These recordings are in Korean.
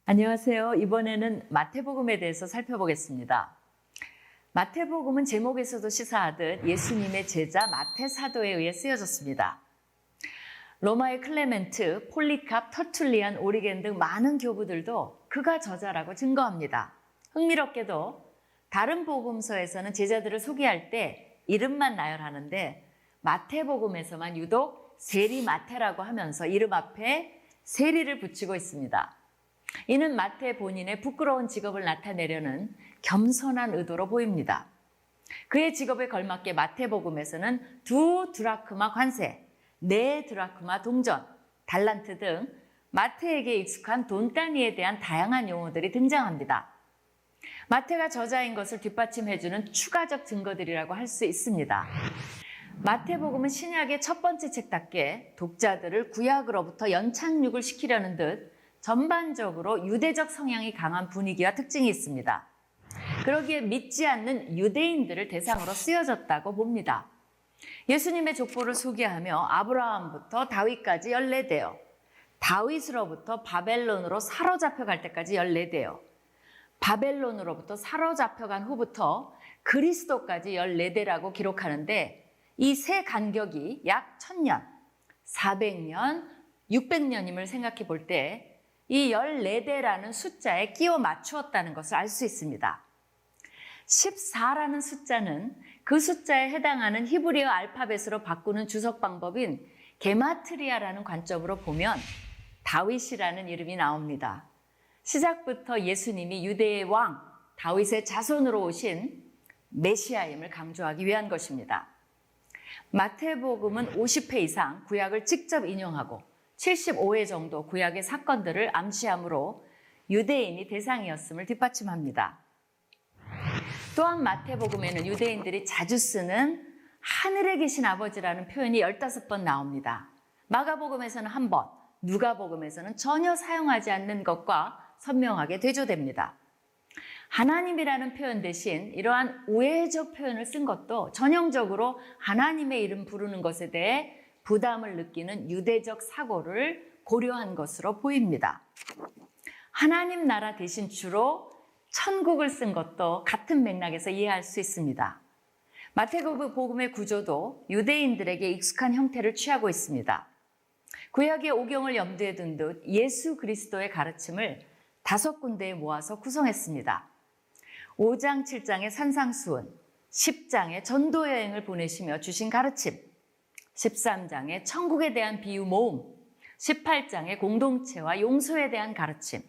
안녕하세요. 이번에는 마태복음에 대해서 살펴보겠습니다. 마태복음은 제목에서도 시사하듯 예수님의 제자 마태 사도에 의해 쓰여졌습니다. 로마의 클레멘트, 폴리캅, 터툴리안, 오리겐 등 많은 교부들도 그가 저자라고 증거합니다. 흥미롭게도 다른 복음서에서는 제자들을 소개할 때 이름만 나열하는데 마태복음에서만 유독 세리 마태라고 하면서 이름 앞에 세리를 붙이고 있습니다. 이는 마태 본인의 부끄러운 직업을 나타내려는 겸손한 의도로 보입니다. 그의 직업에 걸맞게 마태복음에서는 2 드라크마 관세, 4 드라크마 동전, 달란트 등 마태에게 익숙한 돈 단위에 대한 다양한 용어들이 등장합니다. 마태가 저자인 것을 뒷받침해주는 추가적 증거들이라고 할 수 있습니다. 마태복음은 신약의 첫 번째 책답게 독자들을 구약으로부터 연착륙을 시키려는 듯 전반적으로 유대적 성향이 강한 분위기와 특징이 있습니다. 그러기에 믿지 않는 유대인들을 대상으로 쓰여졌다고 봅니다. 예수님의 족보를 소개하며 아브라함부터 다윗까지 14대요. 다윗으로부터 바벨론으로 사로잡혀갈 때까지 14대요. 바벨론으로부터 사로잡혀간 후부터 그리스도까지 14대라고 기록하는데 이 세 간격이 약 1000년, 400년, 600년임을 생각해 볼 때 이 14대라는 숫자에 끼워 맞추었다는 것을 알 수 있습니다. 14라는 숫자는 그 숫자에 해당하는 히브리어 알파벳으로 바꾸는 주석 방법인 게마트리아라는 관점으로 보면 다윗이라는 이름이 나옵니다. 시작부터 예수님이 유대의 왕, 다윗의 자손으로 오신 메시아임을 강조하기 위한 것입니다. 마태복음은 50회 이상 구약을 직접 인용하고 75회 정도 구약의 사건들을 암시함으로 유대인이 대상이었음을 뒷받침합니다. 또한 마태복음에는 유대인들이 자주 쓰는 하늘에 계신 아버지라는 표현이 15번 나옵니다. 마가복음에서는 1번, 누가복음에서는 전혀 사용하지 않는 것과 선명하게 대조됩니다. 하나님이라는 표현 대신 이러한 우회적 표현을 쓴 것도 전형적으로 하나님의 이름 부르는 것에 대해 부담을 느끼는 유대적 사고를 고려한 것으로 보입니다. 하나님 나라 대신 주로 천국을 쓴 것도 같은 맥락에서 이해할 수 있습니다. 마태복음의 구조도 유대인들에게 익숙한 형태를 취하고 있습니다. 구약의 오경을 염두에 둔 듯 예수 그리스도의 가르침을 5군데에 모아서 구성했습니다. 5장, 7장의 산상수훈, 10장의 전도여행을 보내시며 주신 가르침, 13장의 천국에 대한 비유 모음, 18장의 공동체와 용서에 대한 가르침,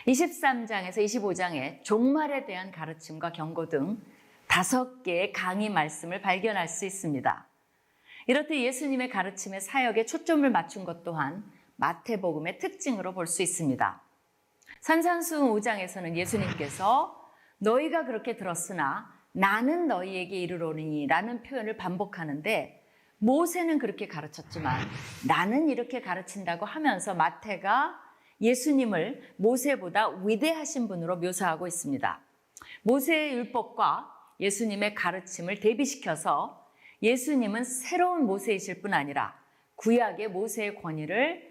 23장에서 25장의 종말에 대한 가르침과 경고 등 5개의 강의 말씀을 발견할 수 있습니다. 이렇듯 예수님의 가르침의 사역에 초점을 맞춘 것 또한 마태복음의 특징으로 볼 수 있습니다. 산상수훈 5장에서는 예수님께서 너희가 그렇게 들었으나 나는 너희에게 이르노니 라는 표현을 반복하는데 모세는 그렇게 가르쳤지만 나는 이렇게 가르친다고 하면서 마태가 예수님을 모세보다 위대하신 분으로 묘사하고 있습니다. 모세의 율법과 예수님의 가르침을 대비시켜서 예수님은 새로운 모세이실 뿐 아니라 구약의 모세의 권위를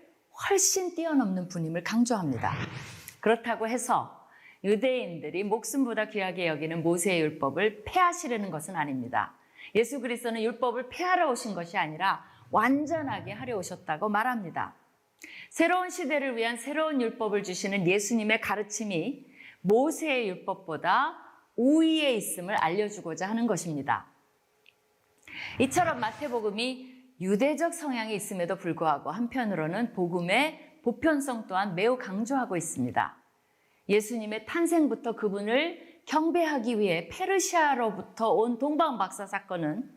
훨씬 뛰어넘는 분임을 강조합니다. 그렇다고 해서 유대인들이 목숨보다 귀하게 여기는 모세의 율법을 폐하시려는 것은 아닙니다. 예수 그리스도는 율법을 폐하러 오신 것이 아니라 완전하게 하려 오셨다고 말합니다. 새로운 시대를 위한 새로운 율법을 주시는 예수님의 가르침이 모세의 율법보다 우위에 있음을 알려주고자 하는 것입니다. 이처럼 마태복음이 유대적 성향이 있음에도 불구하고 한편으로는 복음의 보편성 또한 매우 강조하고 있습니다. 예수님의 탄생부터 그분을 경배하기 위해 페르시아로부터 온 동방박사 사건은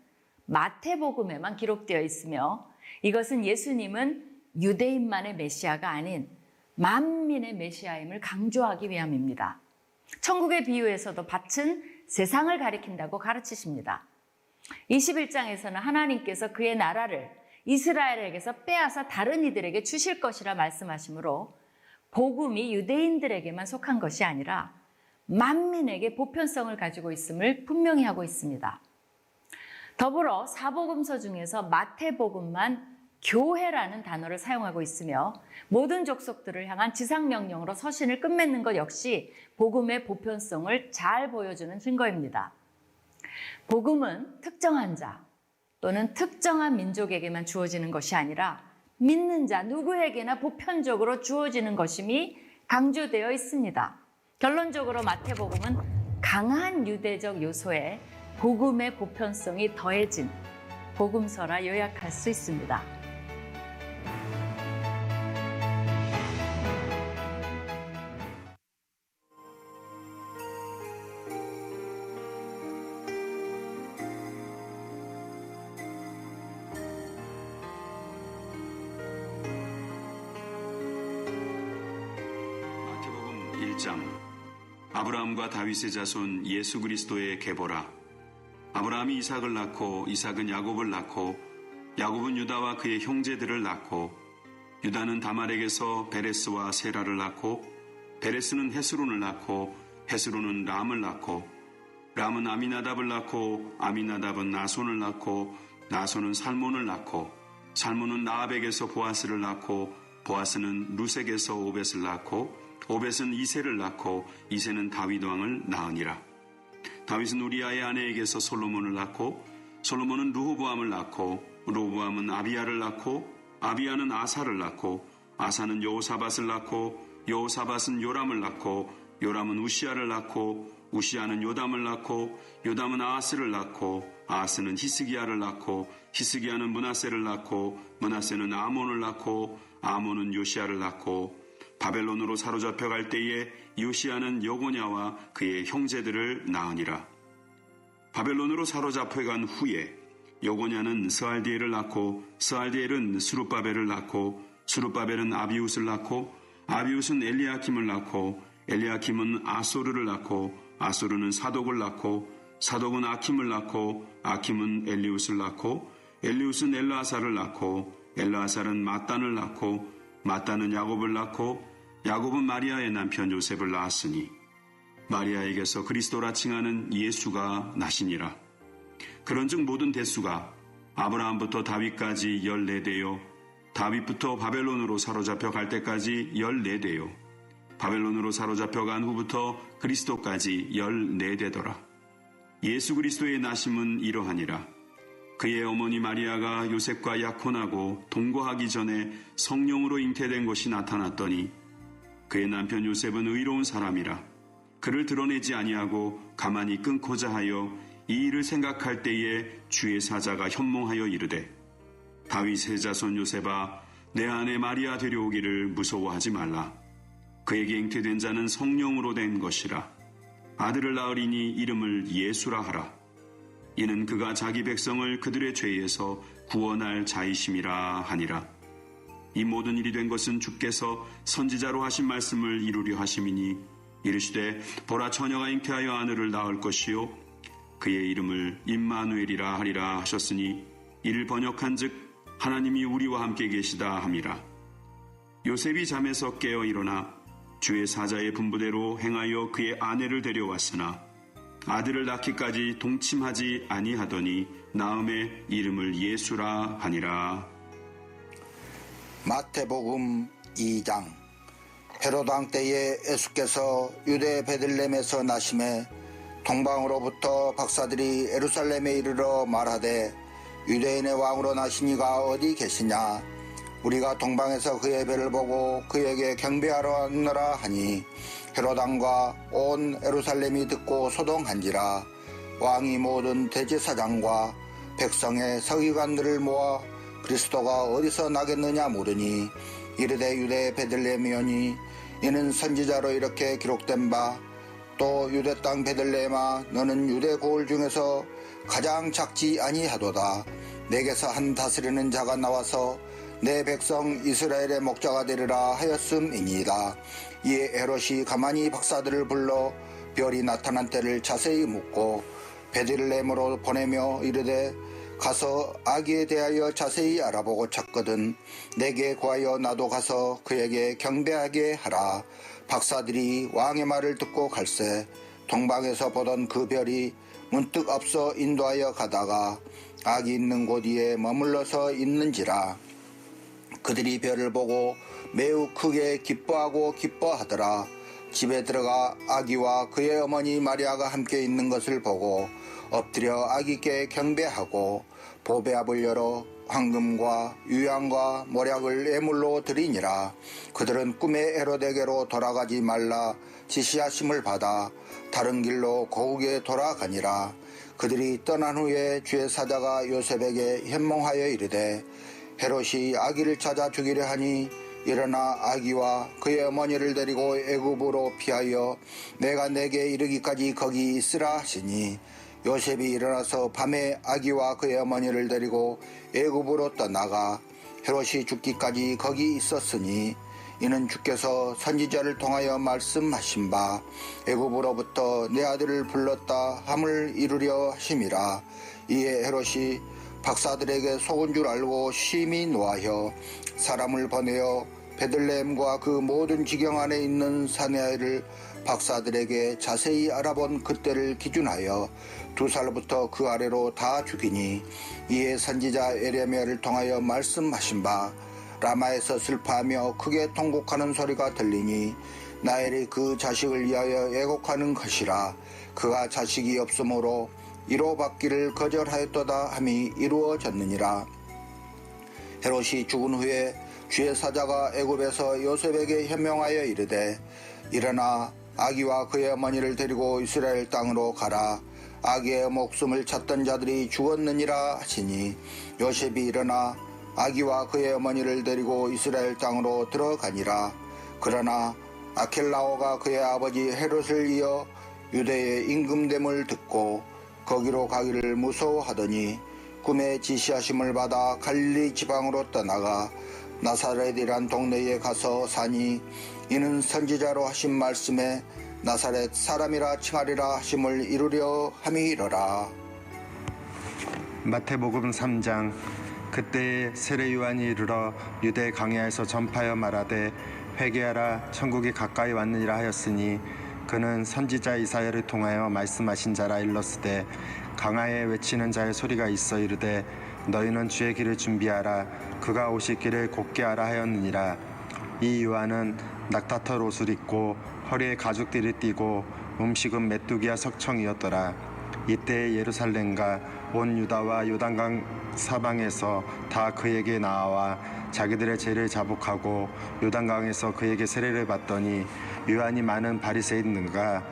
마태복음에만 기록되어 있으며 이것은 예수님은 유대인만의 메시아가 아닌 만민의 메시아임을 강조하기 위함입니다. 천국의 비유에서도 밭은 세상을 가리킨다고 가르치십니다. 21장에서는 하나님께서 그의 나라를 이스라엘에게서 빼앗아 다른 이들에게 주실 것이라 말씀하시므로 복음이 유대인들에게만 속한 것이 아니라 만민에게 보편성을 가지고 있음을 분명히 하고 있습니다. 더불어 사복음서 중에서 마태복음만 교회라는 단어를 사용하고 있으며 모든 족속들을 향한 지상명령으로 서신을 끝맺는 것 역시 복음의 보편성을 잘 보여주는 증거입니다. 복음은 특정한 자 또는 특정한 민족에게만 주어지는 것이 아니라 믿는 자 누구에게나 보편적으로 주어지는 것임이 강조되어 있습니다. 결론적으로 마태복음은 강한 유대적 요소에 복음의 보편성이 더해진 복음서라 요약할 수 있습니다. 마태복음 1장 아브라함과 다윗의 자손 예수 그리스도의 계보라. 아브라함이 이삭을 낳고 이삭은 야곱을 낳고 야곱은 유다와 그의 형제들을 낳고 유다는 다말에게서 베레스와 세라를 낳고 베레스는 헤스론을 낳고 헤스론은 람을 낳고 람은 아미나답을 낳고 아미나답은 나손을 낳고 나손은 살몬을 낳고 살몬은 나압에게서 보아스를 낳고 보아스는 루색에서 오벳을 낳고 오벳은 이새를 낳고 이새는 다윗 왕을 낳으니라. 다윗은 우리아의 아내에게서 솔로몬을 낳고 솔로몬은 르호보암을 낳고 르호보암은 아비야를 낳고 아비야는 아사를 낳고 아사는 여호사밧을 낳고 여호사밧은 요람을 낳고 요람은 우시야를 낳고 우시야는 요담을 낳고 요담은 아하스를 낳고 아하스는 히스기야를 낳고 히스기야는 므낫세를 낳고 므낫세는 아몬을 낳고 아몬은 요시야를 낳고 바벨론으로 사로잡혀 갈 때에 요시야는 여고냐와 그의 형제들을 낳으니라. 바벨론으로 사로잡혀 간 후에 여고냐는 스알디엘을 낳고 스알디엘은 스룹바벨을 낳고 스룹바벨은 아비웃을 낳고 아비웃은 엘리야킴을 낳고 엘리야킴은 아소르를 낳고 아소르는 사독을 낳고 사독은 아킴을 낳고 아킴은 엘리웃을 낳고 엘리웃은 엘르아살을 낳고 엘르아살은 마단을 낳고 마단은 야곱을 낳고 야곱은 마리아의 남편 요셉을 낳았으니 마리아에게서 그리스도라 칭하는 예수가 나시니라. 그런즉 모든 대수가 아브라함부터 다윗까지 14대요 다윗부터 바벨론으로 사로잡혀 갈 때까지 14대요 바벨론으로 사로잡혀 간 후부터 그리스도까지 14대더라. 예수 그리스도의 나심은 이러하니라. 그의 어머니 마리아가 요셉과 약혼하고 동거하기 전에 성령으로 잉태된 것이 나타났더니 그의 남편 요셉은 의로운 사람이라. 그를 드러내지 아니하고 가만히 끊고자 하여 이 일을 생각할 때에 주의 사자가 현몽하여 이르되 다윗의 자손 요셉아 내 아내 마리아 데려오기를 무서워하지 말라. 그에게 잉태된 자는 성령으로 된 것이라. 아들을 낳으리니 이름을 예수라 하라. 이는 그가 자기 백성을 그들의 죄에서 구원할 자이심이라 하니라. 이 모든 일이 된 것은 주께서 선지자로 하신 말씀을 이루려 하심이니 이르시되 보라 처녀가 잉태하여 아들을 낳을 것이요 그의 이름을 임마누엘이라 하리라 하셨으니 이를 번역한즉 하나님이 우리와 함께 계시다 함이라. 요셉이 잠에서 깨어 일어나 주의 사자의 분부대로 행하여 그의 아내를 데려왔으나 아들을 낳기까지 동침하지 아니하더니 나음의 이름을 예수라 하니라. 마태복음 2장. 헤롯 왕 때에 예수께서 유대 베들레헴에서 나심에 동방으로부터 박사들이 예루살렘에 이르러 말하되 유대인의 왕으로 나신 이가 어디 계시냐. 우리가 동방에서 그의 배를 보고 그에게 경배하러 왔노라 하니 헤롯 왕과 온 예루살렘이 듣고 소동한지라. 왕이 모든 대제사장과 백성의 서기관들을 모아 그리스도가 어디서 나겠느냐 물으니 이르되 유대 베들레헴이오니 이는 선지자로 이렇게 기록된 바 또 유대 땅 베들레헴아 너는 유대 고을 중에서 가장 작지 아니하도다. 내게서 한 다스리는 자가 나와서 내 백성 이스라엘의 목자가 되리라 하였음이니이다. 이에 헤롯이 가만히 박사들을 불러 별이 나타난 때를 자세히 묻고 베들레헴으로 보내며 이르되 가서 아기에 대하여 자세히 알아보고 찾거든 내게 구하여 나도 가서 그에게 경배하게 하라. 박사들이 왕의 말을 듣고 갈새 동방에서 보던 그 별이 문득 앞서 인도하여 가다가 아기 있는 곳 위에 머물러서 있는지라. 그들이 별을 보고 매우 크게 기뻐하고 기뻐하더라. 집에 들어가 아기와 그의 어머니 마리아가 함께 있는 것을 보고 엎드려 아기께 경배하고 보배압을 열어 황금과 유향과 모략을 예물로 드리니라. 그들은 꿈의 헤로데게로 돌아가지 말라 지시하심을 받아 다른 길로 고국에 돌아가니라. 그들이 떠난 후에 주의 사자가 요셉에게 현몽하여 이르되 헤롯이 아기를 찾아 죽이려 하니 일어나 아기와 그의 어머니를 데리고 애굽으로 피하여 내가 내게 이르기까지 거기 있으라 하시니 요셉이 일어나서 밤에 아기와 그의 어머니를 데리고 애굽으로 떠나가 헤롯이 죽기까지 거기 있었으니 이는 주께서 선지자를 통하여 말씀하신 바 애굽으로부터 내 아들을 불렀다 함을 이루려 하심이라. 이에 헤롯이 박사들에게 속은 줄 알고 심히 노하여 사람을 보내어 베들레헴과 그 모든 지경 안에 있는 사내아이를 박사들에게 자세히 알아본 그때를 기준하여 2살부터 그 아래로 다 죽이니 이에 선지자 에레미야를 통하여 말씀하신 바 라마에서 슬퍼하며 크게 통곡하는 소리가 들리니 나엘이 그 자식을 위하여 애곡하는 것이라. 그가 자식이 없으므로 이로 받기를 거절하였도다 함이 이루어졌느니라. 헤롯이 죽은 후에 주의 사자가 애굽에서 요셉에게 현명하여 이르되 일어나 아기와 그의 어머니를 데리고 이스라엘 땅으로 가라. 아기의 목숨을 찾던 자들이 죽었느니라 하시니 요셉이 일어나 아기와 그의 어머니를 데리고 이스라엘 땅으로 들어가니라. 그러나 아켈라오가 그의 아버지 헤롯을 이어 유대의 임금됨을 듣고 거기로 가기를 무서워하더니 꿈에 지시하심을 받아 갈릴리 지방으로 떠나가 나사렛이란 동네에 가서 사니 이는 선지자로 하신 말씀에 나사렛 사람이라 칭하리라 하심을 이루려 함이로라. 마태복음 3장. 그때에 세례 요한이 이르러 유대 강야에서 전파하여 말하되 회개하라 천국이 가까이 왔느니라 하였으니 그는 선지자 이사야를 통하여 말씀하신 자라 일렀으되 강야에 외치는 자의 소리가 있어 이르되 너희는 주의 길을 준비하라 그가 오실 길을 곧게 하라 하였느니라. 이 요한은 낙타털 옷을 입고 허리에 가죽띠를 띠고 음식은 메뚜기와 석청이었더라. 이때 예루살렘과 온 유다와 요단강 사방에서 다 그에게 나와 자기들의 죄를 자복하고 요단강에서 그에게 세례를 받더니 요한이 많은 바리새인들과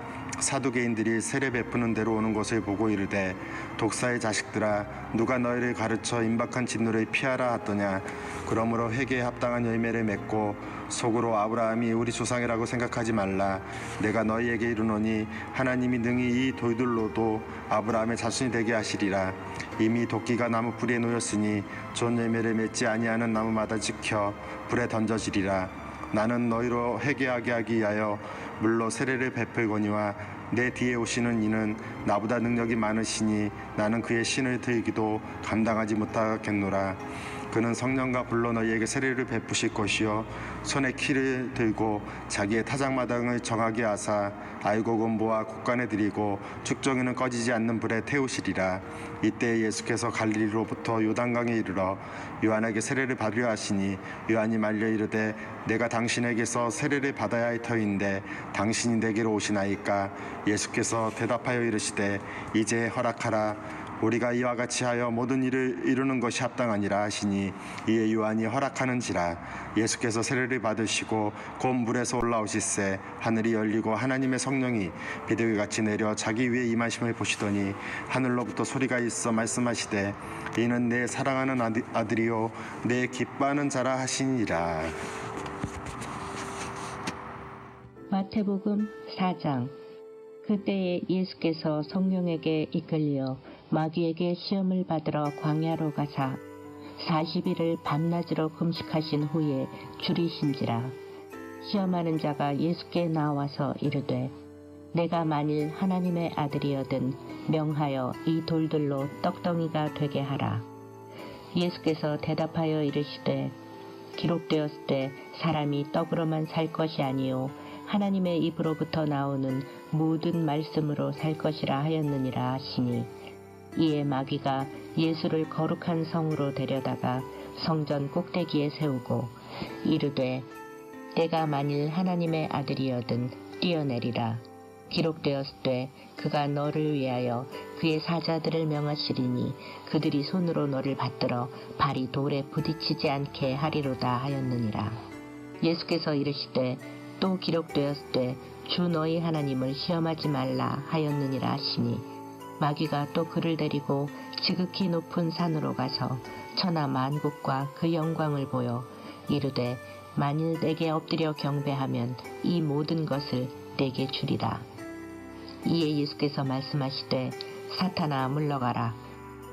사두개인들이 세례 베푸는 데로 오는 것을 보고 이르되 독사의 자식들아 누가 너희를 가르쳐 임박한 진노를 피하라 하더냐. 그러므로 회개에 합당한 열매를 맺고 속으로 아브라함이 우리 조상이라고 생각하지 말라. 내가 너희에게 이르노니 하나님이 능히 이 돌들로도 아브라함의 자손이 되게 하시리라. 이미 도끼가 나무 뿌리에 놓였으니 좋은 열매를 맺지 아니하는 나무마다 찍혀 불에 던져지리라. 나는 너희로 회개하게 하기 위하여 물로 세례를 베풀거니와 내 뒤에 오시는 이는 나보다 능력이 많으시니 나는 그의 신을 들기도 감당하지 못하겠노라. 그는 성령과 불로 너희에게 세례를 베푸실 것이요 손에 키를 들고 자기의 타작마당을 정하게 하사 알곡은 곳간에 들이고 축정이는 꺼지지 않는 불에 태우시리라. 이때 예수께서 갈릴리로부터 요단강에 이르러 요한에게 세례를 받으려 하시니 요한이 말려 이르되 내가 당신에게서 세례를 받아야 할 터인데 당신이 내게로 오시나이까. 예수께서 대답하여 이르시되 이제 허락하라. 우리가 이와 같이 하여 모든 일을 이루는 것이 합당하니라 하시니 이에 요한이 허락하는지라. 예수께서 세례를 받으시고 곧 물에서 올라오시세 하늘이 열리고 하나님의 성령이 비둘기같이 내려 자기 위에 임하심을 보시더니 하늘로부터 소리가 있어 말씀하시되 이는 내 사랑하는 아들이요 내 기뻐하는 자라 하시니라. 마태복음 4장. 그때에 예수께서 성령에게 이끌려 마귀에게 시험을 받으러 광야로 가사 40일을 밤낮으로 금식하신 후에 줄이신지라. 시험하는 자가 예수께 나와서 이르되 내가 만일 하나님의 아들이거든 명하여 이 돌들로 떡덩이가 되게 하라. 예수께서 대답하여 이르시되 기록되었을 때 사람이 떡으로만 살 것이 아니요 하나님의 입으로부터 나오는 모든 말씀으로 살 것이라 하였느니라 하시니 이에 마귀가 예수를 거룩한 성으로 데려다가 성전 꼭대기에 세우고 이르되 내가 만일 하나님의 아들이여든 뛰어내리라. 기록되었으되 그가 너를 위하여 그의 사자들을 명하시리니 그들이 손으로 너를 받들어 발이 돌에 부딪히지 않게 하리로다 하였느니라. 예수께서 이르시되 또 기록되었으되 주 너희 하나님을 시험하지 말라 하였느니라 하시니 마귀가 또 그를 데리고 지극히 높은 산으로 가서 천하 만국과 그 영광을 보여 이르되 만일 내게 엎드려 경배하면 이 모든 것을 내게 주리라. 이에 예수께서 말씀하시되 사탄아 물러가라.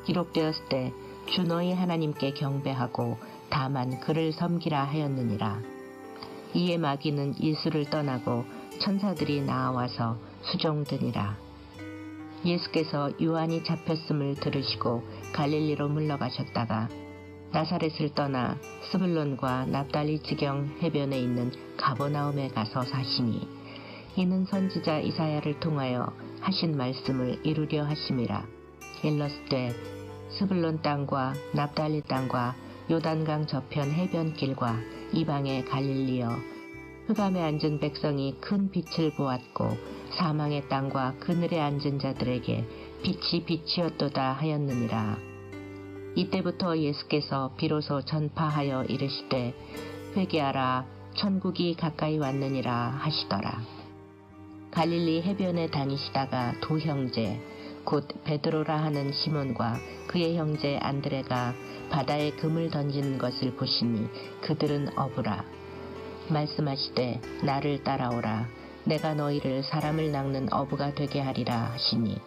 기록되었으되 주 너희 하나님께 경배하고 다만 그를 섬기라 하였느니라. 이에 마귀는 예수를 떠나고 천사들이 나와서 수종드니라. 예수께서 요한이 잡혔음을 들으시고 갈릴리로 물러가셨다가 나사렛을 떠나 스불론과 납달리 지경 해변에 있는 가버나움에 가서 사시니 이는 선지자 이사야를 통하여 하신 말씀을 이루려 하심이라. 일렀으되 스불론 땅과 납달리 땅과 요단강 저편 해변길과 이방의 갈릴리여 흑암에 앉은 백성이 큰 빛을 보았고 사망의 땅과 그늘에 앉은 자들에게 빛이 빛이었도다 하였느니라. 이때부터 예수께서 비로소 전파하여 이르시되 회개하라 천국이 가까이 왔느니라 하시더라. 갈릴리 해변에 다니시다가 두 형제 곧 베드로라 하는 시몬과 그의 형제 안드레가 바다에 금을 던지는 것을 보시니 그들은 어부라. 말씀하시되 나를 따라오라. 내가 너희를 사람을 낚는 어부가 되게 하리라 하시니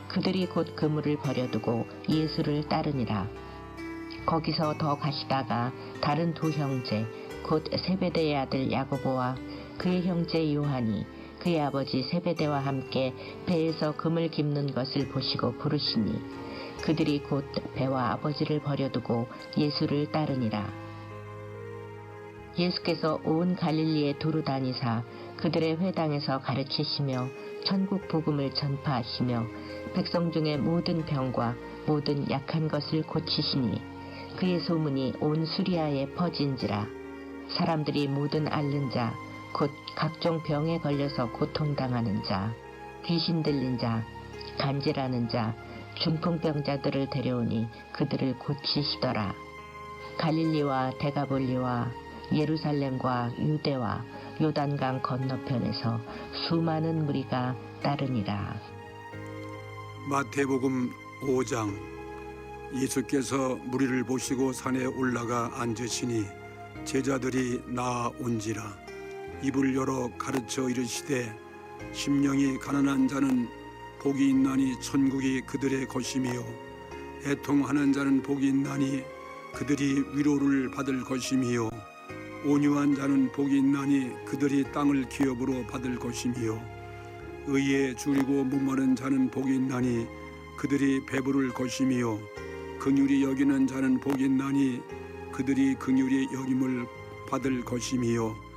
그들이 곧 그물을 버려두고 예수를 따르니라. 거기서 더 가시다가 다른 두 형제 곧 세베대의 아들 야고보와 그의 형제 요한이 그의 아버지 세베대와 함께 배에서 금을 깁는 것을 보시고 부르시니 그들이 곧 배와 아버지를 버려두고 예수를 따르니라. 예수께서 온 갈릴리에 두루 다니사 그들의 회당에서 가르치시며 천국 복음을 전파하시며 백성 중에 모든 병과 모든 약한 것을 고치시니 그의 소문이 온 수리아에 퍼진지라. 사람들이 모든 앓는 자 곧 각종 병에 걸려서 고통당하는 자, 귀신 들린 자, 간질하는 자, 중풍병자들을 데려오니 그들을 고치시더라. 갈릴리와 데가볼리와 예루살렘과 유대와 요단강 건너편에서 수많은 무리가 따르니라. 마태복음 5장. 예수께서 무리를 보시고 산에 올라가 앉으시니 제자들이 나아온지라. 입을 열어 가르쳐 이르시되 심령이 가난한 자는 복이 있나니 천국이 그들의 것이며 애통하는 자는 복이 있나니 그들이 위로를 받을 것이며 온유한 자는 복이 있나니 그들이 땅을 기업으로 받을 것이며 의에 줄이고 목마른 자는 복이 있나니 그들이 배부를 것이며 긍휼히 여기는 자는 복이 있나니 그들이 긍휼히 여김을 받을 것이며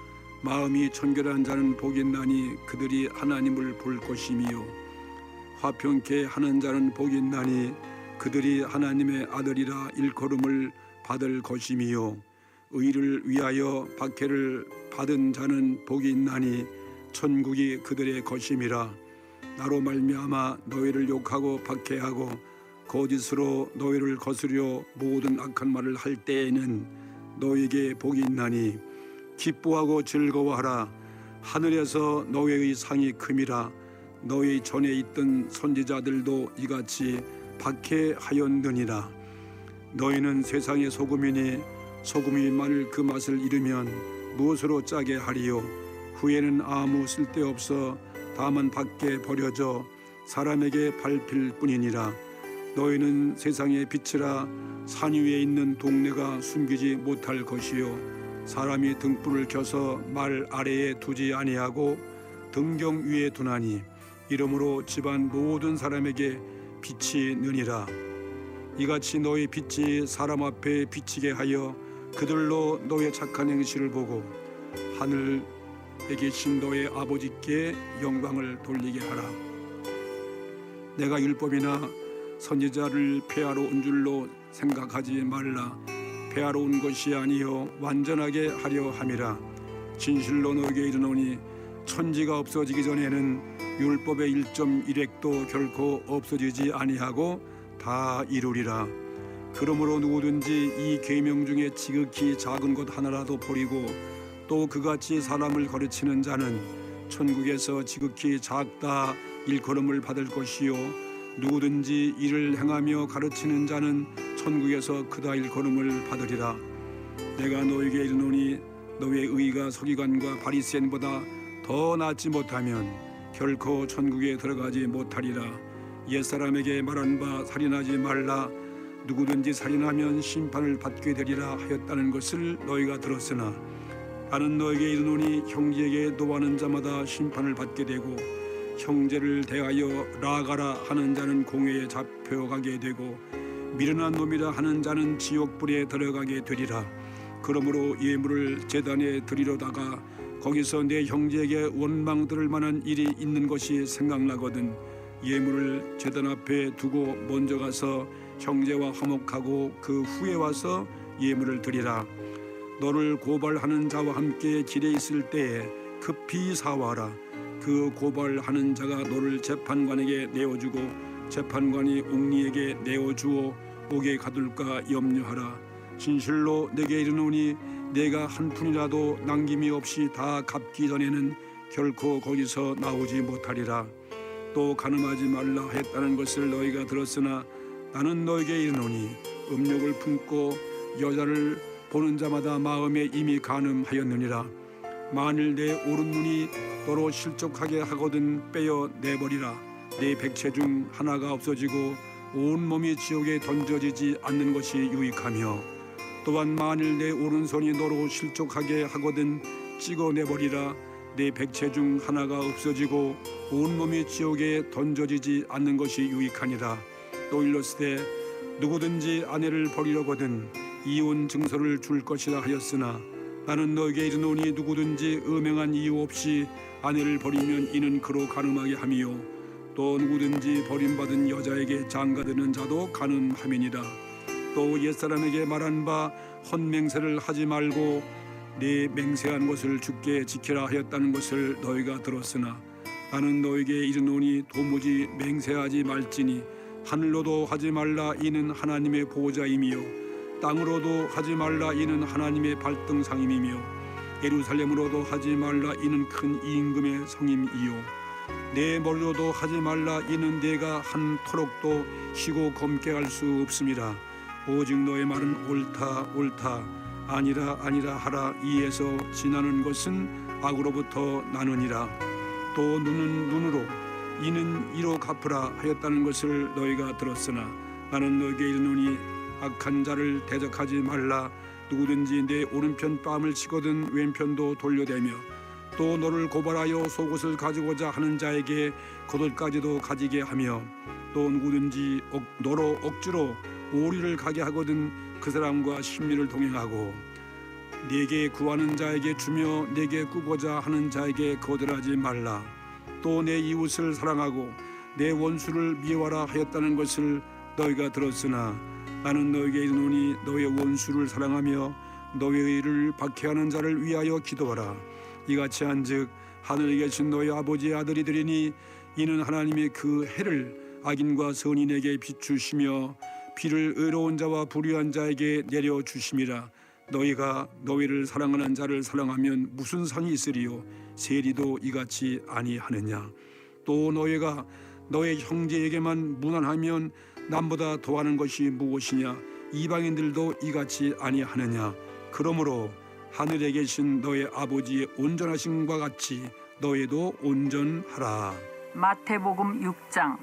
마음이 청결한 자는 복이 있나니 그들이 하나님을 볼 것이며 화평케 하는 자는 복이 있나니 그들이 하나님의 아들이라 일컬음을 받을 것이며 의를 위하여 박해를 받은 자는 복이 있나니 천국이 그들의 것임이라. 나로 말미암아 너희를 욕하고 박해하고 거짓으로 너희를 거스려 모든 악한 말을 할 때에는 너희에게 복이 있나니 기뻐하고 즐거워하라. 하늘에서 너희의 상이 큼이라. 너희 전에 있던 선지자들도 이같이 박해하였느니라. 너희는 세상의 소금이니 소금이 만일 그 맛을 잃으면 무엇으로 짜게 하리요. 후에는 아무 쓸데없어 다만 밖에 버려져 사람에게 밟힐 뿐이니라. 너희는 세상의 빛이라. 산 위에 있는 동네가 숨기지 못할 것이요 사람이 등불을 켜서 말 아래에 두지 아니하고 등경 위에 두나니 이러므로 집안 모든 사람에게 빛이 느니라. 이같이 너희 빛이 사람 앞에 비치게 하여 그들로 너의 착한 행실을 보고 하늘에 계신 너의 아버지께 영광을 돌리게 하라. 내가 율법이나 선지자를 폐하러 온 줄로 생각하지 말라. 폐하러 온 것이 아니요 완전하게 하려 함이라. 진실로 너에게 이르노니 천지가 없어지기 전에는 율법의 1.1획도 결코 없어지지 아니하고 다 이루리라. 그러므로 누구든지 이 계명 중에 지극히 작은 것 하나라도 버리고 또 그같이 사람을 가르치는 자는 천국에서 지극히 작다 일컬음을 받을 것이요 누구든지 이를 행하며 가르치는 자는 천국에서 크다 일컬음을 받으리라. 내가 너에게 이르노니 너의 의가 서기관과 바리새인보다 더 낫지 못하면 결코 천국에 들어가지 못하리라. 옛사람에게 말한 바 살인하지 말라. 누구든지 살인하면 심판을 받게 되리라 하였다는 것을 너희가 들었으나 나는 너에게 이르노니 형제에게 노하는 자마다 심판을 받게 되고 형제를 대하여 라가라 하는 자는 공회에 잡혀가게 되고 미련한 놈이라 하는 자는 지옥불에 들어가게 되리라. 그러므로 예물을 제단에 드리려다가 거기서 내 형제에게 원망 들을 만한 일이 있는 것이 생각나거든 예물을 제단 앞에 두고 먼저 가서 형제와 화목하고 그 후에 와서 예물을 드리라. 너를 고발하는 자와 함께 길에 있을 때에 급히 사와라. 그 고발하는 자가 너를 재판관에게 내어주고 재판관이 옥리에게 내어주어 옥에 가둘까 염려하라. 진실로 내게 이르노니 내가 한 푼이라도 남김이 없이 다 갚기 전에는 결코 거기서 나오지 못하리라. 또 간음하지 말라 했다는 것을 너희가 들었으나 나는 너에게 이르노니 음욕을 품고 여자를 보는 자마다 마음에 이미 간음하였느니라. 만일 내 오른눈이 너로 실족하게 하거든 빼어 내버리라. 내 백체 중 하나가 없어지고 온 몸이 지옥에 던져지지 않는 것이 유익하며 또한 만일 내 오른손이 너로 실족하게 하거든 찍어내버리라. 내 백체 중 하나가 없어지고 온 몸이 지옥에 던져지지 않는 것이 유익하니라. 또 일렀으되 누구든지 아내를 버리려거든 이혼 증서를 줄 것이라 하였으나 나는 너에게 이르노니 누구든지 음행한 이유 없이 아내를 버리면 이는 그로 간음하게 함이요 또 누구든지 버림받은 여자에게 장가드는 자도 간음함이니라. 또 옛사람에게 말한 바 헛맹세를 하지 말고 네 맹세한 것을 주께 지키라 하였다는 것을 너희가 들었으나 나는 너에게 이르노니 도무지 맹세하지 말지니 하늘로도 하지 말라 이는 하나님의 보호자이며 땅으로도 하지 말라 이는 하나님의 발등상임이며 예루살렘으로도 하지 말라 이는 큰 임금의 성임이요 내 머리로도 하지 말라 이는 내가 한 토록도 쉬고 검게 할 수 없음이라. 오직 너의 말은 옳다 옳다 아니라 아니라 하라. 이에서 지나는 것은 악으로부터 나느니라. 또 눈은 눈으로 이는 이로 갚으라 하였다는 것을 너희가 들었으나 나는 너에게 이르노니 악한 자를 대적하지 말라. 누구든지 내 오른편 뺨을 치거든 왼편도 돌려대며 또 너를 고발하여 속옷을 가지고자 하는 자에게 겉옷까지도 가지게 하며 또 누구든지 너로 억지로 오리를 가게 하거든 그 사람과 심리를 동행하고 네게 구하는 자에게 주며 네게 꾸고자 하는 자에게 거절하지 말라. 또 내 이웃을 사랑하고 내 원수를 미워하라 하였다는 것을 너희가 들었으나 나는 너에게 이르노니 너의 원수를 사랑하며 너의 의를 박해하는 자를 위하여 기도하라. 이같이 한즉 하늘에 계신 너희 아버지의 아들이 되리니 이는 하나님이 그 해를 악인과 선인에게 비추시며 비를 의로운 자와 불의한 자에게 내려주심이라. 너희가 너희를 사랑하는 자를 사랑하면 무슨 상이 있으리요 세리도 이같이 아니하느냐. 또 너희가 너의 형제에게만 무난하면 남보다 더하는 것이 무엇이냐. 이방인들도 이같이 아니하느냐. 그러므로 하늘에 계신 너의 아버지의 온전하심과 같이 너희도 온전하라. 마태복음 6장.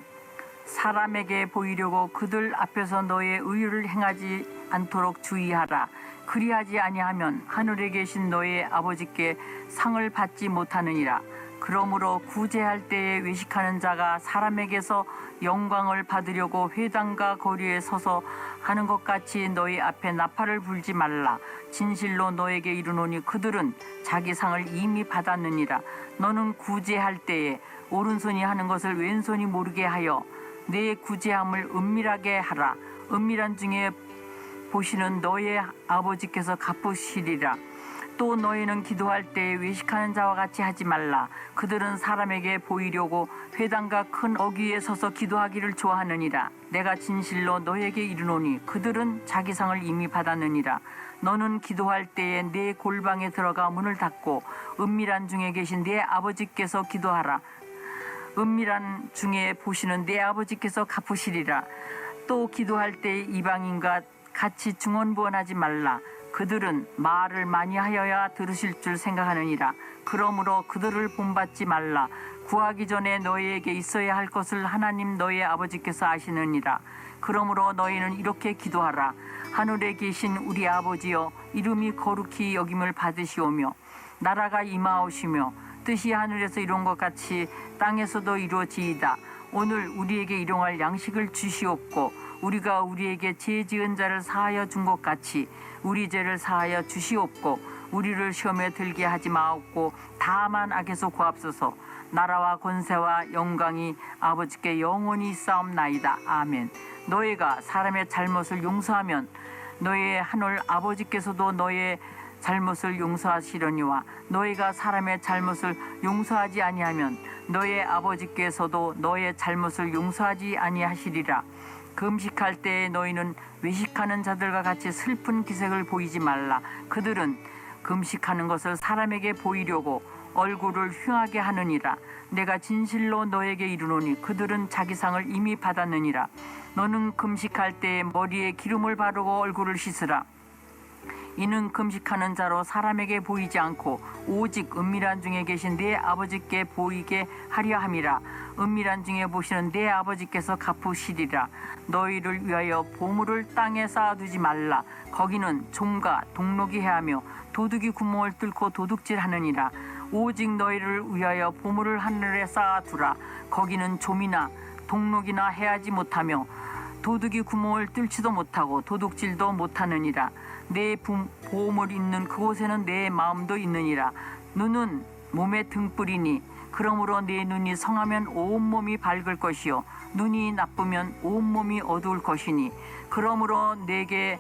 사람에게 보이려고 그들 앞에서 너의 의를 행하지 않도록 주의하라. 그리하지 아니하면 하늘에 계신 너의 아버지께 상을 받지 못하느니라. 그러므로 구제할 때에 외식하는 자가 사람에게서 영광을 받으려고 회당과 거리에 서서 하는 것 같이 너희 앞에 나팔을 불지 말라. 진실로 너에게 이르노니 그들은 자기 상을 이미 받았느니라. 너는 구제할 때에 오른손이 하는 것을 왼손이 모르게 하여 내 구제함을 은밀하게 하라. 은밀한 중에 보시는 너의 아버지께서 갚으시리라. 또 너희는 기도할 때 외식하는 자와 같이 하지 말라. 그들은 사람에게 보이려고 회당과 큰 어귀에 서서 기도하기를 좋아하느니라. 내가 진실로 너에게 이르노니 그들은 자기 상을 이미 받았느니라. 너는 기도할 때에 내 골방에 들어가 문을 닫고 은밀한 중에 계신 내 아버지께서 기도하라. 은밀한 중에 보시는 내 아버지께서 갚으시리라. 또 기도할 때 이방인과 같이 중언부언하지 말라. 그들은 말을 많이 하여야 들으실 줄 생각하느니라. 그러므로 그들을 본받지 말라. 구하기 전에 너희에게 있어야 할 것을 하나님 너희 아버지께서 아시느니라. 그러므로 너희는 이렇게 기도하라. 하늘에 계신 우리 아버지여, 이름이 거룩히 여김을 받으시오며 나라가 임하오시며 뜻이 하늘에서 이룬 것 같이 땅에서도 이루어지이다. 오늘 우리에게 일용할 양식을 주시옵고 우리가 우리에게 죄 지은 자를 사하여 준 것 같이 우리 죄를 사하여 주시옵고 우리를 시험에 들게 하지 마옵고 다만 악에서 구하옵소서. 나라와 권세와 영광이 아버지께 영원히 있사옵나이다. 아멘. 너희가 사람의 잘못을 용서하면 너희의 하늘 아버지께서도 너희의 잘못을 용서하시려니와 너희가 사람의 잘못을 용서하지 아니하면 너희의 아버지께서도 너희의 잘못을 용서하지 아니하시리라. 금식할 때에 너희는 외식하는 자들과 같이 슬픈 기색을 보이지 말라. 그들은 금식하는 것을 사람에게 보이려고 얼굴을 흉하게 하느니라. 내가 진실로 너에게 이르노니 그들은 자기 상을 이미 받았느니라. 너는 금식할 때에 머리에 기름을 바르고 얼굴을 씻으라. 이는 금식하는 자로 사람에게 보이지 않고 오직 은밀한 중에 계신 내 아버지께 보이게 하려 함이라. 은밀한 중에 보시는 내 아버지께서 갚으시리라. 너희를 위하여 보물을 땅에 쌓아두지 말라. 거기는 좀과 동록이 해하며 도둑이 구멍을 뚫고 도둑질하느니라. 오직 너희를 위하여 보물을 하늘에 쌓아두라. 거기는 좀이나 동록이나 해하지 못하며 도둑이 구멍을 뚫지도 못하고 도둑질도 못하느니라. 내 보물 있는 그곳에는 내 마음도 있느니라. 눈은 몸의 등불이니 그러므로 내 눈이 성하면 온몸이 밝을 것이요 눈이 나쁘면 온몸이 어두울 것이니 그러므로 내게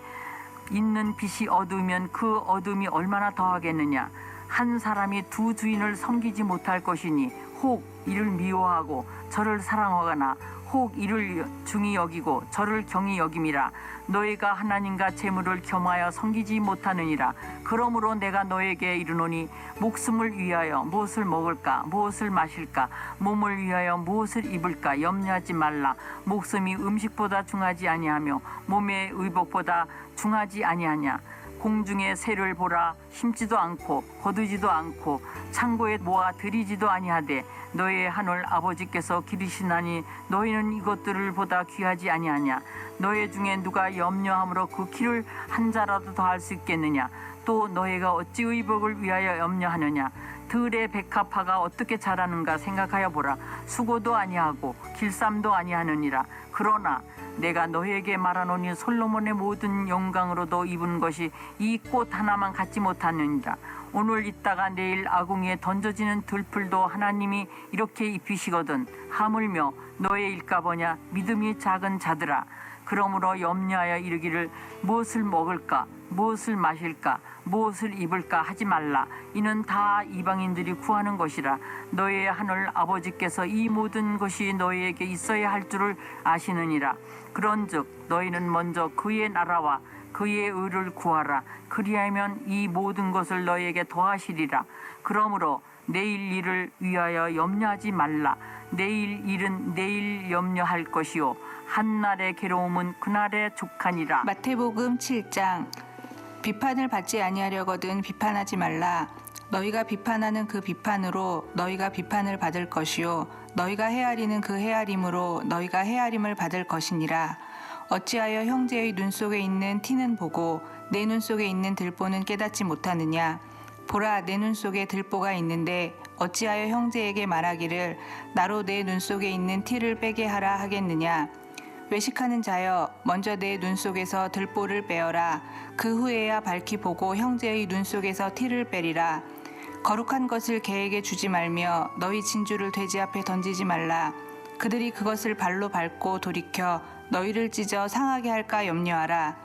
있는 빛이 어두우면 그 어둠이 얼마나 더하겠느냐. 한 사람이 두 주인을 섬기지 못할 것이니 혹 이를 미워하고 저를 사랑하거나 혹 이를 중히 여기고 저를 경히 여김이라. 너희가 하나님과 재물을 겸하여 섬기지 못하느니라. 그러므로 내가 너에게 이르노니 목숨을 위하여 무엇을 먹을까 무엇을 마실까 몸을 위하여 무엇을 입을까 염려하지 말라. 목숨이 음식보다 중하지 아니하며 몸의 의복보다 중하지 아니하냐. 공중의 새를 보라. 심지도 않고 거두지도 않고 창고에 모아 들이지도 아니하되 너희의 하늘 아버지께서 기르시나니 너희는 이것들을 보다 귀하지 아니하냐. 너희 중에 누가 염려함으로 그 키를 한 자라도 더할 수 있겠느냐. 또 너희가 어찌 의복을 위하여 염려하느냐. 들의 백합화가 어떻게 자라는가 생각하여 보라. 수고도 아니하고 길쌈도 아니하느니라. 그러나 내가 너희에게 말하노니 솔로몬의 모든 영광으로도 입은 것이 이 꽃 하나만 갖지 못하느니라. 오늘 있다가 내일 아궁이에 던져지는 들풀도 하나님이 이렇게 입히시거든. 하물며 너의 일까보냐 믿음이 작은 자들아. 그러므로 염려하여 이르기를 무엇을 먹을까 무엇을 마실까 무엇을 입을까 하지 말라. 이는 다 이방인들이 구하는 것이라. 너희의 하늘 아버지께서 이 모든 것이 너희에게 있어야 할 줄을 아시느니라. 그런즉 너희는 먼저 그의 나라와 그의 의를 구하라. 그리하면 이 모든 것을 너희에게 더하시리라. 그러므로 내일 일을 위하여 염려하지 말라. 내일 일은 내일 염려할 것이요 한날의 괴로움은 그날의 족하니라. 마태복음 7장. 비판을 받지 아니하려거든 비판하지 말라. 너희가 비판하는 그 비판으로 너희가 비판을 받을 것이요 너희가 헤아리는 그 헤아림으로 너희가 헤아림을 받을 것이니라. 어찌하여 형제의 눈 속에 있는 티는 보고 내 눈 속에 있는 들보는 깨닫지 못하느냐. 보라, 내 눈 속에 들보가 있는데 어찌하여 형제에게 말하기를 나로 내 눈 속에 있는 티를 빼게 하라 하겠느냐. 외식하는 자여, 먼저 내 눈 속에서 들보를 빼어라. 그 후에야 밝히 보고 형제의 눈 속에서 티를 빼리라. 거룩한 것을 개에게 주지 말며 너희 진주를 돼지 앞에 던지지 말라. 그들이 그것을 발로 밟고 돌이켜 너희를 찢어 상하게 할까 염려하라.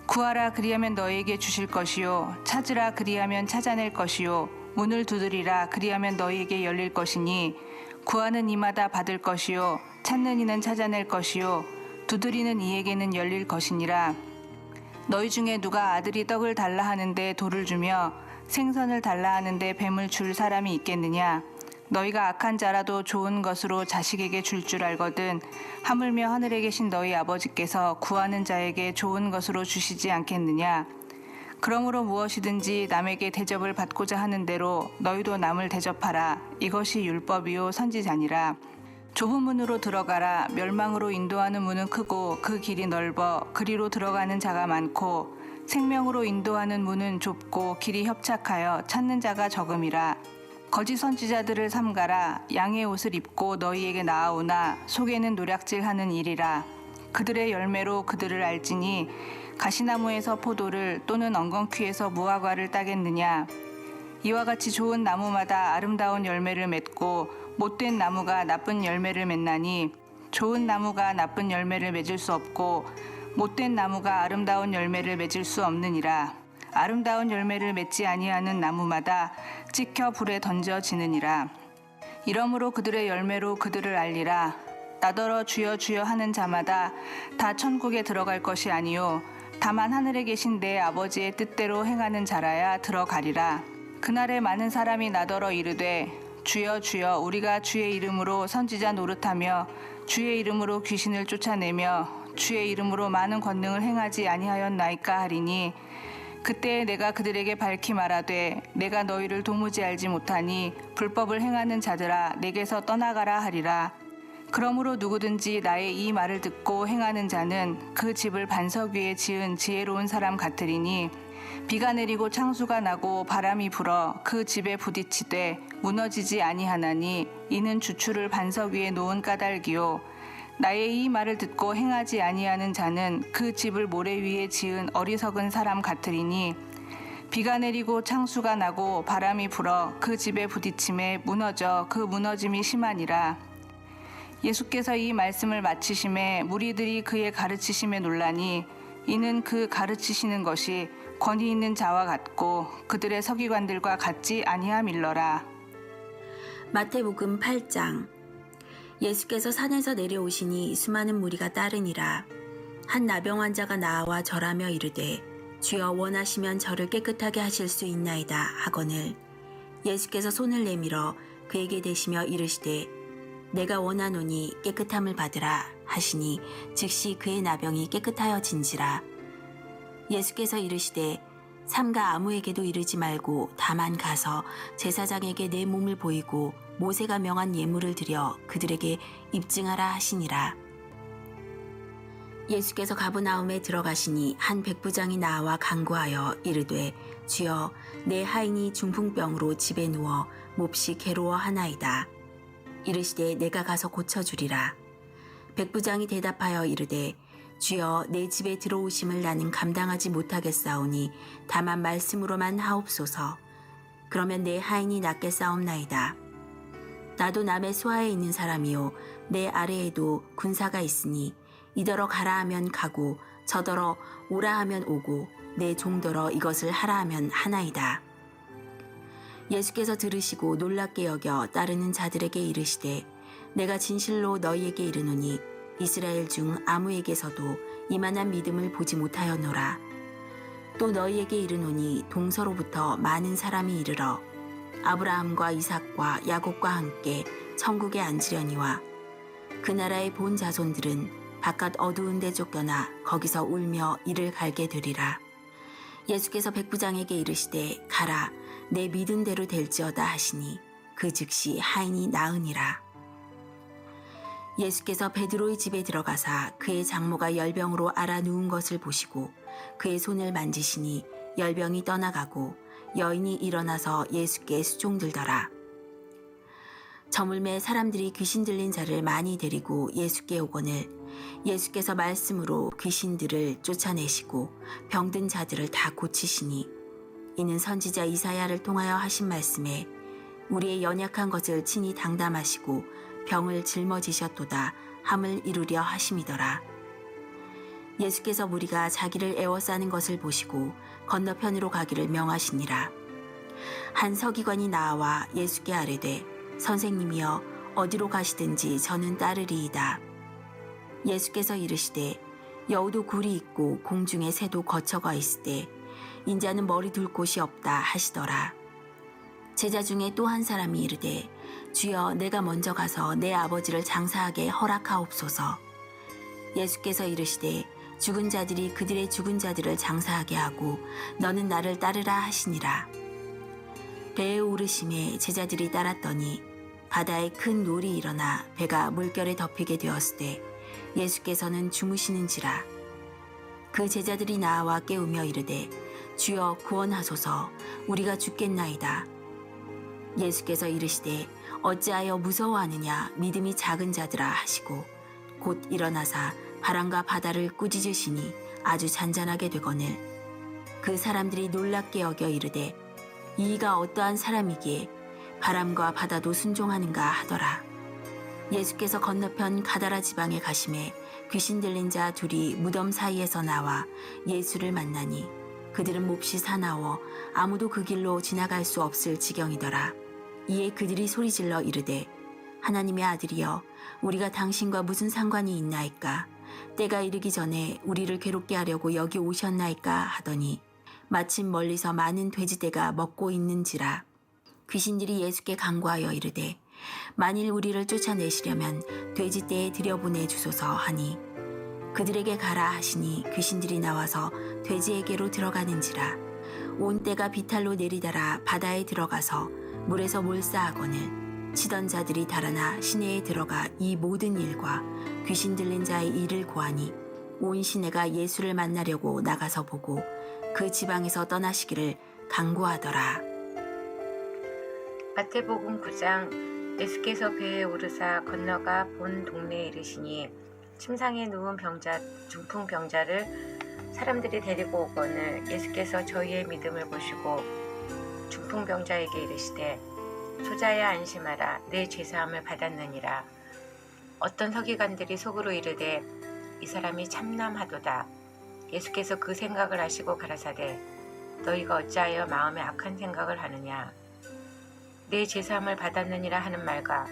구하라 그리하면 너희에게 주실 것이요 찾으라 그리하면 찾아낼 것이요 문을 두드리라 그리하면 너희에게 열릴 것이니 구하는 이마다 받을 것이요 찾는 이는 찾아낼 것이요 두드리는 이에게는 열릴 것이니라. 너희 중에 누가 아들이 떡을 달라 하는데 돌을 주며 생선을 달라 하는데 뱀을 줄 사람이 있겠느냐. 너희가 악한 자라도 좋은 것으로 자식에게 줄 줄 알거든 하물며 하늘에 계신 너희 아버지께서 구하는 자에게 좋은 것으로 주시지 않겠느냐. 그러므로 무엇이든지 남에게 대접을 받고자 하는 대로 너희도 남을 대접하라. 이것이 율법이요 선지자니라. 좁은 문으로 들어가라. 멸망으로 인도하는 문은 크고 그 길이 넓어 그리로 들어가는 자가 많고 생명으로 인도하는 문은 좁고 길이 협착하여 찾는 자가 적음이라. 거짓 선지자들을 삼가라. 양의 옷을 입고 너희에게 나아오나 속에는 노략질하는 일이라. 그들의 열매로 그들을 알지니 가시나무에서 포도를 또는 엉겅퀴에서 무화과를 따겠느냐. 이와 같이 좋은 나무마다 아름다운 열매를 맺고 못된 나무가 나쁜 열매를 맺나니 좋은 나무가 나쁜 열매를 맺을 수 없고 못된 나무가 아름다운 열매를 맺을 수 없느니라. 아름다운 열매를 맺지 아니하는 나무마다 찍혀 불에 던져지느니라. 이러므로 그들의 열매로 그들을 알리라. 나더러 주여 주여 하는 자마다 다 천국에 들어갈 것이 아니요 다만 하늘에 계신 내 아버지의 뜻대로 행하는 자라야 들어가리라. 그날에 많은 사람이 나더러 이르되 주여 주여 우리가 주의 이름으로 선지자 노릇하며 주의 이름으로 귀신을 쫓아내며 주의 이름으로 많은 권능을 행하지 아니하였나이까 하리니 그때 내가 그들에게 밝히 말하되 내가 너희를 도무지 알지 못하니 불법을 행하는 자들아 내게서 떠나가라 하리라. 그러므로 누구든지 나의 이 말을 듣고 행하는 자는 그 집을 반석 위에 지은 지혜로운 사람 같으리니 비가 내리고 창수가 나고 바람이 불어 그 집에 부딪히되 무너지지 아니하나니 이는 주추를 반석 위에 놓은 까닭이요 나의 이 말을 듣고 행하지 아니하는 자는 그 집을 모래 위에 지은 어리석은 사람 같으리니 비가 내리고 창수가 나고 바람이 불어 그 집에 부딪힘에 무너져 그 무너짐이 심하니라. 예수께서 이 말씀을 마치심에 무리들이 그의 가르치심에 놀라니 이는 그 가르치시는 것이 권위 있는 자와 같고 그들의 서기관들과 같지 아니함일러라. 마태복음 8장. 예수께서 산에서 내려오시니 수많은 무리가 따르니라. 한 나병 환자가 나와 절하며 이르되 주여 원하시면 저를 깨끗하게 하실 수 있나이다 하거늘 예수께서 손을 내밀어 그에게 대시며 이르시되 내가 원하노니 깨끗함을 받으라 하시니 즉시 그의 나병이 깨끗하여진지라. 예수께서 이르시되 삼가 아무에게도 이르지 말고 다만 가서 제사장에게 내 몸을 보이고 모세가 명한 예물을 드려 그들에게 입증하라 하시니라. 예수께서 가버나움에 들어가시니 한 백부장이 나와 간구하여 이르되 주여 내 하인이 중풍병으로 집에 누워 몹시 괴로워하나이다. 이르시되 내가 가서 고쳐주리라. 백부장이 대답하여 이르되 주여 내 집에 들어오심을 나는 감당하지 못하겠사오니 다만 말씀으로만 하옵소서. 그러면 내 하인이 낫게 싸움나이다. 나도 남의 수하에 있는 사람이요 내 아래에도 군사가 있으니 이더러 가라 하면 가고 저더러 오라 하면 오고 내 종더러 이것을 하라 하면 하나이다. 예수께서 들으시고 놀랍게 여겨 따르는 자들에게 이르시되 내가 진실로 너희에게 이르노니 이스라엘 중 아무에게서도 이만한 믿음을 보지 못하였노라. 또 너희에게 이르노니 동서로부터 많은 사람이 이르러 아브라함과 이삭과 야곱과 함께 천국에 앉으려니와 그 나라의 본 자손들은 바깥 어두운 데 쫓겨나 거기서 울며 이를 갈게 되리라. 예수께서 백부장에게 이르시되 가라 내 믿은 대로 될지어다 하시니 그 즉시 하인이 나으니라. 예수께서 베드로의 집에 들어가사 그의 장모가 열병으로 앓아 누운 것을 보시고 그의 손을 만지시니 열병이 떠나가고 여인이 일어나서 예수께 수종들더라. 저물매 사람들이 귀신 들린 자를 많이 데리고 예수께 오거늘 예수께서 말씀으로 귀신들을 쫓아내시고 병든 자들을 다 고치시니 이는 선지자 이사야를 통하여 하신 말씀에 우리의 연약한 것을 친히 당담하시고 병을 짊어지셨도다 함을 이루려 하심이더라. 예수께서 무리가 자기를 애워싸는 것을 보시고 건너편으로 가기를 명하시니라. 한 서기관이 나와 예수께 아뢰되 선생님이여 어디로 가시든지 저는 따르리이다. 예수께서 이르시되 여우도 굴이 있고 공중에 새도 거처가 있으되 인자는 머리 둘 곳이 없다 하시더라. 제자 중에 또 한 사람이 이르되 주여 내가 먼저 가서 내 아버지를 장사하게 허락하옵소서. 예수께서 이르시되 죽은 자들이 그들의 죽은 자들을 장사하게 하고 너는 나를 따르라 하시니라. 배에 오르심에 제자들이 따랐더니 바다에 큰 놀이 일어나 배가 물결에 덮이게 되었을 때 예수께서는 주무시는지라. 그 제자들이 나와 깨우며 이르되 주여 구원하소서 우리가 죽겠나이다. 예수께서 이르시되 어찌하여 무서워하느냐 믿음이 작은 자들아 하시고 곧 일어나사 바람과 바다를 꾸짖으시니 아주 잔잔하게 되거늘 그 사람들이 놀랍게 여겨 이르되 이가 어떠한 사람이기에 바람과 바다도 순종하는가 하더라. 예수께서 건너편 가다라 지방에 가심에 귀신 들린 자 둘이 무덤 사이에서 나와 예수를 만나니 그들은 몹시 사나워 아무도 그 길로 지나갈 수 없을 지경이더라. 이에 그들이 소리질러 이르되 하나님의 아들이여 우리가 당신과 무슨 상관이 있나이까? 때가 이르기 전에 우리를 괴롭게 하려고 여기 오셨나이까 하더니 마침 멀리서 많은 돼지떼가 먹고 있는지라. 귀신들이 예수께 간구하여 이르되 만일 우리를 쫓아내시려면 돼지떼에 들여보내 주소서 하니 그들에게 가라 하시니 귀신들이 나와서 돼지에게로 들어가는지라. 온 떼가 비탈로 내리다라 바다에 들어가서 물에서 몰사하거늘 치던 자들이 달아나 시내에 들어가 이 모든 일과 귀신 들린 자의 일을 고하니 온 시내가 예수를 만나려고 나가서 보고 그 지방에서 떠나시기를 간구하더라. 마태복음 9장. 예수께서 배에 오르사 건너가 본 동네에 이르시니 침상에 누운 중풍 병자를 사람들이 데리고 오거늘 예수께서 저희의 믿음을 보시고 중풍 병자에게 이르시되 소자야 안심하라 내 죄사함을 받았느니라. 어떤 서기관들이 속으로 이르되 이 사람이 참남하도다. 예수께서 그 생각을 아시고 가라사대 너희가 어찌하여 마음에 악한 생각을 하느냐. 내 죄사함을 받았느니라 하는 말과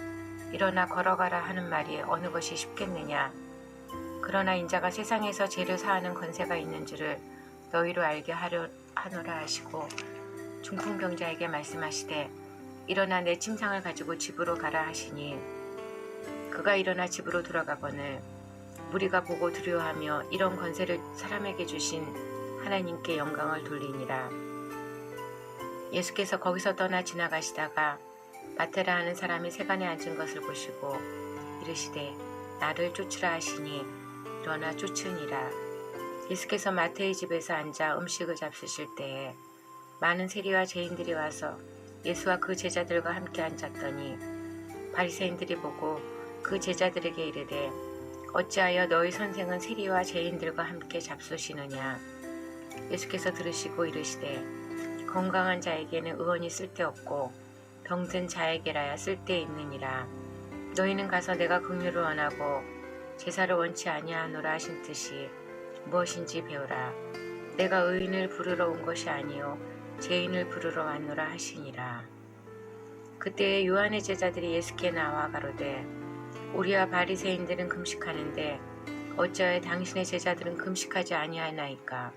일어나 걸어가라 하는 말이 어느 것이 쉽겠느냐. 그러나 인자가 세상에서 죄를 사하는 권세가 있는 줄을 너희로 알게 하노라 하시고 중풍병자에게 말씀하시되 일어나 내 침상을 가지고 집으로 가라 하시니 그가 일어나 집으로 돌아가거늘 무리가 보고 두려워하며 이런 권세를 사람에게 주신 하나님께 영광을 돌리니라. 예수께서 거기서 떠나 지나가시다가 마테라 하는 사람이 세간에 앉은 것을 보시고 이르시되 나를 쫓으라 하시니 일어나 쫓으니라. 예수께서 마태의 집에서 앉아 음식을 잡수실 때에 많은 세리와 죄인들이 와서 예수와 그 제자들과 함께 앉았더니 바리새인들이 보고 그 제자들에게 이르되 어찌하여 너희 선생은 세리와 죄인들과 함께 잡수시느냐. 예수께서 들으시고 이르시되 건강한 자에게는 의원이 쓸데없고 병든 자에게라야 쓸데있느니라. 너희는 가서 내가 긍휼을 원하고 제사를 원치 아니하노라 하신 뜻이 무엇인지 배우라. 내가 의인을 부르러 온 것이 아니요 죄인을 부르러 왔노라 하시니라. 그때에 요한의 제자들이 예수께 나와 가로되 우리와 바리새인들은 금식하는데 어찌하여 당신의 제자들은 금식하지 아니하나이까.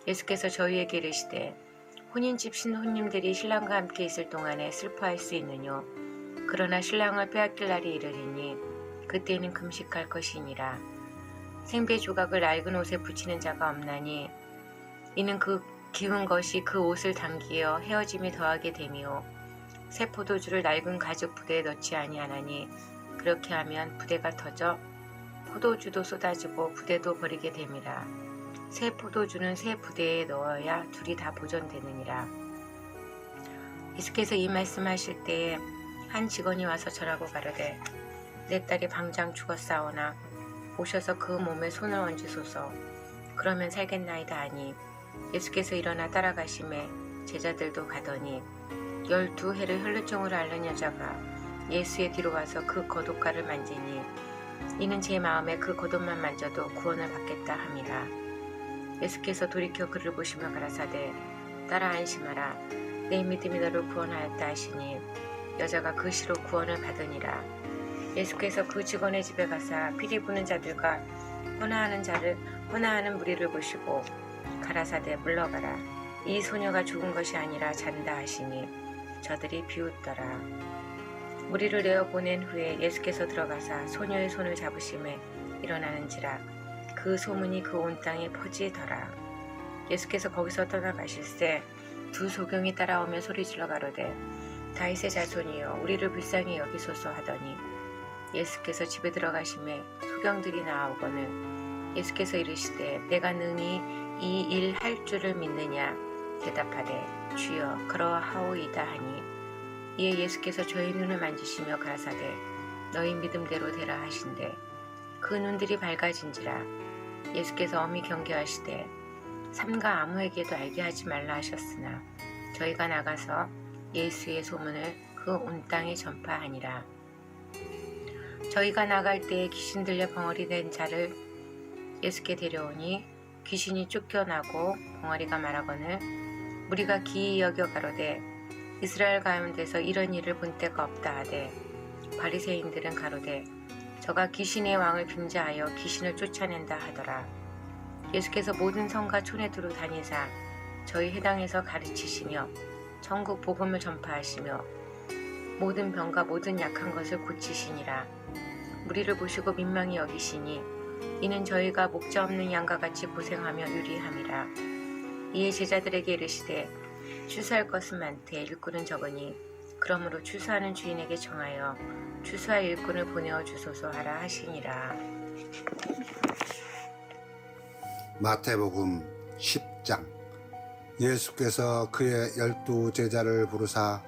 예수께서 저희에게 이르시되 혼인집 신혼님들이 신랑과 함께 있을 동안에 슬퍼할 수 있느뇨. 그러나 신랑을 빼앗길 날이 이르리니 그때는 금식할 것이니라. 생배 조각을 낡은 옷에 붙이는 자가 없나니 이는 그 기운 것이 그 옷을 당기어 헤어짐이 더하게 되미요. 새 포도주를 낡은 가죽 부대에 넣지 아니하나니 그렇게 하면 부대가 터져 포도주도 쏟아지고 부대도 버리게 됨이라. 새 포도주는 새 부대에 넣어야 둘이 다 보존되느니라. 예수께서 이 말씀하실 때에 한 직원이 와서 절하고 가로되 내 딸이 방장 죽었사오나 오셔서 그 몸에 손을 얹으소서. 그러면 살겠나이다 하니 예수께서 일어나 따라가심에 제자들도 가더니 12해를 혈루증으로 앓는 여자가 예수의 뒤로 와서 그 겉옷가를 만지니 이는 제 마음에 그 겉옷만 만져도 구원을 받겠다 함이라. 예수께서 돌이켜 그를 보시며 가라사대 따라 안심하라. 내 믿음이 너를 구원하였다 하시니 여자가 그 시로 구원을 받으니라. 예수께서 그 직원의 집에 가사 피리 부는 자들과 혼화하는 무리를 보시고 가라사대 물러가라. 이 소녀가 죽은 것이 아니라 잔다 하시니 저들이 비웃더라. 무리를 내어 보낸 후에 예수께서 들어가사 소녀의 손을 잡으심에 일어나는지라. 그 소문이 그 온 땅에 퍼지더라. 예수께서 거기서 떠나가실새 두 소경이 따라오며 소리질러 가로되 다윗의 자손이여 우리를 불쌍히 여기소서 하더니 예수께서 집에 들어가심에 소경들이 나아오거늘 예수께서 이르시되 내가 능히 이 일 할 줄을 믿느냐 대답하되 주여 그러하오이다 하니 이에 예수께서 저의 눈을 만지시며 가라사대 너희 믿음대로 되라 하신대 그 눈들이 밝아진지라. 예수께서 엄히 경계하시되 삼가 아무에게도 알게 하지 말라 하셨으나 저희가 나가서 예수의 소문을 그 온 땅에 전파하니라. 저희가 나갈 때에 귀신 들려 벙어리 된 자를 예수께 데려오니 귀신이 쫓겨나고 벙어리가 말하거늘 무리가 기이 여겨 가로되 이스라엘 가운데서 이런 일을 본 때가 없다 하되 바리새인들은 가로되 저가 귀신의 왕을 빙자하여 귀신을 쫓아낸다 하더라. 예수께서 모든 성과 촌에 두루 다니사 저희 회당에서 가르치시며 천국 복음을 전파하시며 모든 병과 모든 약한 것을 고치시니라. 무리를 보시고 민망히 여기시니 이는 저희가 목자 없는 양과 같이 고생하며 유리함이라. 이에 제자들에게 이르시되 추수할 것은 많되 일꾼은 적으니 그러므로 추수하는 주인에게 정하여 추수할 일꾼을 보내어 주소서 하라 하시니라. 마태복음 10장. 예수께서 그의 12 제자를 부르사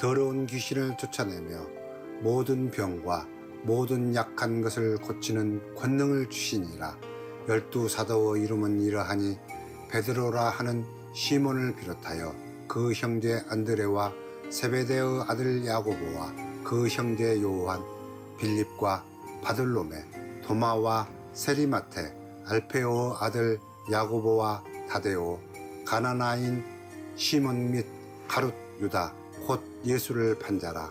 더러운 귀신을 쫓아내며 모든 병과 모든 약한 것을 고치는 권능을 주시니라. 12 사도의 이름은 이러하니 베드로라 하는 시몬을 비롯하여 그 형제 안드레와 세베대의 아들 야고보와 그 형제 요한, 빌립과 바들로메, 도마와 세리마테, 알페오의 아들 야고보와 다데오, 가나나인 시몬 및 가룻 유다 곧 예수를 판 자라.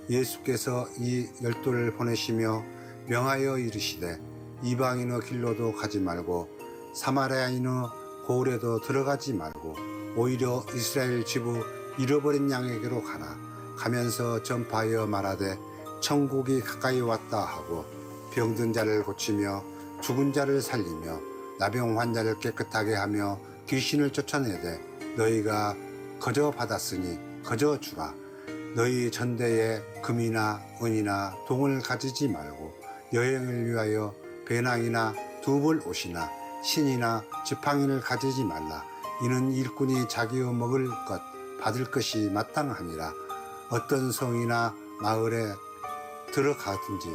예수께서 이 12를 보내시며 명하여 이르시되 이방인의 길로도 가지 말고 사마리아인의 고을에도 들어가지 말고 오히려 이스라엘 지부 잃어버린 양에게로 가라. 가면서 전파하여 말하되 천국이 가까이 왔다 하고 병든 자를 고치며 죽은 자를 살리며 나병 환자를 깨끗하게 하며 귀신을 쫓아내되 너희가 거저 받았으니 거저 주라. 너희 전대에 금이나 은이나 동을 가지지 말고 여행을 위하여 배낭이나 두벌 옷이나 신이나 지팡이를 가지지 말라. 이는 일꾼이 자기의 먹을 것 받을 것이 마땅함이라. 어떤 성이나 마을에 들어가든지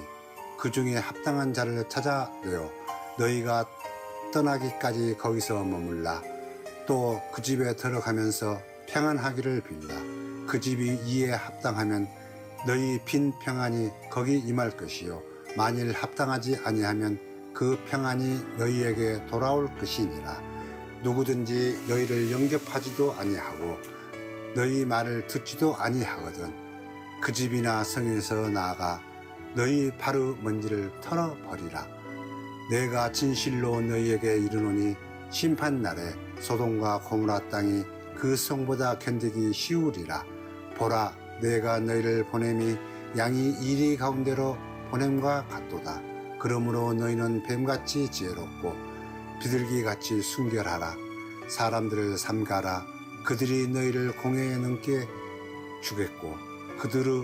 그 중에 합당한 자를 찾아내어 너희가 떠나기까지 거기서 머물라. 또 그 집에 들어가면서 평안하기를 빌라. 그 집이 이에 합당하면 너희 빈 평안이 거기 임할 것이요 만일 합당하지 아니하면 그 평안이 너희에게 돌아올 것이니라. 누구든지 너희를 영접하지도 아니하고 너희 말을 듣지도 아니하거든 그 집이나 성에서 나아가 너희 발의 먼지를 털어버리라. 내가 진실로 너희에게 이르노니 심판날에 소돔과 고모라 땅이 그 성보다 견디기 쉬우리라. 보라, 내가 너희를 보냄이 양이 이리 가운데로 보냄과 같도다. 그러므로 너희는 뱀같이 지혜롭고 비둘기같이 순결하라. 사람들을 삼가라. 그들이 너희를 공회에 넘게 주겠고 그들의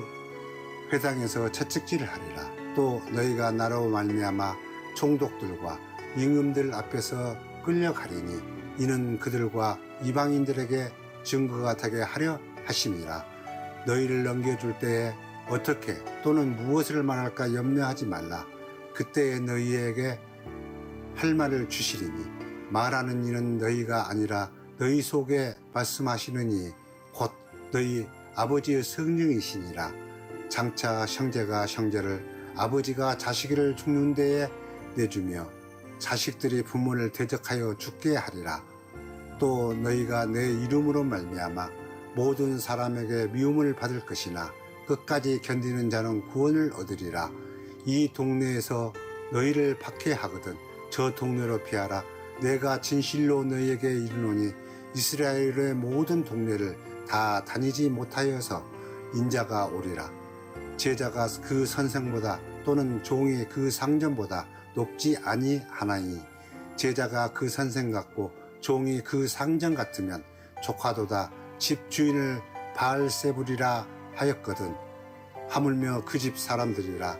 회당에서 채찍질을 하리라. 또 너희가 나로 말미암아 총독들과 임금들 앞에서 끌려가리니 이는 그들과 이방인들에게 증거가 되게 하려 하심이라. 너희를 넘겨줄 때에 어떻게 또는 무엇을 말할까 염려하지 말라. 그때에 너희에게 할 말을 주시리니 말하는 이는 너희가 아니라 너희 속에 말씀하시는 이 곧 너희 아버지의 성령이시니라. 장차 형제가 형제를 아버지가 자식을 죽는 데에 내주며 자식들이 부모를 대적하여 죽게 하리라. 또 너희가 내 이름으로 말미암아 모든 사람에게 미움을 받을 것이나 끝까지 견디는 자는 구원을 얻으리라. 이 동네에서 너희를 박해하거든 저 동네로 피하라. 내가 진실로 너희에게 이르노니 이스라엘의 모든 동네를 다 다니지 못하여서 인자가 오리라. 제자가 그 선생보다 또는 종이 그 상전보다 높지 아니하나니 제자가 그 선생 같고 종이 그 상전 같으면 조카도다 집 주인을 바알세불이라 하였거든. 하물며 그 집 사람들이라.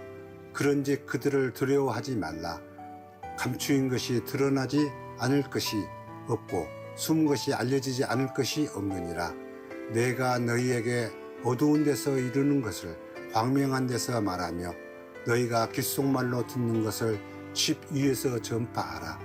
그런즉 그들을 두려워하지 말라. 감추인 것이 드러나지 않을 것이 없고 숨은 것이 알려지지 않을 것이 없느니라. 내가 너희에게 어두운 데서 이루는 것을 광명한 데서 말하며 너희가 귓속말로 듣는 것을 집 위에서 전파하라.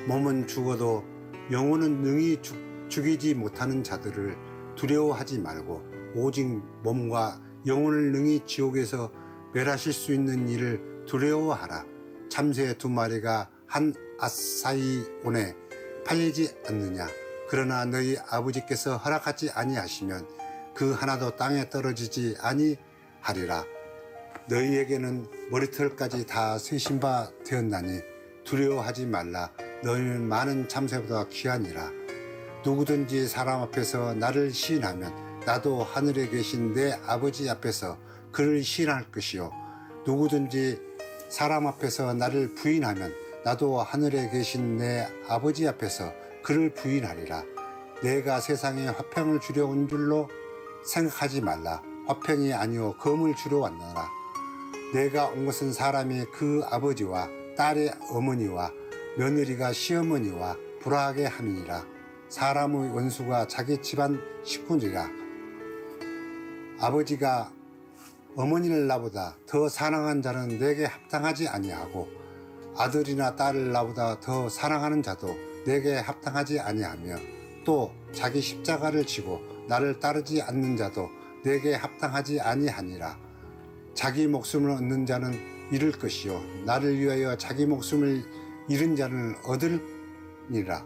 몸은 죽어도 영혼은 능히 죽이지 못하는 자들을 두려워하지 말고 오직 몸과 영혼을 능히 지옥에서 멸하실 수 있는 이를 두려워하라. 참새 2마리가 한 아사이온에 팔리지 않느냐. 그러나 너희 아버지께서 허락하지 아니하시면 그 하나도 땅에 떨어지지 아니하리라. 너희에게는 머리털까지 다 세신 바 되었나니 두려워하지 말라. 너희는 많은 참새보다 귀하니라. 누구든지 사람 앞에서 나를 시인하면 나도 하늘에 계신 내 아버지 앞에서 그를 시인할 것이요. 누구든지 사람 앞에서 나를 부인하면 나도 하늘에 계신 내 아버지 앞에서 그를 부인하리라. 내가 세상에 화평을 주려 온 줄로 생각하지 말라. 화평이 아니오 검을 주려 왔노라. 내가 온 것은 사람이 그 아버지와 딸의 어머니와 며느리가 시어머니와 불화하게 함이니라. 사람의 원수가 자기 집안 식구니라. 아버지가 어머니를 나보다 더 사랑한 자는 내게 합당하지 아니하고 아들이나 딸을 나보다 더 사랑하는 자도 내게 합당하지 아니하며 또 자기 십자가를 지고 나를 따르지 않는 자도 내게 합당하지 아니하니라. 자기 목숨을 얻는 자는 잃을 것이요 나를 위하여 자기 목숨을 잃은 자는 얻으리라.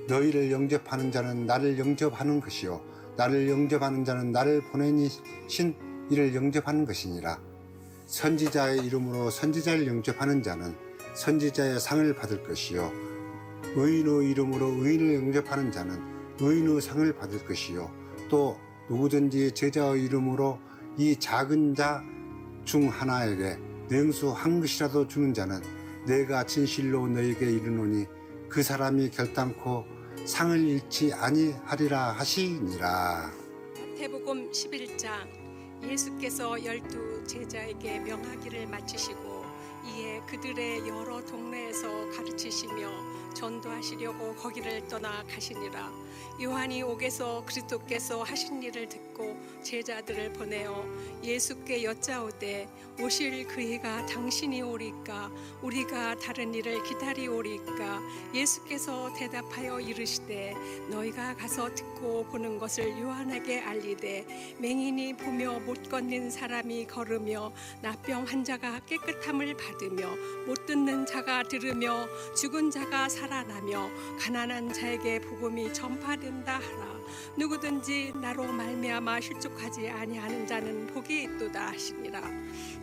너희를 영접하는 자는 나를 영접하는 것이요 나를 영접하는 자는 나를 보내신 이를 영접하는 것이니라. 선지자의 이름으로 선지자를 영접하는 자는 선지자의 상을 받을 것이요 의인의 이름으로 의인을 영접하는 자는 의인의 상을 받을 것이요 또 누구든지 제자의 이름으로 이 작은 자 중 하나에게 냉수 한 그릇이라도 주는 자는 내가 진실로 너에게 이르노니 그 사람이 결단코 상을 잃지 아니하리라 하시니라. 마태복음 11장. 예수께서 12 제자에게 명하기를 마치시고 이에 그들의 여러 동네에서 가르치시며 전도하시려고 거기를 떠나 가시니라. 요한이 옥에서 그리스도께서 하신 일을 듣고 제자들을 보내어 예수께 여짜오되 오실 그 해가 당신이 오리까 우리가 다른 일을 기다리오리까. 예수께서 대답하여 이르시되 너희가 가서 듣고 보는 것을 요한에게 알리되 맹인이 보며 못 걷는 사람이 걸으며 나병 환자가 깨끗함을 받으며 못 듣는 자가 들으며 죽은 자가 살아나며 가난한 자에게 복음이 전파된다 하라. 누구든지 나로 말미암아 실족하지 아니하는 자는 복이 있도다 하시니라.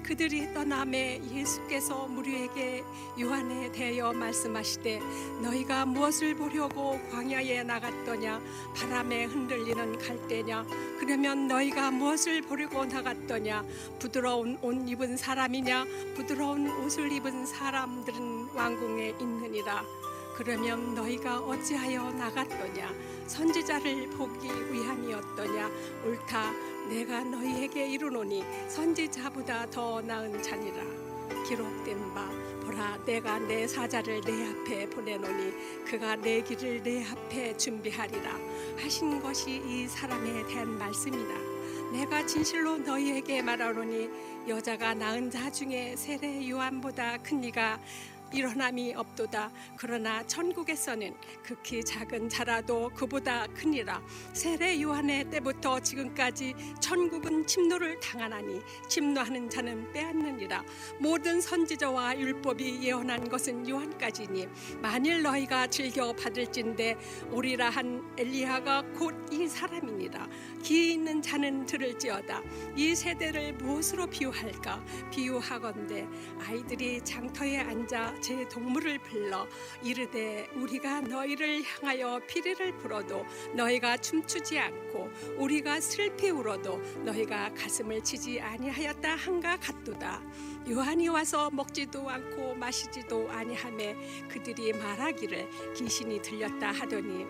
그들이 떠나매 예수께서 무리에게 요한에 대하여 말씀하시되 너희가 무엇을 보려고 광야에 나갔더냐. 바람에 흔들리는 갈대냐. 그러면 너희가 무엇을 보려고 나갔더냐. 부드러운 옷 입은 사람이냐. 부드러운 옷을 입은 사람들은 왕궁에 있느니라. 그러면 너희가 어찌하여 나갔더냐. 선지자를 보기 위함이었더냐. 옳다. 내가 너희에게 이르노니 선지자보다 더 나은 자니라. 기록된 바 보라 내가 내 사자를 내 앞에 보내노니 그가 내 길을 내 앞에 준비하리라 하신 것이 이 사람에 대한 말씀이다. 내가 진실로 너희에게 말하노니 여자가 낳은 자 중에 세례 요한보다 큰 이가 일어남이 없도다. 그러나 천국에서는 극히 작은 자라도 그보다 크니라. 세례 요한의 때부터 지금까지 천국은 침노를 당하나니 침노하는 자는 빼앗느니라. 모든 선지자와 율법이 예언한 것은 요한까지니 만일 너희가 즐겨 받을진대 오리라 한 엘리야가 곧 이 사람이니라. 귀 있는 자는 들을지어다. 이 세대를 무엇으로 비유할까? 비유하건대 아이들이 장터에 앉아 제 동물을 불러 이르되 우리가 너희를 향하여 피리를 불어도 너희가 춤추지 않고 우리가 슬피 울어도 너희가 가슴을 치지 아니하였다 한가 같도다. 요한이 와서 먹지도 않고 마시지도 아니하매 그들이 말하기를 귀신이 들렸다 하더니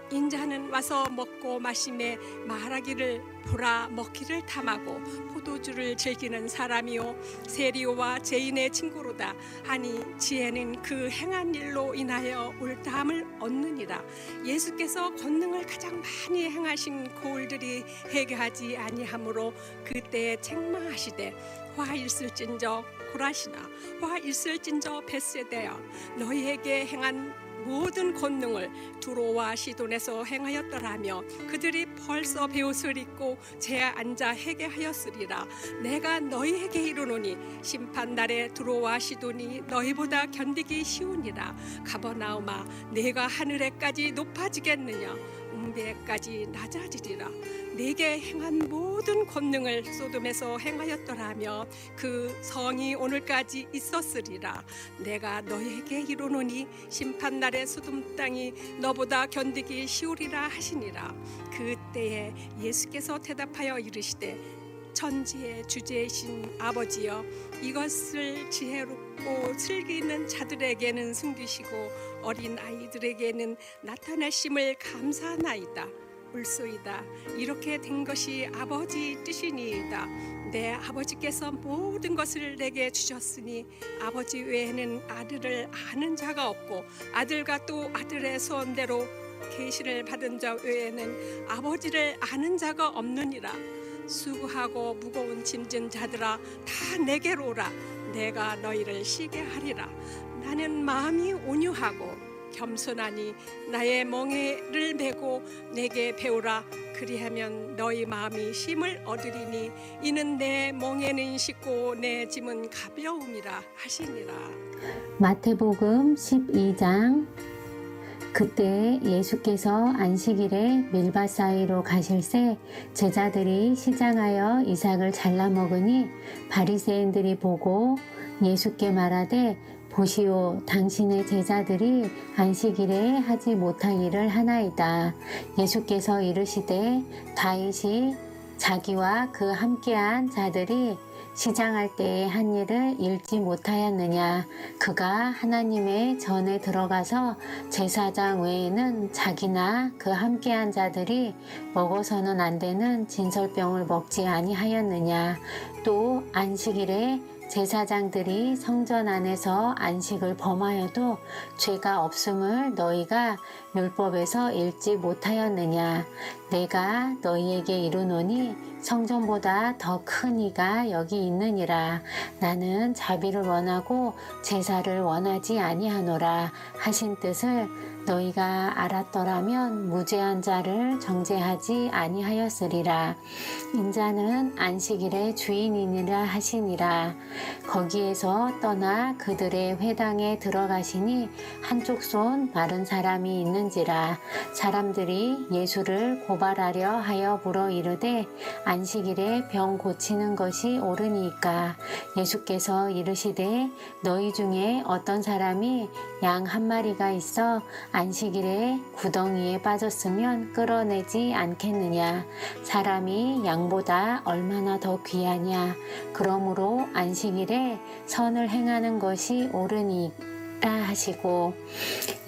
인자는 와서 먹고 마심에 말하기를 보라 먹기를 탐하고 포도주를 즐기는 사람이요 세리오와 죄인의 친구로다 하니 지혜는 그 행한 일로 인하여 올다함을 얻느니라. 예수께서 권능을 가장 많이 행하신 고을들이 회개하지 아니하므로 그때에 책망하시되 화 있을진저 고라시나 화 있을진저 벳세다야 너희에게 행한 모든 권능을 두로와 시돈에서 행하였더라며 그들이 벌써 베옷을 입고 제 앉아 회개하였으리라. 내가 너희에게 이르노니 심판날에 두로와 시돈이 너희보다 견디기 쉬우니라. 가버나움아 내가 하늘에까지 높아지겠느냐 음배에까지 낮아지리라. 내게 행한 모든 권능을 소돔에서 행하였더라며 그 성이 오늘까지 있었으리라. 내가 너희에게 이르노니 심판날에 소돔 땅이 너보다 견디기 쉬우리라 하시니라. 그때에 예수께서 대답하여 이르시되 천지의 주제이신 아버지여 이것을 지혜롭고 슬기 있는 자들에게는 숨기시고 어린 아이들에게는 나타내심을 감사하나이다. 울소이다. 이렇게 된 것이 아버지 뜻이니이다. 내 아버지께서 모든 것을 내게 주셨으니 아버지 외에는 아들을 아는 자가 없고 아들과 또 아들의 소원대로 계시를 받은 자 외에는 아버지를 아는 자가 없느니라. 수고하고 무거운 짐진 자들아 다 내게로 오라. 내가 너희를 쉬게 하리라. 나는 마음이 온유하고 겸손하니 나의 멍에를 메고 내게 배우라. 그리하면 너희 마음이 쉼을 얻으리니 이는 내 멍에는 쉽고 내 짐은 가벼움이라 하시니라. 마태복음 12장. 그때 예수께서 안식일에 밀밭 사이로 가실새 제자들이 시장하여 이삭을 잘라 먹으니 바리새인들이 보고 예수께 말하되 보시오 당신의 제자들이 안식일에 하지 못할 일을 하나이다. 예수께서 이르시되 다윗이 자기와 그 함께한 자들이 시장할 때에 한 일을 잃지 못하였느냐. 그가 하나님의 전에 들어가서 제사장 외에는 자기나 그 함께한 자들이 먹어서는 안 되는 진설병을 먹지 아니하였느냐. 또 안식일에 제사장들이 성전 안에서 안식을 범하여도 죄가 없음을 너희가 율법에서 읽지 못하였느냐. 내가 너희에게 이르노니 성전보다 더 큰 이가 여기 있느니라. 나는 자비를 원하고 제사를 원하지 아니하노라 하신 뜻을 너희가 알았더라면 무죄한 자를 정죄하지 아니하였으리라. 인자는 안식일의 주인이니라 하시니라. 거기에서 떠나 그들의 회당에 들어가시니 한쪽 손 마른 사람이 있는지라. 사람들이 예수를 고발하려 하여 물어 이르되 안식일에 병 고치는 것이 옳으니까. 예수께서 이르시되 너희 중에 어떤 사람이 양 한 마리가 있어 안식일에 구덩이에 빠졌으면 끌어내지 않겠느냐. 사람이 양보다 얼마나 더 귀하냐. 그러므로 안식일에 선을 행하는 것이 옳으니라 하시고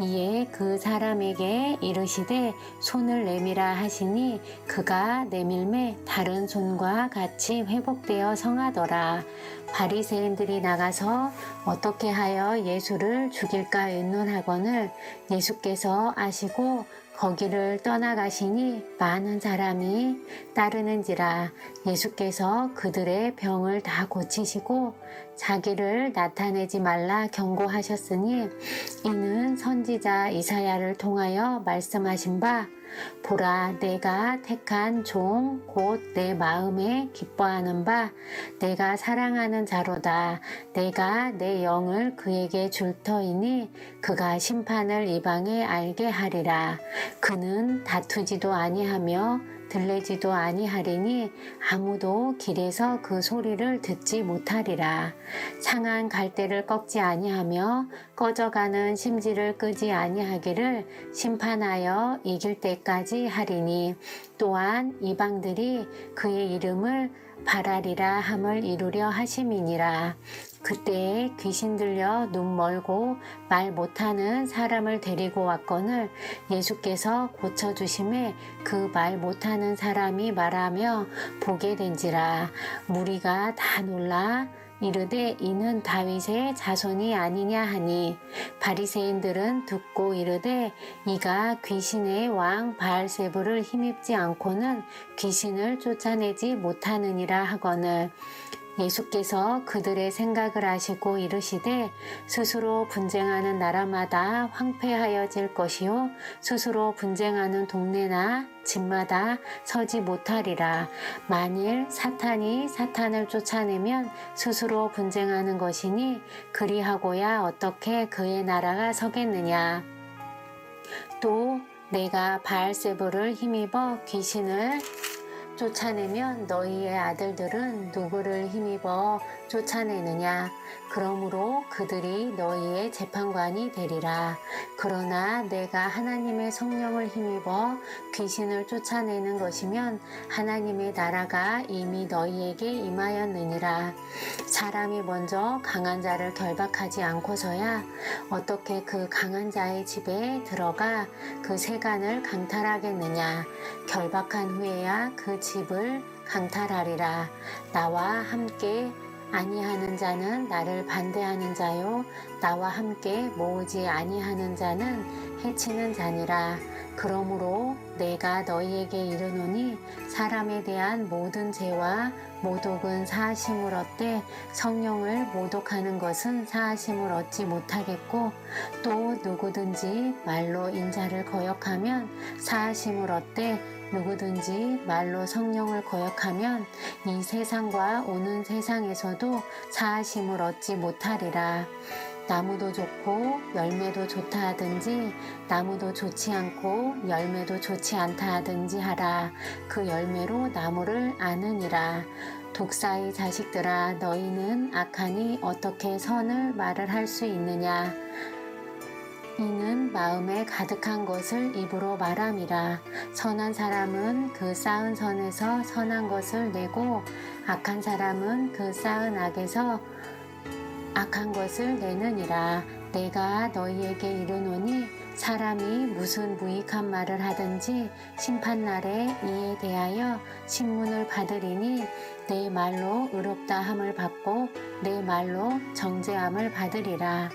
이에 그 사람에게 이르시되 손을 내밀라 하시니 그가 내밀매 다른 손과 같이 회복되어 성하더라. 바리새인들이 나가서 어떻게 하여 예수를 죽일까 의논하거늘 예수께서 아시고 거기를 떠나가시니 많은 사람이 따르는지라. 예수께서 그들의 병을 다 고치시고 자기를 나타내지 말라 경고하셨으니 이는 선지자 이사야를 통하여 말씀하신 바 보라 내가 택한 종 곧 내 마음에 기뻐하는 바 내가 사랑하는 자로다. 내가 내 영을 그에게 줄 터이니 그가 심판을 이방에 알게 하리라. 그는 다투지도 아니하며 들레지도 아니하리니 아무도 길에서 그 소리를 듣지 못하리라. 상한 갈대를 꺾지 아니하며 꺼져가는 심지를 끄지 아니하기를 심판하여 이길 때까지 하리니 또한 이방들이 그의 이름을 바라리라 함을 이루려 하심이니라. 그때에 귀신 들려 눈 멀고 말 못하는 사람을 데리고 왔거늘 예수께서 고쳐주심에 그 말 못하는 사람이 말하며 보게 된지라. 무리가 다 놀라 이르되 이는 다윗의 자손이 아니냐 하니 바리새인들은 듣고 이르되 이가 귀신의 왕 바알세불을 힘입지 않고는 귀신을 쫓아내지 못하느니라 하거늘 예수께서 그들의 생각을 아시고 이르시되 스스로 분쟁하는 나라마다 황폐하여질 것이요 스스로 분쟁하는 동네나 집마다 서지 못하리라. 만일 사탄이 사탄을 쫓아내면 스스로 분쟁하는 것이니 그리하고야 어떻게 그의 나라가 서겠느냐. 또 내가 바알세불을 힘입어 귀신을 쫓아내면 너희의 아들들은 누구를 힘입어 쫓아내느냐. 그러므로 그들이 너희의 재판관이 되리라. 그러나 내가 하나님의 성령을 힘입어 귀신을 쫓아내는 것이면 하나님의 나라가 이미 너희에게 임하였느니라. 사람이 먼저 강한 자를 결박하지 않고서야 어떻게 그 강한 자의 집에 들어가 그 세간을 강탈하겠느냐. 결박한 후에야 그 집을 강탈하리라. 나와 함께 아니하는 자는 나를 반대하는 자요 나와 함께 모으지 아니하는 자는 해치는 자니라. 그러므로 내가 너희에게 이르노니 사람에 대한 모든 죄와 모독은 사하심을 얻되 성령을 모독하는 것은 사하심을 얻지 못하겠고 또 누구든지 말로 인자를 거역하면 사하심을 얻되 누구든지 말로 성령을 거역하면 이 세상과 오는 세상에서도 사하심을 얻지 못하리라. 나무도 좋고 열매도 좋다 하든지 나무도 좋지 않고 열매도 좋지 않다 하든지 하라. 그 열매로 나무를 아느니라. 독사의 자식들아 너희는 악하니 어떻게 선을 말을 할 수 있느냐. 이는 마음에 가득한 것을 입으로 말함이라. 선한 사람은 그 쌓은 선에서 선한 것을 내고 악한 사람은 그 쌓은 악에서 악한 것을 내느니라. 내가 너희에게 이르노니 사람이 무슨 무익한 말을 하든지 심판날에 이에 대하여 신문을 받으리니 내 말로 의롭다 함을 받고 내 말로 정죄함을 받으리라.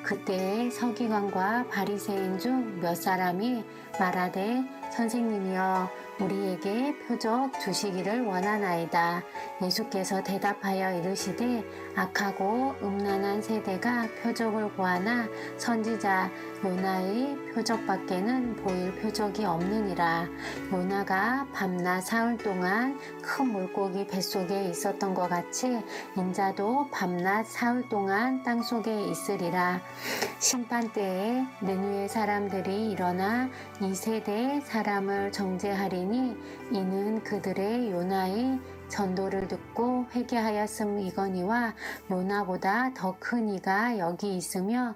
그때에 서기관과 바리새인 중 몇 사람이 말하되 선생님이여 우리에게 표적 주시기를 원하나이다. 예수께서 대답하여 이르시되 악하고 음란한 세대가 표적을 구하나 선지자 요나의 표적밖에는 보일 표적이 없느니라. 요나가 밤낮 사흘 동안 큰 물고기 뱃속에 있었던 것 같이 인자도 밤낮 사흘 동안 땅속에 있으리라. 심판때에 느느웨 사람들이 일어나 이 세대의 사람을 정죄하리니 이는 그들의 요나의 전도를 듣고 회개하였음이거니와 요나보다 더 큰 이가 여기 있으며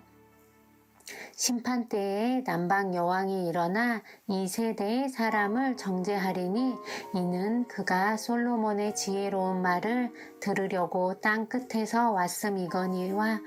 심판때에 남방 여왕이 일어나 이 세대의 사람을 정죄하리니 이는 그가 솔로몬의 지혜로운 말을 들으려고 땅 끝에서 왔음이거니와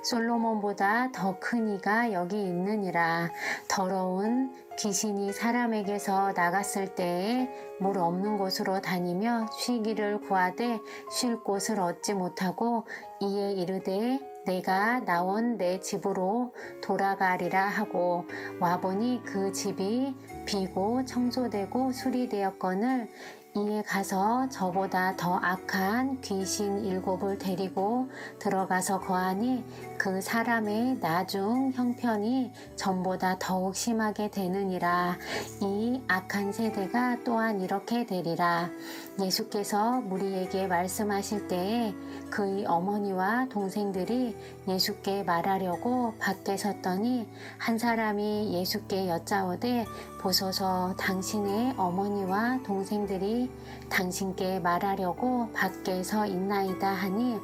솔로몬보다 더 큰 이가 여기 있느니라. 더러운 귀신이 사람에게서 나갔을 때에 물 없는 곳으로 다니며 쉬기를 구하되 쉴 곳을 얻지 못하고 이에 이르되 내가 나온 내 집으로 돌아가리라 하고 와보니 그 집이 비고 청소되고 수리되었거늘 이에 가서 저보다 더 악한 귀신 7을 데리고 들어가서 거하니 그 사람의 나중 형편이 전보다 더욱 심하게 되느니라. 이 악한 세대가 또한 이렇게 되리라. 예수께서 무리에게 말씀하실 때에 그의 어머니와 동생들이 예수께 말하려고 밖에 섰더니 한 사람이 예수께 여짜오되 보소서 당신의 어머니와 동생들이 당신께 말하려고 밖에 서 있나이다 하니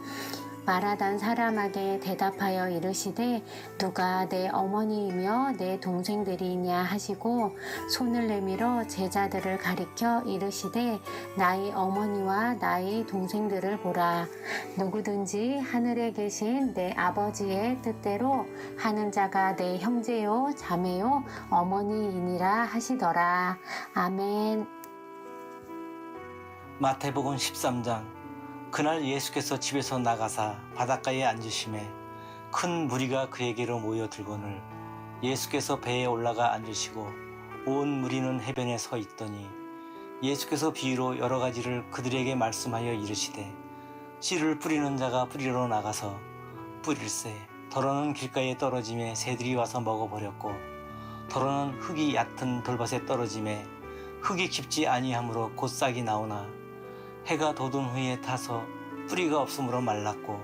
말하던 사람에게 대답하여 이르시되 누가 내 어머니이며 내 동생들이냐 하시고 손을 내밀어 제자들을 가리켜 이르시되 나의 어머니와 나의 동생들을 보라. 누구든지 하늘에 계신 내 아버지의 뜻대로 하는 자가 내 형제요 자매요 어머니이니라 하시더라. 아멘. 마태복음 13장. 그날 예수께서 집에서 나가사 바닷가에 앉으심에 큰 무리가 그에게로 모여들거늘 예수께서 배에 올라가 앉으시고 온 무리는 해변에 서 있더니 예수께서 비유로 여러 가지를 그들에게 말씀하여 이르시되 씨를 뿌리는 자가 뿌리러 나가서 뿌릴새 더러는 길가에 떨어짐에 새들이 와서 먹어버렸고 더러는 흙이 얕은 돌밭에 떨어짐에 흙이 깊지 아니하므로 곧 싹이 나오나 해가 돋은 후에 타서 뿌리가 없으므로 말랐고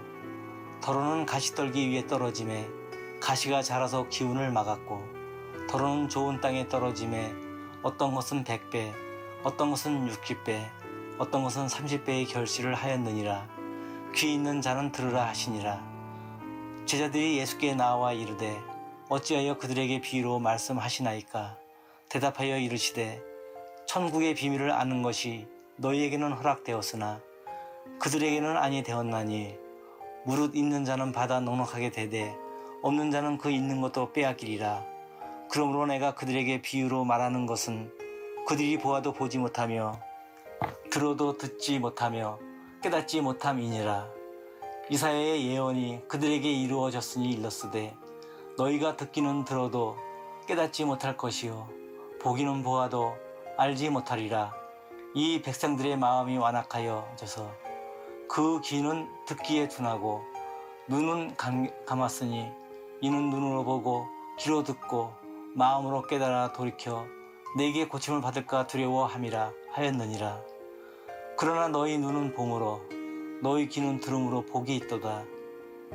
더러는 가시떨기 위에 떨어짐에 가시가 자라서 기운을 막았고 더러는 좋은 땅에 떨어짐에 어떤 것은 100배 어떤 것은 60배 어떤 것은 30배의 결실을 하였느니라. 귀 있는 자는 들으라 하시니라. 제자들이 예수께 나와 이르되 어찌하여 그들에게 비유로 말씀하시나이까. 대답하여 이르시되 천국의 비밀을 아는 것이 너희에게는 허락되었으나 그들에게는 아니 되었나니 무릇 있는 자는 받아 넉넉하게 되되 없는 자는 그 있는 것도 빼앗기리라. 그러므로 내가 그들에게 비유로 말하는 것은 그들이 보아도 보지 못하며 들어도 듣지 못하며 깨닫지 못함이니라. 이사야의 예언이 그들에게 이루어졌으니 일렀으되 너희가 듣기는 들어도 깨닫지 못할 것이요 보기는 보아도 알지 못하리라. 이 백성들의 마음이 완악하여져서 그 귀는 듣기에 둔하고 눈은 감았으니 이는 눈으로 보고 귀로 듣고 마음으로 깨달아 돌이켜 내게 고침을 받을까 두려워함이라 하였느니라. 그러나 너희 눈은 봄으로 너희 귀는 들음으로 복이 있도다.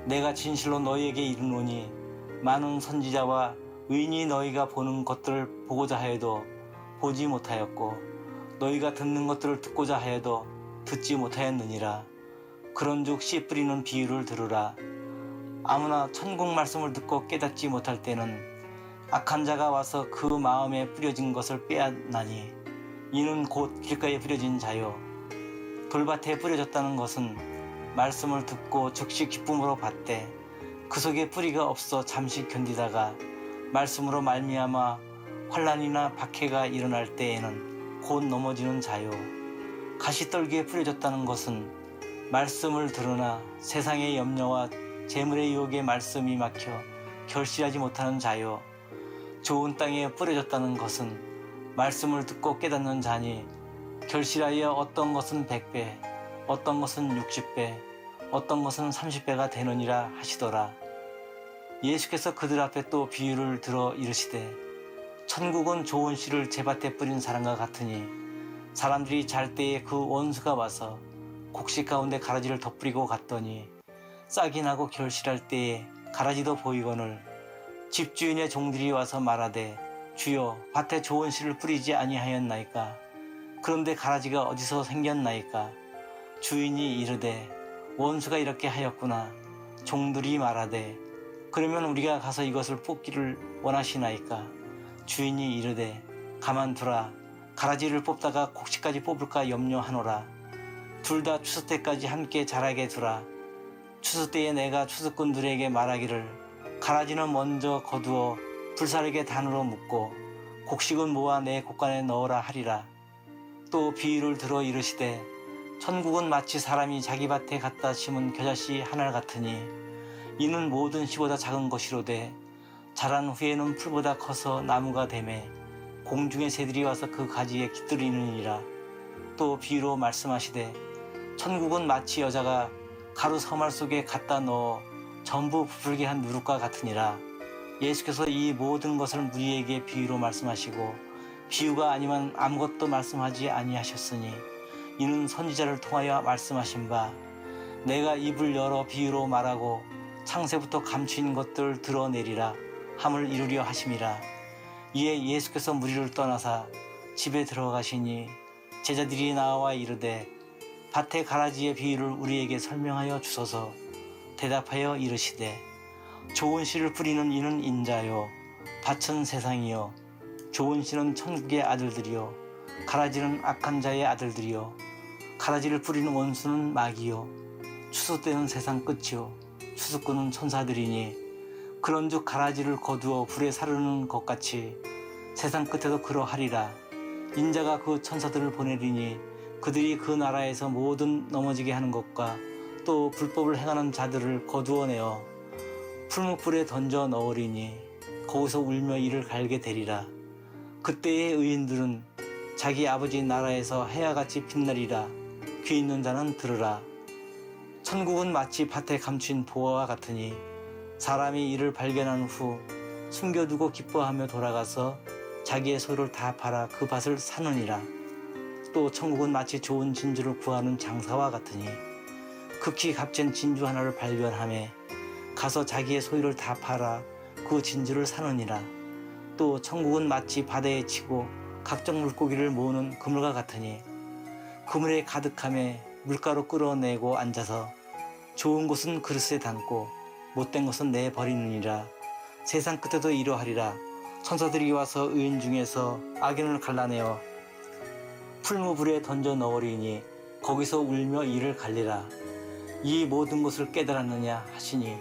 내가 진실로 너희에게 이르노니 많은 선지자와 의인이 너희가 보는 것들을 보고자 하여도 보지 못하였고 너희가 듣는 것들을 듣고자 하여도 듣지 못하였느니라. 그런즉 씨 뿌리는 비유를 들으라. 아무나 천국 말씀을 듣고 깨닫지 못할 때는 악한 자가 와서 그 마음에 뿌려진 것을 빼앗나니 이는 곧 길가에 뿌려진 자요 돌밭에 뿌려졌다는 것은 말씀을 듣고 즉시 기쁨으로 받되 그 속에 뿌리가 없어 잠시 견디다가 말씀으로 말미암아 환난이나 박해가 일어날 때에는 곧 넘어지는 자요. 가시떨기에 뿌려졌다는 것은 말씀을 들으나 세상의 염려와 재물의 유혹에 말씀이 막혀 결실하지 못하는 자요. 좋은 땅에 뿌려졌다는 것은 말씀을 듣고 깨닫는 자니 결실하여 어떤 것은 100배, 어떤 것은 60배, 어떤 것은 30배가 되느니라 하시더라. 예수께서 그들 앞에 또 비유를 들어 이르시되 천국은 좋은 씨를 제밭에 뿌린 사람과 같으니 사람들이 잘 때에 그 원수가 와서 곡식 가운데 가라지를 덧뿌리고 갔더니 싹이 나고 결실할 때에 가라지도 보이거늘 집주인의 종들이 와서 말하되 주여 밭에 좋은 씨를 뿌리지 아니하였나이까. 그런데 가라지가 어디서 생겼나이까. 주인이 이르되 원수가 이렇게 하였구나. 종들이 말하되 그러면 우리가 가서 이것을 뽑기를 원하시나이까. 주인이 이르되 가만두라. 가라지를 뽑다가 곡식까지 뽑을까 염려하노라. 둘 다 추수 때까지 함께 자라게 두라. 추수 때에 내가 추수꾼들에게 말하기를 가라지는 먼저 거두어 불사르게 단으로 묶고 곡식은 모아 내 곡간에 넣으라 하리라. 또 비유를 들어 이르시되 천국은 마치 사람이 자기 밭에 갖다 심은 겨자씨 하나 같으니 이는 모든 씨보다 작은 것이로되 자란 후에는 풀보다 커서 나무가 되매 공중의 새들이 와서 그 가지에 깃들이느니라. 또 비유로 말씀하시되 천국은 마치 여자가 가루 서말 속에 갖다 넣어 전부 부풀게 한 누룩과 같으니라. 예수께서 이 모든 것을 우리에게 비유로 말씀하시고 비유가 아니면 아무것도 말씀하지 아니하셨으니 이는 선지자를 통하여 말씀하신 바 내가 입을 열어 비유로 말하고 창세부터 감추인 것들 드러내리라 함을 이루려 하심이라. 이에 예수께서 무리를 떠나사 집에 들어가시니 제자들이 나와 이르되 밭의 가라지의 비유를 우리에게 설명하여 주소서. 대답하여 이르시되 좋은 씨를 뿌리는 이는 인자요 밭은 세상이요 좋은 씨는 천국의 아들들이요 가라지는 악한 자의 아들들이요 가라지를 뿌리는 원수는 마귀요 추수때는 세상 끝이요 추수꾼은 천사들이니 그런즉 가라지를 거두어 불에 사르는 것 같이 세상 끝에도 그러하리라. 인자가 그 천사들을 보내리니 그들이 그 나라에서 모든 넘어지게 하는 것과 또 불법을 행하는 자들을 거두어내어 풀무불에 던져 넣으리니 거기서 울며 이를 갈게 되리라. 그때의 의인들은 자기 아버지 나라에서 해야같이 빛나리라. 귀 있는 자는 들으라. 천국은 마치 밭에 감춘 보화와 같으니 사람이 이를 발견한 후 숨겨두고 기뻐하며 돌아가서 자기의 소유를 다 팔아 그 밭을 사느니라. 또 천국은 마치 좋은 진주를 구하는 장사와 같으니 극히 값진 진주 하나를 발견하며 가서 자기의 소유를 다 팔아 그 진주를 사느니라. 또 천국은 마치 바다에 치고 각종 물고기를 모으는 그물과 같으니 그물에 가득하며 물가로 끌어내고 앉아서 좋은 것은 그릇에 담고 못된 것은 내버리느니라. 세상 끝에도 이러하리라. 천사들이 와서 의인 중에서 악인을 갈라내어 풀무불에 던져 넣으리니 거기서 울며 이를 갈리라. 이 모든 것을 깨달았느냐 하시니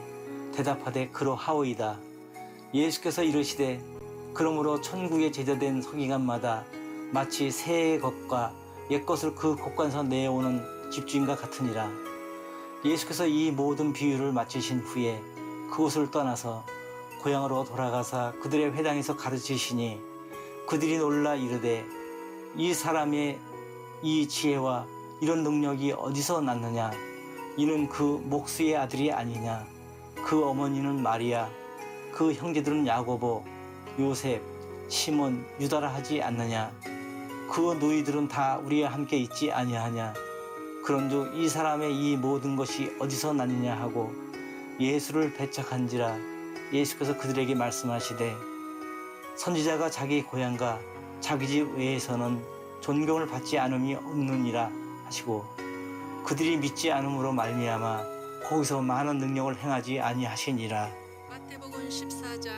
대답하되 그러하오이다. 예수께서 이르시되 그러므로 천국에 제자된 서기관마다 마치 새의 것과 옛 것을 그 곳간서 내어오는 집주인과 같으니라. 예수께서 이 모든 비유를 마치신 후에 그곳을 떠나서 고향으로 돌아가사 그들의 회당에서 가르치시니 그들이 놀라 이르되 이 사람의 이 지혜와 이런 능력이 어디서 났느냐? 이는 그 목수의 아들이 아니냐? 그 어머니는 마리아, 그 형제들은 야고보, 요셉, 시몬, 유다라 하지 않느냐? 그 너희들은 다 우리와 함께 있지 아니하냐? 그런즉 이 사람의 이 모든 것이 어디서 났느냐 하고 예수를 배척한지라. 예수께서 그들에게 말씀하시되 선지자가 자기 고향과 자기 집 외에서는 존경을 받지 않음이 없느니라 하시고 그들이 믿지 않음으로 말미암아 거기서 많은 능력을 행하지 아니하시니라. 마태복음 14장.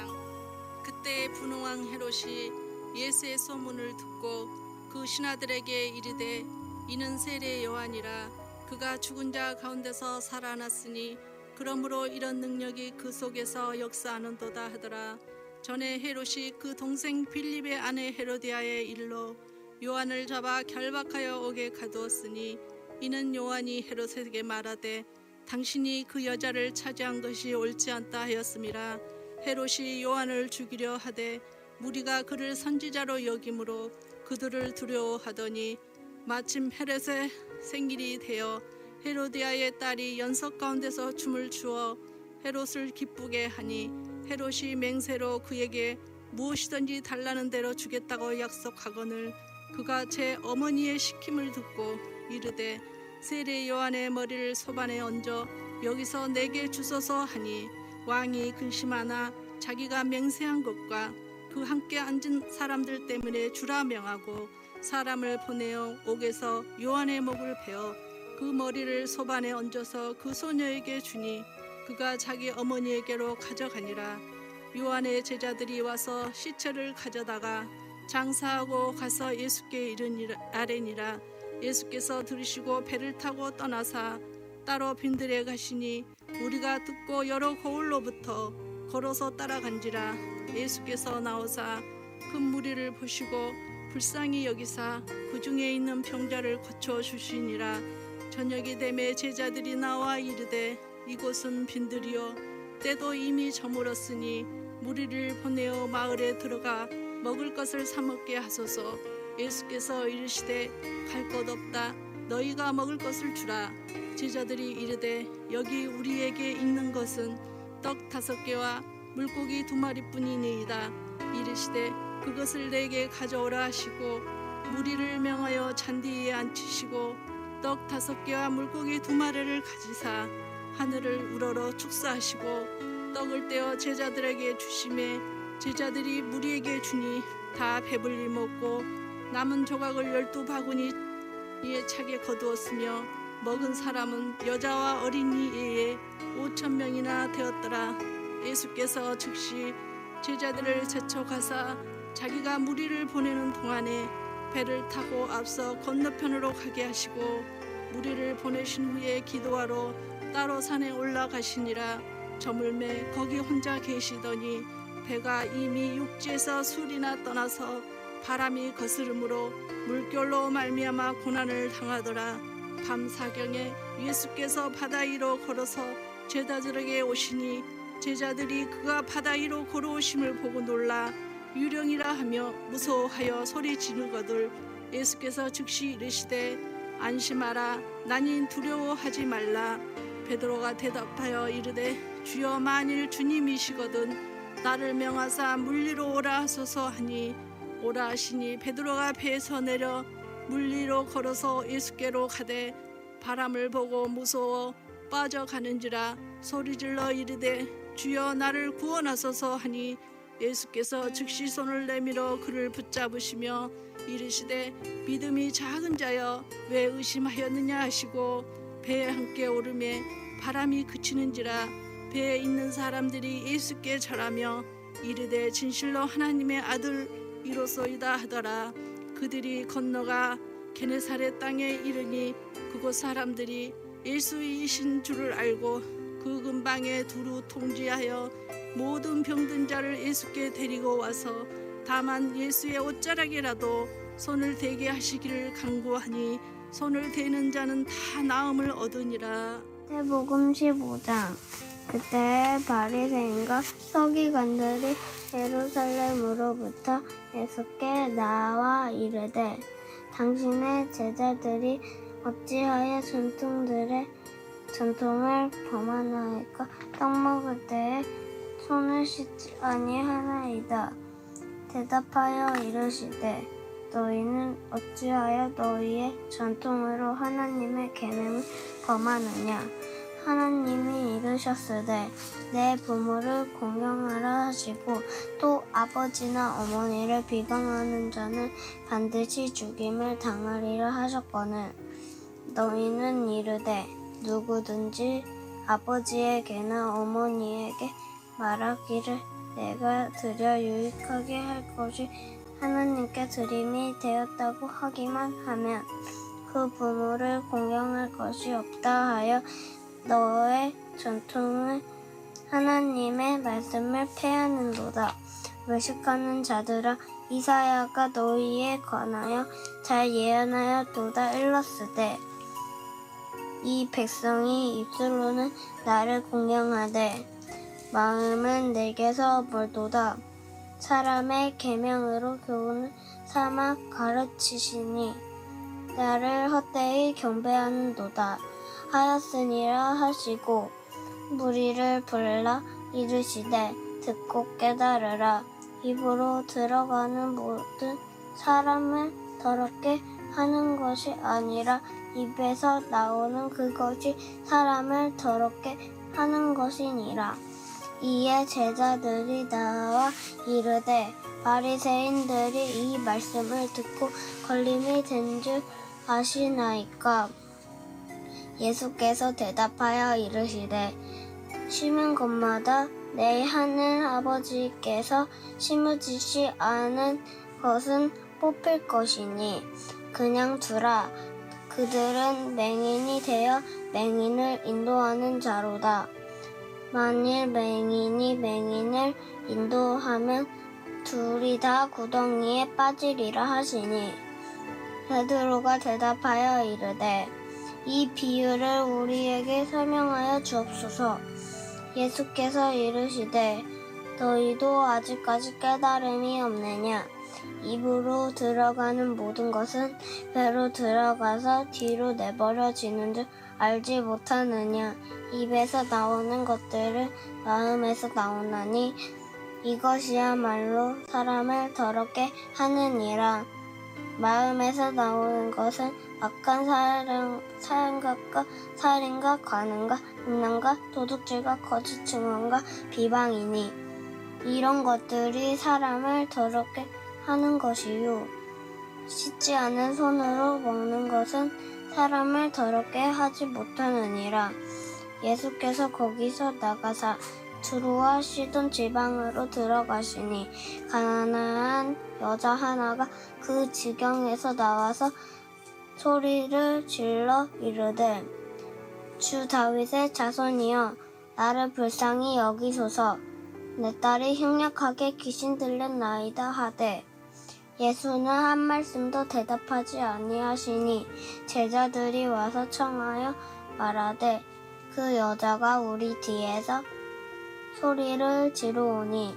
그때 분홍왕 헤롯이 예수의 소문을 듣고 그 신하들에게 이르되 이는 세례 요한이라. 그가 죽은 자 가운데서 살아났으니 그러므로 이런 능력이 그 속에서 역사하는도다 하더라. 전에 헤롯이 그 동생 빌립의 아내 헤로디아의 일로 요한을 잡아 결박하여 옥에 가두었으니 이는 요한이 헤롯에게 말하되 당신이 그 여자를 차지한 것이 옳지 않다 하였음이라. 헤롯이 요한을 죽이려 하되 무리가 그를 선지자로 여김으로 그들을 두려워하더니 마침 헤롯의 생일이 되어 헤로디아의 딸이 연석 가운데서 춤을 추어 헤롯을 기쁘게 하니 헤롯이 맹세로 그에게 무엇이든지 달라는 대로 주겠다고 약속하거늘 그가 제 어머니의 시킴을 듣고 이르되 세례 요한의 머리를 소반에 얹어 여기서 내게 주소서 하니 왕이 근심하나 자기가 맹세한 것과 그 함께 앉은 사람들 때문에 주라 명하고 사람을 보내어 옥에서 요한의 목을 베어 그 머리를 소반에 얹어서 그 소녀에게 주니 그가 자기 어머니에게로 가져가니라. 요한의 제자들이 와서 시체를 가져다가 장사하고 가서 예수께 아뢰니라. 예수께서 들으시고 배를 타고 떠나사 따로 빈들에 가시니 우리가 듣고 여러 거울로부터 걸어서 따라간지라. 예수께서 나오사 큰 무리를 보시고 불쌍히 여기사 그 중에 있는 병자를 고쳐 주시니라. 저녁이 되매 제자들이 나와 이르되 이곳은 빈들이요 때도 이미 저물었으니 무리를 보내어 마을에 들어가 먹을 것을 사 먹게 하소서. 예수께서 이르시되 갈 곳 없다. 너희가 먹을 것을 주라. 제자들이 이르되 여기 우리에게 있는 것은 떡 5개와 물고기 2마리뿐이니이다. 이르시되 그것을 내게 가져오라 하시고 무리를 명하여 잔디 위에 앉히시고 떡 5개와 물고기 2마리를 가지사 하늘을 우러러 축사하시고 떡을 떼어 제자들에게 주시매 제자들이 무리에게 주니 다 배불리 먹고 남은 조각을 12바구니에 차게 거두었으며 먹은 사람은 여자와 어린이 외에 5,000명이나 되었더라. 예수께서 즉시 제자들을 제쳐가사 자기가 무리를 보내는 동안에 배를 타고 앞서 건너편으로 가게 하시고 무리를 보내신 후에 기도하러 따로 산에 올라가시니라. 저물매 거기 혼자 계시더니 배가 이미 육지에서 술이나 떠나서 바람이 거스름으로 물결로 말미암아 고난을 당하더라. 밤 사경에 예수께서 바다 위로 걸어서 제자들에게 오시니 제자들이 그가 바다 위로 걸어오심을 보고 놀라 유령이라 하며 무서워하여 소리 지르거들 예수께서 즉시 이르시되 안심하라. 나니 두려워하지 말라. 베드로가 대답하여 이르되 주여 만일 주님이시거든 나를 명하사 물 위로 오라 하소서 하니 오라 하시니 베드로가 배에서 내려 물 위로 걸어서 예수께로 가되 바람을 보고 무서워 빠져가는지라 소리질러 이르되 주여 나를 구원하소서 하니 예수께서 즉시 손을 내밀어 그를 붙잡으시며 이르시되 믿음이 작은 자여 왜 의심하였느냐 하시고 배에 함께 오르매 바람이 그치는지라 배에 있는 사람들이 예수께 절하며 이르되 진실로 하나님의 아들 이로소이다 하더라. 그들이 건너가 게네사렛 땅에 이르니 그곳 사람들이 예수이신 줄을 알고 그 근방에 두루 통지하여 모든 병든 자를 예수께 데리고 와서 다만 예수의 옷자락이라도 손을 대게 하시기를 간구하니 손을 대는 자는 다 나음을 얻으니라. 마태복음 15장. 그때 바리새인과 서기관들이 예루살렘으로부터 예수께 나와 이르되 당신의 제자들이 어찌하여 전통을 범하나이까 떡 먹을 때에 손을 씻지 아니하나이다. 대답하여 이르시되 너희는 어찌하여 너희의 전통으로 하나님의 계명을 범하느냐. 하나님이 이르셨으되 내 부모를 공경하라 하시고 또 아버지나 어머니를 비방하는 자는 반드시 죽임을 당하리라 하셨거늘 너희는 이르되 누구든지 아버지에게나 어머니에게 말하기를 내가 드려 유익하게 할 것이 하나님께 드림이 되었다고 하기만 하면 그 부모를 공경할 것이 없다 하여 너의 전통은 하나님의 말씀을 폐하는도다. 외식하는 자들아 이사야가 너희에 관하여 잘 예언하였도다. 일렀으되 이 백성이 입술로는 나를 공경하되 마음은 내게서 멀도다. 사람의 계명으로 교훈을 삼아 가르치시니 나를 헛되이 경배하는도다 하였으니라 하시고 무리를 불러 이르시되 듣고 깨달으라. 입으로 들어가는 모든 사람을 더럽게 하는 것이 아니라 입에서 나오는 그것이 사람을 더럽게 하는 것이니라. 이에 제자들이 나와 이르되 바리새인들이 이 말씀을 듣고 걸림이 된 줄 아시나이까. 예수께서 대답하여 이르시되 심은 것마다 내 하늘 아버지께서 심으시지 않은 것은 뽑힐 것이니 그냥 두라. 그들은 맹인이 되어 맹인을 인도하는 자로다. 만일 맹인이 맹인을 인도하면 둘이 다 구덩이에 빠지리라 하시니 베드로가 대답하여 이르되 이 비유를 우리에게 설명하여 주옵소서. 예수께서 이르시되 너희도 아직까지 깨달음이 없느냐? 입으로 들어가는 모든 것은 배로 들어가서 뒤로 내버려지는 줄 알지 못하느냐? 입에서 나오는 것들을 마음에서 나오나니 이것이야말로 사람을 더럽게 하느니라. 마음에서 나오는 것은 악한 사랑과 살인과 간음과 음란과 도둑질과 거짓 증언과 비방이니 이런 것들이 사람을 더럽게 하는 것이요 씻지 않은 손으로 먹는 것은 사람을 더럽게 하지 못하느니라. 예수께서 거기서 나가사 두로와 시돈 지방으로 들어가시니 가난한 여자 하나가 그 지경에서 나와서 소리를 질러 이르되 주 다윗의 자손이여 나를 불쌍히 여기소서. 내 딸이 흉약하게 귀신 들렸나이다 하되 예수는 한 말씀도 대답하지 아니하시니 제자들이 와서 청하여 말하되 그 여자가 우리 뒤에서 소리를 지르오니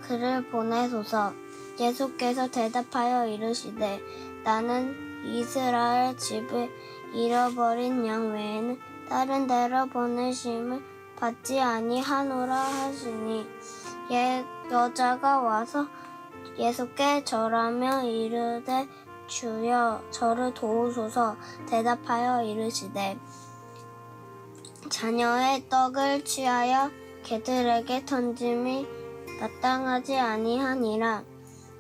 그를 보내소서. 예수께서 대답하여 이르시되 나는 이스라엘 집을 잃어버린 양 외에는 다른 데로 보내심을 받지 아니하노라 하시니 여자가 와서 예수께 절하며 이르되 주여 저를 도우소서. 대답하여 이르시되 자녀의 떡을 취하여 개들에게 던짐이 마땅하지 아니하니라.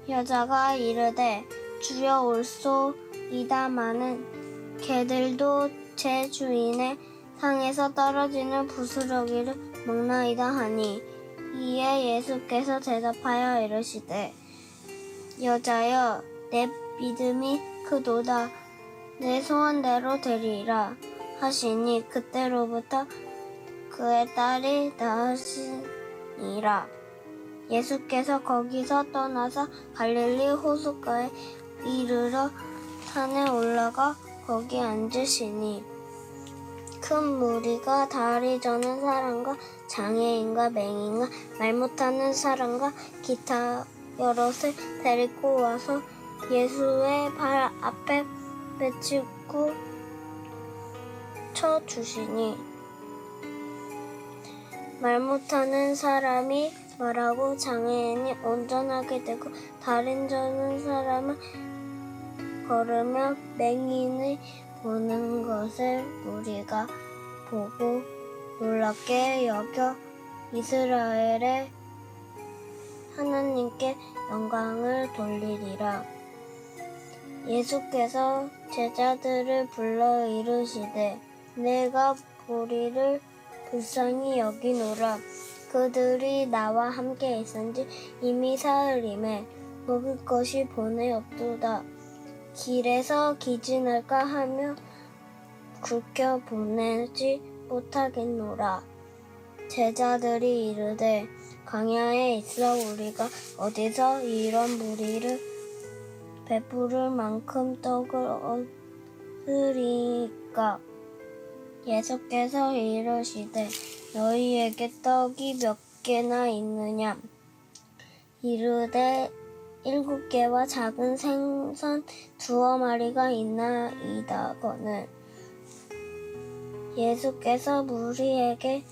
여자가 이르되 주여 옳소이다마는 개들도 제 주인의 상에서 떨어지는 부스러기를 먹나이다 하니 이에 예수께서 대답하여 이르시되 여자여 내 믿음이 크도다. 내 소원대로 되리라 하시니 그때로부터 그의 딸이 나으시니라. 예수께서 거기서 떠나서 갈릴리 호숫가에 이르러 산에 올라가 거기 앉으시니 큰 무리가 다리 저는 사람과 장애인과 맹인과 말 못하는 사람과 기타 여럿을 데리고 와서 예수의 발 앞에 메치고 쳐주시니 말 못하는 사람이 말하고 장애인이 온전하게 되고 다리 저는 사람은 걸으며 맹인이 보는 것을 무리가 보고 놀랍게 여겨 이스라엘의 하나님께 영광을 돌리리라. 예수께서 제자들을 불러 이르시되 내가 우리를 불쌍히 여기노라. 그들이 나와 함께 있은지 이미 사흘임에 먹을 것이 본에 없도다. 길에서 기진할까 하며 굶겨 보내지 못하겠노라. 제자들이 이르되 광야에 있어 우리가 어디서 이런 무리를 배부를 만큼 떡을 얻으리까? 예수께서 이르시되 너희에게 떡이 몇 개나 있느냐? 이르되 7개와 작은 생선 2마리가 있나이다거늘. 예수께서 무리에게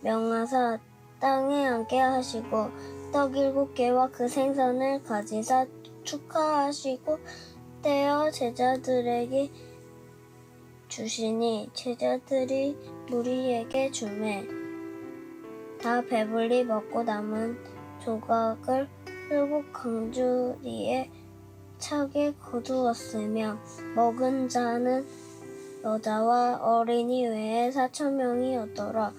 명하사 땅에 앉게 하시고 떡 7개와 그 생선을 가지사 축하하시고 떼어 제자들에게 주시니 제자들이 무리에게 주매 다 배불리 먹고 남은 조각을 7강주리에 차게 거두었으며 먹은 자는 여자와 어린이 외에 4,000명이었더라.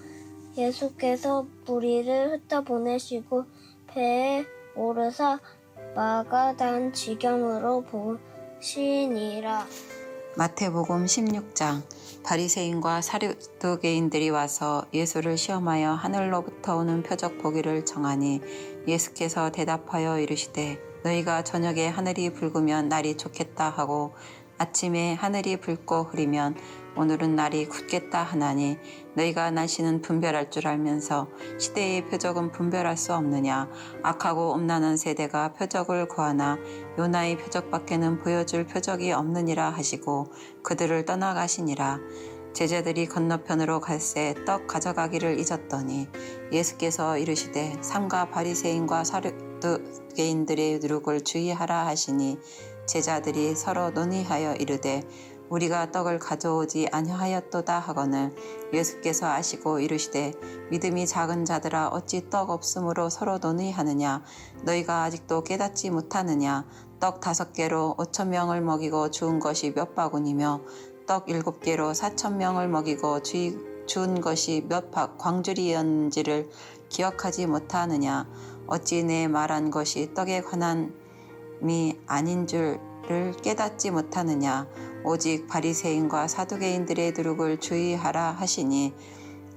예수께서 무리를 흩어보내시고 배에 오르사 마가단 지경으로 보시니라. 마태복음 16장. 바리새인과 사두개인들이 와서 예수를 시험하여 하늘로부터 오는 표적 보기를 청하니 예수께서 대답하여 이르시되 너희가 저녁에 하늘이 붉으면 날이 좋겠다 하고 아침에 하늘이 붉고 흐리면 오늘은 날이 굳겠다 하나니 너희가 날씨는 분별할 줄 알면서 시대의 표적은 분별할 수 없느냐. 악하고 음란한 세대가 표적을 구하나 요나의 표적밖에는 보여줄 표적이 없느니라 하시고 그들을 떠나가시니라. 제자들이 건너편으로 갈새 떡 가져가기를 잊었더니 예수께서 이르시되 삼가 바리새인과 사두개인들의 누룩을 주의하라 하시니 제자들이 서로 논의하여 이르되 우리가 떡을 가져오지 아니하였도다 하거늘 예수께서 아시고 이르시되 믿음이 작은 자들아 어찌 떡 없음으로 서로 논의하느냐. 너희가 아직도 깨닫지 못하느냐. 떡 5개로 5,000명을 먹이고 주운 것이 몇 바구니며 떡 7개로 4,000명을 먹이고 주운 것이 몇 광주리였는지를 기억하지 못하느냐. 어찌 내 말한 것이 떡에 관함이 아닌 줄을 깨닫지 못하느냐. 오직 바리새인과 사두개인들의 누룩을 주의하라 하시니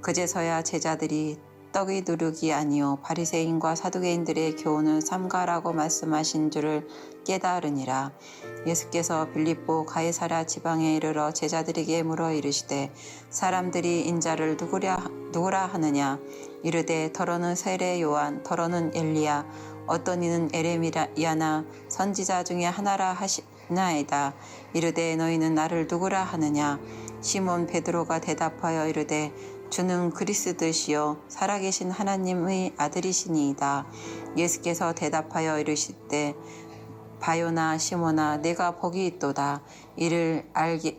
그제서야 제자들이 떡의 누룩이 아니요 바리새인과 사두개인들의 교훈을 삼가라고 말씀하신 줄을 깨달으니라. 예수께서 빌립보 가이사랴 지방에 이르러 제자들에게 물어 이르시되 사람들이 인자를 누구라 하느냐. 이르되 더러는 세례 요한, 더러는 엘리야, 어떤 이는 에레미야나 선지자 중에 하나라 하시나이다. 이르되 너희는 나를 누구라 하느냐. 시몬 베드로가 대답하여 이르되 주는 그리스도시요 살아계신 하나님의 아들이시니이다. 예수께서 대답하여 이르시되 바요나 시몬아 내가 복이 있도다. 이를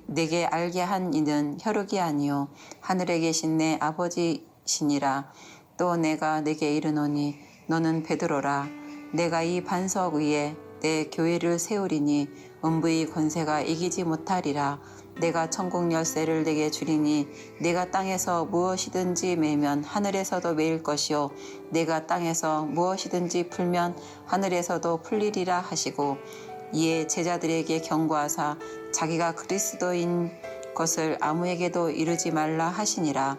내게 알게 한 이는 혈육이 아니요 하늘에 계신 내 아버지시니라. 또 내가 내게 이르노니 너는 베드로라. 내가 이 반석 위에 내 교회를 세우리니 음부의 권세가 이기지 못하리라. 내가 천국 열쇠를 내게 주리니 내가 땅에서 무엇이든지 매면 하늘에서도 매일 것이요 내가 땅에서 무엇이든지 풀면 하늘에서도 풀리리라 하시고 이에 제자들에게 경고하사 자기가 그리스도인 것을 아무에게도 이르지 말라 하시니라.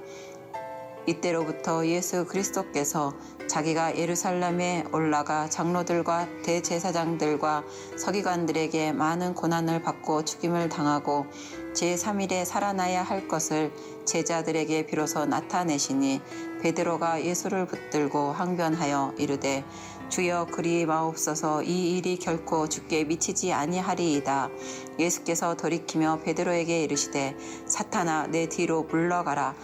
이때로부터 예수 그리스도께서 자기가 예루살렘에 올라가 장로들과 대제사장들과 서기관들에게 많은 고난을 받고 죽임을 당하고 제3일에 살아나야 할 것을 제자들에게 비로소 나타내시니 베드로가 예수를 붙들고 항변하여 이르되 주여 그리 마옵소서. 이 일이 결코 주께 미치지 아니하리이다. 예수께서 돌이키며 베드로에게 이르시되 사탄아 내 뒤로 물러가라.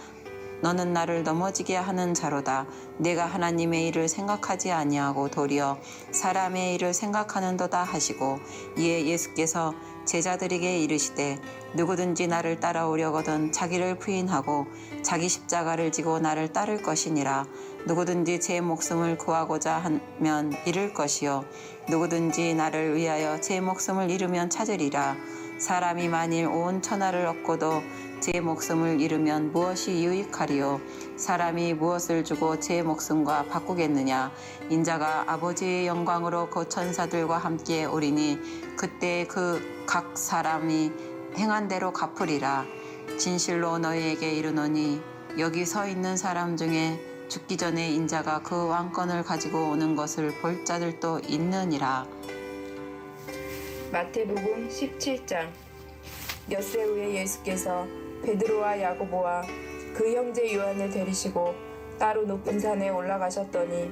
너는 나를 넘어지게 하는 자로다. 내가 하나님의 일을 생각하지 아니하고 도리어 사람의 일을 생각하는도다 하시고 이에 예수께서 제자들에게 이르시되 누구든지 나를 따라오려거든 자기를 부인하고 자기 십자가를 지고 나를 따를 것이니라. 누구든지 제 목숨을 구하고자 하면 잃을 것이요 누구든지 나를 위하여 제 목숨을 잃으면 찾으리라. 사람이 만일 온 천하를 얻고도 제 목숨을 잃으면 무엇이 유익하리요. 사람이 무엇을 주고 제 목숨과 바꾸겠느냐. 인자가 아버지의 영광으로 그 천사들과 함께 오리니 그때 그 각 사람이 행한 대로 갚으리라. 진실로 너희에게 이르노니 여기 서 있는 사람 중에 죽기 전에 인자가 그 왕권을 가지고 오는 것을 볼 자들도 있느니라. 마태복음 17장. 엿새 후에 예수께서 베드로와 야고보와 그 형제 요한을 데리시고 따로 높은 산에 올라가셨더니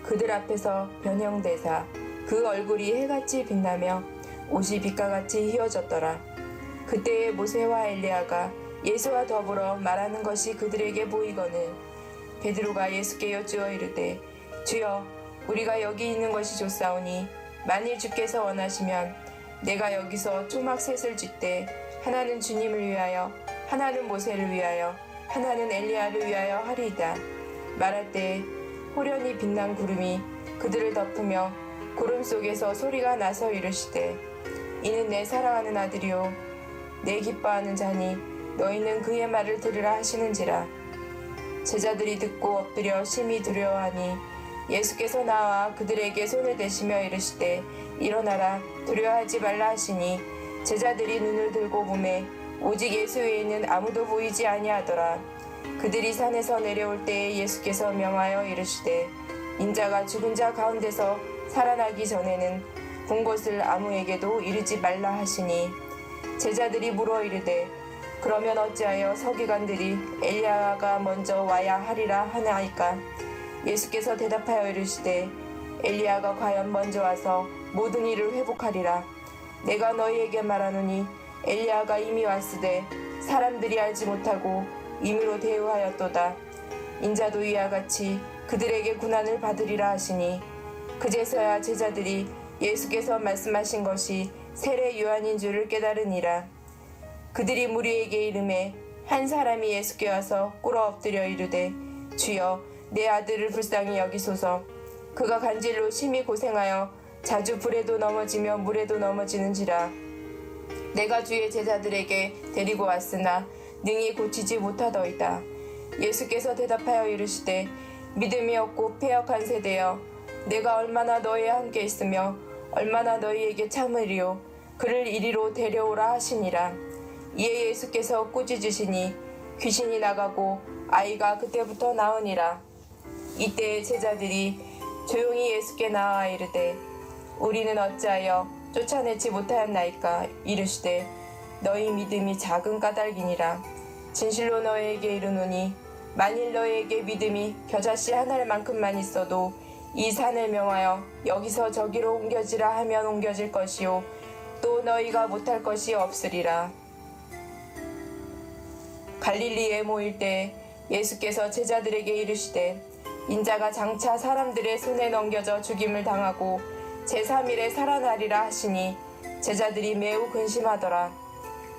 그들 앞에서 변형되사 그 얼굴이 해같이 빛나며 옷이 빛과 같이 휘어졌더라. 그때에 모세와 엘리야가 예수와 더불어 말하는 것이 그들에게 보이거늘 베드로가 예수께 여쭈어 이르되 주여 우리가 여기 있는 것이 좋사오니 만일 주께서 원하시면 내가 여기서 초막 셋을 쥐때 하나는 주님을 위하여 하나는 모세를 위하여 하나는 엘리야를 위하여 하리이다. 말할 때에 호련히 빛난 구름이 그들을 덮으며 구름 속에서 소리가 나서 이르시되 이는 내 사랑하는 아들이요 내 기뻐하는 자니 너희는 그의 말을 들으라 하시는지라. 제자들이 듣고 엎드려 심히 두려워하니 예수께서 나와 그들에게 손을 대시며 이르시되 일어나라 두려워하지 말라 하시니 제자들이 눈을 들고 보매 오직 예수 외에는 아무도 보이지 아니하더라. 그들이 산에서 내려올 때에 예수께서 명하여 이르시되 인자가 죽은 자 가운데서 살아나기 전에는 본 것을 아무에게도 이르지 말라 하시니 제자들이 물어 이르되 그러면 어찌하여 서기관들이 엘리야가 먼저 와야 하리라 하나이까? 예수께서 대답하여 이르시되 엘리야가 과연 먼저 와서 모든 일을 회복하리라. 내가 너희에게 말하노니 엘리야가 이미 왔으되 사람들이 알지 못하고 임의로 대우하였도다. 인자도 이와 같이 그들에게 고난을 받으리라 하시니 그제서야 제자들이 예수께서 말씀하신 것이 세례 요한인 줄을 깨달으니라. 그들이 무리에게 이르매 한 사람이 예수께 와서 꿇어 엎드려 이르되 주여 내 아들을 불쌍히 여기소서. 그가 간질로 심히 고생하여 자주 불에도 넘어지며 물에도 넘어지는지라. 내가 주의 제자들에게 데리고 왔으나 능히 고치지 못하더이다. 예수께서 대답하여 이르시되 믿음이 없고 패역한 세대여, 내가 얼마나 너희와 함께 있으며 얼마나 너희에게 참으리요. 그를 이리로 데려오라 하시니라. 이에 예수께서 꾸짖으시니 귀신이 나가고 아이가 그때부터 나으니라. 이때 제자들이 조용히 예수께 나와 이르되 우리는 어찌하여 쫓아내지 못하였나이까? 이르시되 너희 믿음이 작은 까닭이니라. 진실로 너희에게 이르노니 만일 너희에게 믿음이 겨자씨 한 알만큼만 있어도 이 산을 명하여 여기서 저기로 옮겨지라 하면 옮겨질 것이요 또 너희가 못할 것이 없으리라. 갈릴리에 모일 때 예수께서 제자들에게 이르시되 인자가 장차 사람들의 손에 넘겨져 죽임을 당하고 제3일에 살아나리라 하시니 제자들이 매우 근심하더라.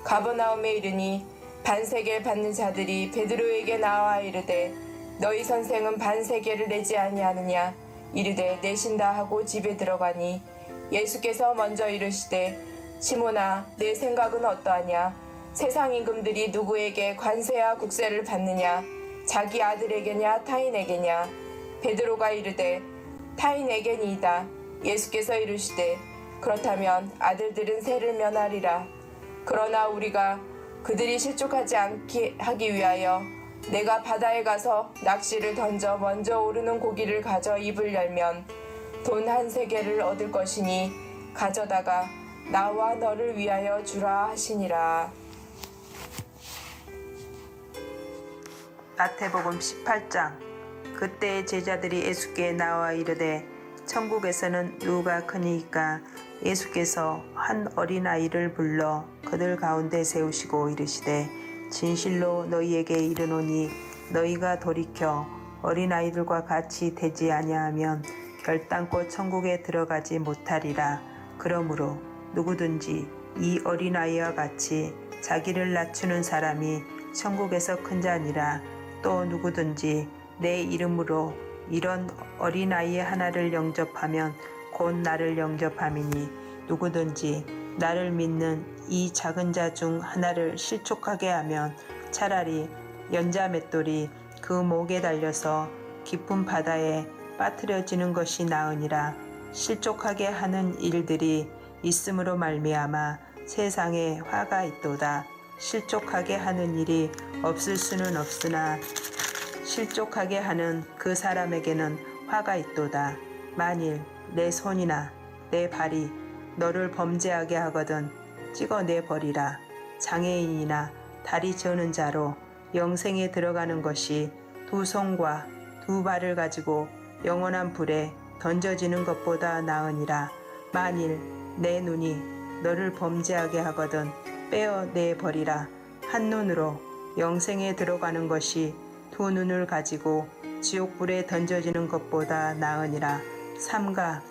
가버나움에 이르니 반세계를 받는 자들이 베드로에게 나와 이르되 너희 선생은 반세계를 내지 아니하느냐? 이르되 내신다 하고 집에 들어가니 예수께서 먼저 이르시되 시몬아 내 생각은 어떠하냐? 세상 임금들이 누구에게 관세와 국세를 받느냐? 자기 아들에게냐 타인에게냐? 베드로가 이르되 타인에게니이다. 예수께서 이르시되 그렇다면 아들들은 세를 면하리라. 그러나 우리가 그들이 실족하지 않게 하기 위하여 내가 바다에 가서 낚시를 던져 먼저 오르는 고기를 가져 입을 열면 돈 1세겔을 얻을 것이니 가져다가 나와 너를 위하여 주라 하시니라. 마태복음 18장. 그때 제자들이 예수께 나와 이르되 천국에서는 누가 크니이까? 예수께서 한 어린아이를 불러 그들 가운데 세우시고 이르시되 진실로 너희에게 이르노니 너희가 돌이켜 어린아이들과 같이 되지 아니하면 결단코 천국에 들어가지 못하리라. 그러므로 누구든지 이 어린아이와 같이 자기를 낮추는 사람이 천국에서 큰 자니라. 또 누구든지 내 이름으로 이런 어린아이 하나를 영접하면 곧 나를 영접함이니 누구든지 나를 믿는 이 작은 자 중 하나를 실족하게 하면 차라리 연자 맷돌이 그 목에 달려서 깊은 바다에 빠뜨려지는 것이 나으니라. 실족하게 하는 일들이 있음으로 말미암아 세상에 화가 있도다. 실족하게 하는 일이 없을 수는 없으나 실족하게 하는 그 사람에게는 화가 있도다. 만일 내 손이나 내 발이 너를 범죄하게 하거든 찍어내 버리라. 장애인이나 다리 저는 자로 영생에 들어가는 것이 두 손과 두 발을 가지고 영원한 불에 던져지는 것보다 나으니라. 만일 내 눈이 너를 범죄하게 하거든 빼어내 버리라. 한 눈으로 영생에 들어가는 것이 두 눈을 가지고 지옥불에 던져지는 것보다 나으니라. 삼가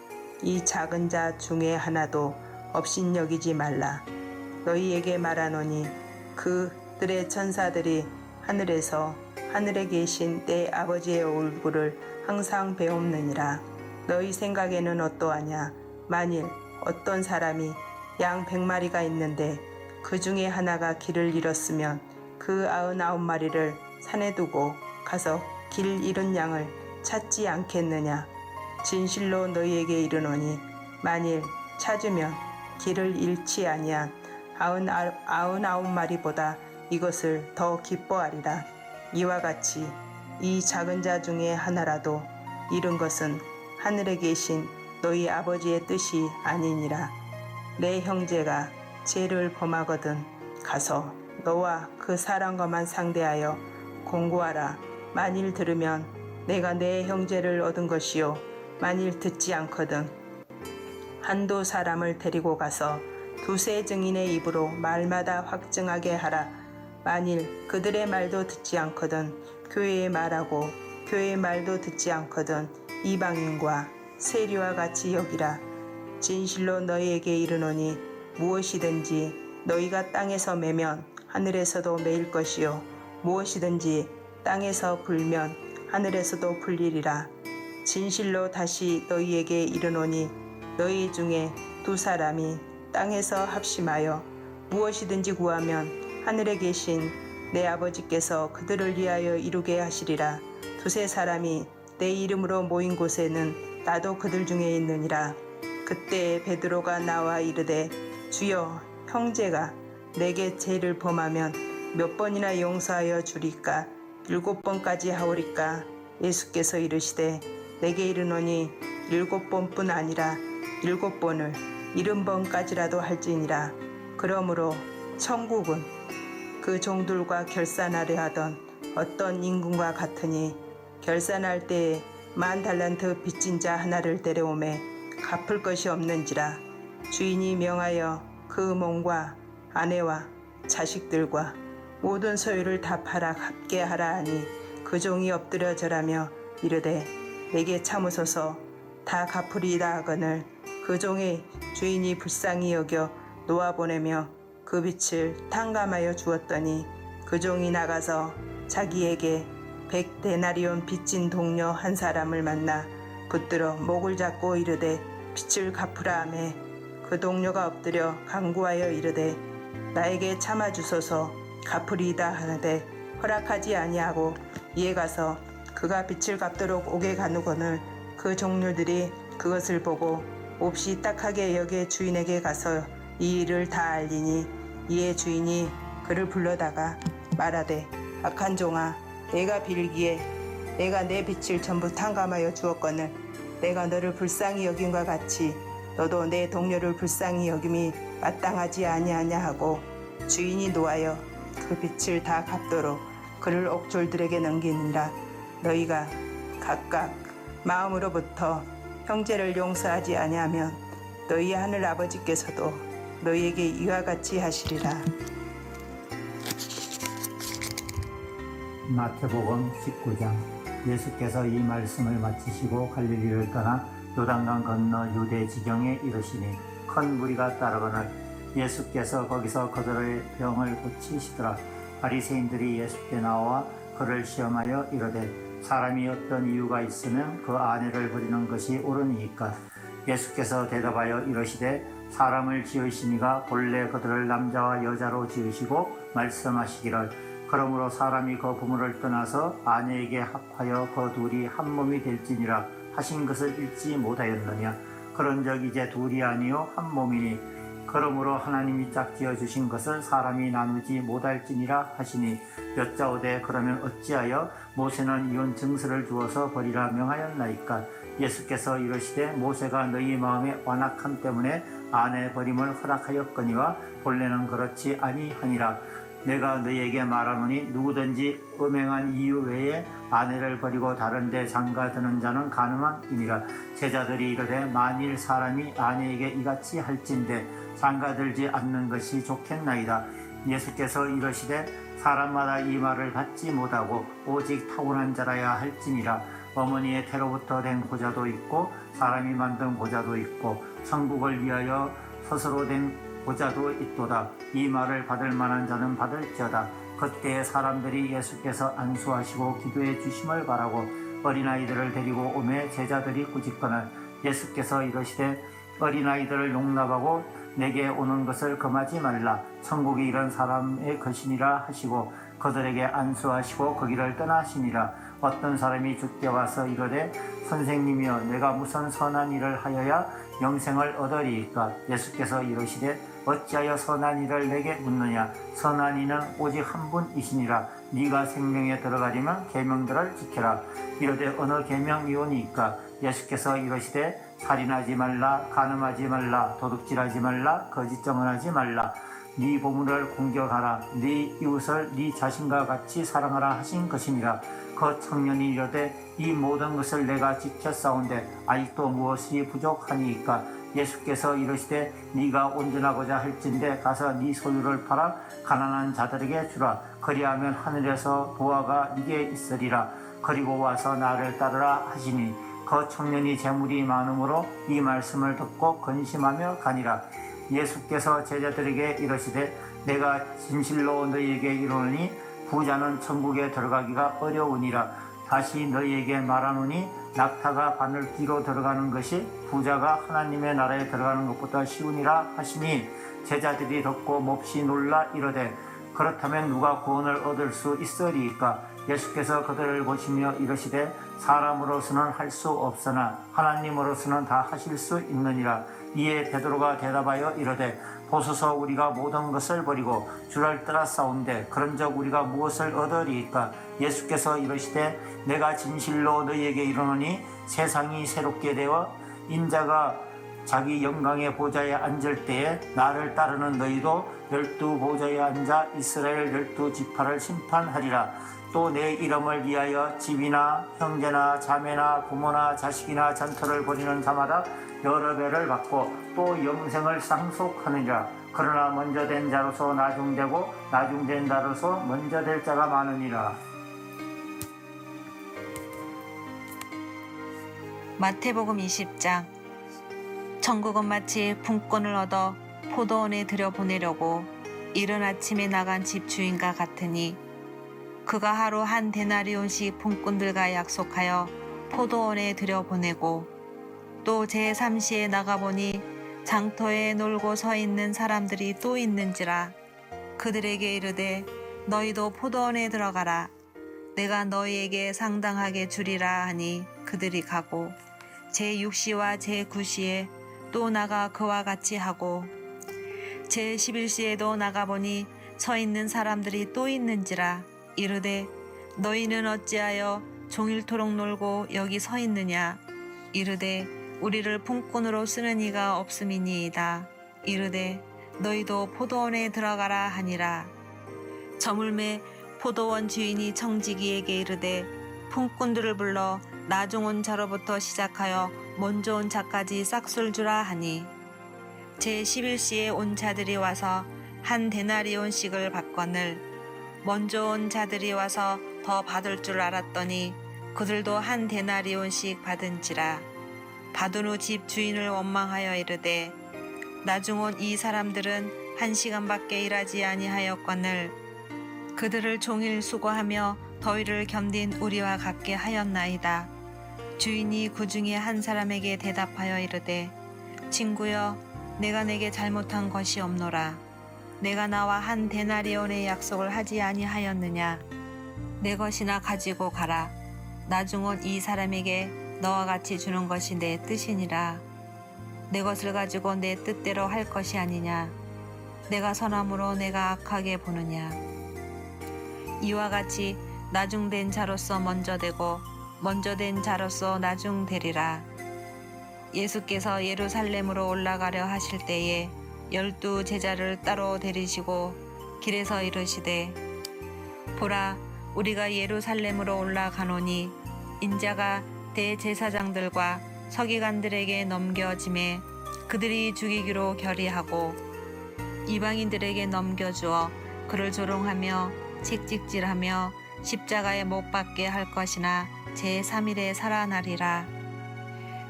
이 작은 자 중에 하나도 업신여기지 말라. 너희에게 말하노니 그들의 천사들이 하늘에서 하늘에 계신 내 아버지의 얼굴을 항상 배옵느니라. 너희 생각에는 어떠하냐? 만일 어떤 사람이 양 100마리가 있는데 그 중에 하나가 길을 잃었으면 그 99마리를 산에 두고 가서 길 잃은 양을 찾지 않겠느냐? 진실로 너희에게 이르노니 만일 찾으면 길을 잃지 아니한 99마리보다 이것을 더 기뻐하리라. 이와 같이 이 작은 자 중에 하나라도 잃은 것은 하늘에 계신 너희 아버지의 뜻이 아니니라. 내 형제가 죄를 범하거든 가서 너와 그 사람과만 상대하여 공고하라. 만일 들으면 내가 내 형제를 얻은 것이요 만일 듣지 않거든 한두 사람을 데리고 가서 두세 증인의 입으로 말마다 확증하게 하라. 만일 그들의 말도 듣지 않거든 교회의 말하고 교회의 말도 듣지 않거든 이방인과 세리와 같이 여기라. 진실로 너희에게 이르노니 무엇이든지 너희가 땅에서 매면 하늘에서도 매일 것이요 무엇이든지 땅에서 불면 하늘에서도 불리리라. 진실로 다시 너희에게 이르노니 너희 중에 두 사람이 땅에서 합심하여 무엇이든지 구하면 하늘에 계신 내 아버지께서 그들을 위하여 이루게 하시리라. 두세 사람이 내 이름으로 모인 곳에는 나도 그들 중에 있느니라. 그때 베드로가 나와 이르되 주여 형제가 내게 죄를 범하면 몇 번이나 용서하여 주리까? 7번까지 하오리까? 예수께서 이르시되 내게 이르노니 7번뿐 아니라 7번을 70번까지라도 할지니라. 그러므로 천국은 그 종들과 결산하려 하던 어떤 임금과 같으니 결산할 때에 10,000달란트 빚진 자 하나를 데려오매 갚을 것이 없는지라. 주인이 명하여 그 몸과 아내와 자식들과 모든 소유를 다 팔아 갚게 하라 하니 그 종이 엎드려 절하며 이르되 내게 참으소서 다 갚으리이다 하거늘 그 종의 주인이 불쌍히 여겨 놓아보내며 그 빚을 탕감하여 주었더니 그 종이 나가서 자기에게 100데나리온 빚진 동료 한 사람을 만나 붙들어 목을 잡고 이르되 빚을 갚으라 하매 그 동료가 엎드려 간구하여 이르되 나에게 참아주소서 갚으리이다 하는데 허락하지 아니하고 이에 가서 그가 빚을 갚도록 오게 가누거늘 그 종류들이 그것을 보고 몹시 딱하게 여겨 주인에게 가서 이 일을 다 알리니 이에 주인이 그를 불러다가 말하되 악한 종아 내가 빌기에 내가 내 빚을 전부 탕감하여 주었거늘 내가 너를 불쌍히 여김과 같이 너도 내 동료를 불쌍히 여김이 마땅하지 아니하냐 하고 주인이 노하여 그 빚을 다 갚도록 그를 옥졸들에게 넘기니라. 너희가 각각 마음으로부터 형제를 용서하지 아니하면 너희 하늘 아버지께서도 너희에게 이와 같이 하시리라. 마태복음 19장. 예수께서 이 말씀을 마치시고 갈릴리를 떠나 요단강 건너 유대 지경에 이르시니 큰 무리가 따르거늘 예수께서 거기서 그들의 병을 고치시더라. 바리새인들이 예수께 나와 그를 시험하여 이르되 사람이 어떤 이유가 있으면 그 아내를 버리는 것이 옳으니까? 예수께서 대답하여 이르시되 사람을 지으시니가 본래 그들을 남자와 여자로 지으시고 말씀하시기를 그러므로 사람이 그 부모를 떠나서 아내에게 합하여 그 둘이 한 몸이 될지니라 하신 것을 읽지 못하였느냐? 그런즉 이제 둘이 아니요 한 몸이니 그러므로 하나님이 짝지어 주신 것을 사람이 나누지 못할지니라 하시니 여짜오되 그러면 어찌하여 모세는 이혼 증서를 주어서 버리라 명하였나이까? 예수께서 이르시되 모세가 너희 마음의 완악함 때문에 아내 버림을 허락하였거니와 본래는 그렇지 아니하니라. 내가 너희에게 말하노니 누구든지 음행한 이유 외에 아내를 버리고 다른 데 장가드는 자는 가늠함이니라. 제자들이 이르되 만일 사람이 아내에게 이같이 할진대 장가들지 않는 것이 좋겠나이다. 예수께서 이르시되 사람마다 이 말을 받지 못하고 오직 타고난 자라야 할지니라. 어머니의 태로부터 된 고자도 있고 사람이 만든 고자도 있고 천국을 위하여 스스로 된 고자도 있도다. 이 말을 받을 만한 자는 받을지어다. 그때 사람들이 예수께서 안수하시고 기도해 주심을 바라고 어린아이들을 데리고 오매 제자들이 꾸짖거늘 예수께서 이르시되 어린아이들을 용납하고 내게 오는 것을 금하지 말라. 천국이 이런 사람의 것이니라 하시고 그들에게 안수하시고 거기를 떠나시니라. 어떤 사람이 주께 와서 이르되 선생님이여 내가 무슨 선한 일을 하여야 영생을 얻으리이까? 예수께서 이르시되 어찌하여 선한 일을 내게 묻느냐? 선한 이는 오직 한 분이시니라. 네가 생명에 들어가려면 계명들을 지켜라. 이르되 어느 계명이오니까? 예수께서 이르시되 살인하지 말라, 간음하지 말라, 도둑질하지 말라, 거짓 증언하지 말라. 네 보물을 공격하라. 네 이웃을 네 자신과 같이 사랑하라 하신 것이니라. 그 청년이 이르되 이 모든 것을 내가 지켰사온데 아직도 무엇이 부족하니이까? 예수께서 이르시되 네가 온전하고자 할진대 가서 네 소유를 팔아 가난한 자들에게 주라. 그리하면 하늘에서 보화가 네게 있으리라. 그리고 와서 나를 따르라 하시니 그 청년이 재물이 많음으로 이 말씀을 듣고 근심하며 가니라. 예수께서 제자들에게 이르시되 내가 진실로 너희에게 이르노니 부자는 천국에 들어가기가 어려우니라. 다시 너희에게 말하노니 낙타가 바늘 뒤로 들어가는 것이 부자가 하나님의 나라에 들어가는 것보다 쉬우니라 하시니 제자들이 듣고 몹시 놀라 이르되 그렇다면 누가 구원을 얻을 수 있으리이까? 예수께서 그들을 보시며 이르시되 사람으로서는 할 수 없으나 하나님으로서는 다 하실 수 있느니라. 이에 베드로가 대답하여 이르되 보소서 우리가 모든 것을 버리고 주를 따라 싸운데 그런즉 우리가 무엇을 얻으리이까? 예수께서 이르시되 내가 진실로 너희에게 이르노니 세상이 새롭게 되어 인자가 자기 영광의 보좌에 앉을 때에 나를 따르는 너희도 12 보좌에 앉아 이스라엘 12지파를 심판하리라. 또 내 이름을 위하여 집이나 형제나 자매나 부모나 자식이나 전토를 벌이는 자마다 여러 배를 받고 또 영생을 상속하느니라. 그러나 먼저 된 자로서 나중되고 나중된 자로서 먼저 될 자가 많으니라. 마태복음 20장. 천국은 마치 품꾼을 얻어 포도원에 들여보내려고 이른 아침에 나간 집주인과 같으니 그가 하루 한 데나리온씩 품꾼들과 약속하여 포도원에 들여보내고 또 제3시에 나가보니 장터에 놀고 서 있는 사람들이 또 있는지라. 그들에게 이르되 너희도 포도원에 들어가라. 내가 너희에게 상당하게 주리라 하니 그들이 가고 제6시와 제9시에 또 나가 그와 같이 하고 제11시에도 나가보니 서 있는 사람들이 또 있는지라. 이르되 너희는 어찌하여 종일토록 놀고 여기 서 있느냐? 이르되 우리를 품꾼으로 쓰는 이가 없음이니이다. 이르되 너희도 포도원에 들어가라 하니라. 저물매 포도원 주인이 청지기에게 이르되 품꾼들을 불러 나중 온 자로부터 시작하여 먼저 온 자까지 싹술 주라 하니 제11시에 온 자들이 와서 한 데나리온씩을 받거늘 먼저 온 자들이 와서 더 받을 줄 알았더니 그들도 한 데나리온씩 받은지라. 받은 후 집 주인을 원망하여 이르되 나중 온 이 사람들은 1시간밖에 일하지 아니하였거늘 그들을 종일 수고하며 더위를 견딘 우리와 같게 하였나이다. 주인이 그 중에 한 사람에게 대답하여 이르되 친구여 내가 내게 잘못한 것이 없노라. 내가 나와 한 데나리온의 약속을 하지 아니하였느냐? 내 것이나 가지고 가라. 나중 온 이 사람에게 너와 같이 주는 것이 내 뜻이니라. 내 것을 가지고 내 뜻대로 할 것이 아니냐? 내가 선함으로 내가 악하게 보느냐? 이와 같이 나중된 자로서 먼저 되고 먼저 된 자로서 나중 되리라. 예수께서 예루살렘으로 올라가려 하실 때에 12 제자를 따로 데리시고 길에서 이르시되 보라 우리가 예루살렘으로 올라가노니 인자가 대제사장들과 서기관들에게 넘겨짐에 그들이 죽이기로 결의하고 이방인들에게 넘겨주어 그를 조롱하며 채찍질하며 십자가에 못 박게 할 것이나 제3일에 살아나리라.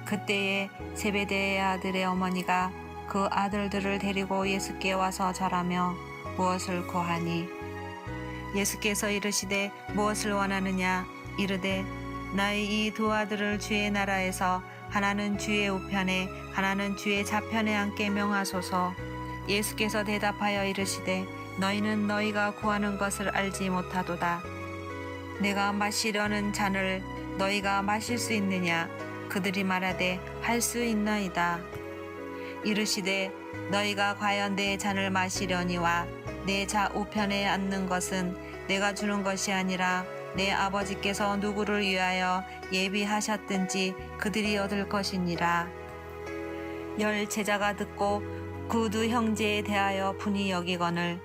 그때에 세베대의 아들의 어머니가 그 아들들을 데리고 예수께 와서 절하며 무엇을 구하니 예수께서 이르시되 무엇을 원하느냐? 이르되 나의 이 두 아들을 주의 나라에서 하나는 주의 우편에 하나는 주의 좌편에 앉게 명하소서. 예수께서 대답하여 이르시되 너희는 너희가 구하는 것을 알지 못하도다. 내가 마시려는 잔을 너희가 마실 수 있느냐? 그들이 말하되 할 수 있나이다. 이르시되 너희가 과연 내 잔을 마시려니와 내 좌우편에 앉는 것은 내가 주는 것이 아니라 내 아버지께서 누구를 위하여 예비하셨든지 그들이 얻을 것이니라. 열 제자가 듣고 그 두 형제에 대하여 분이 여기거늘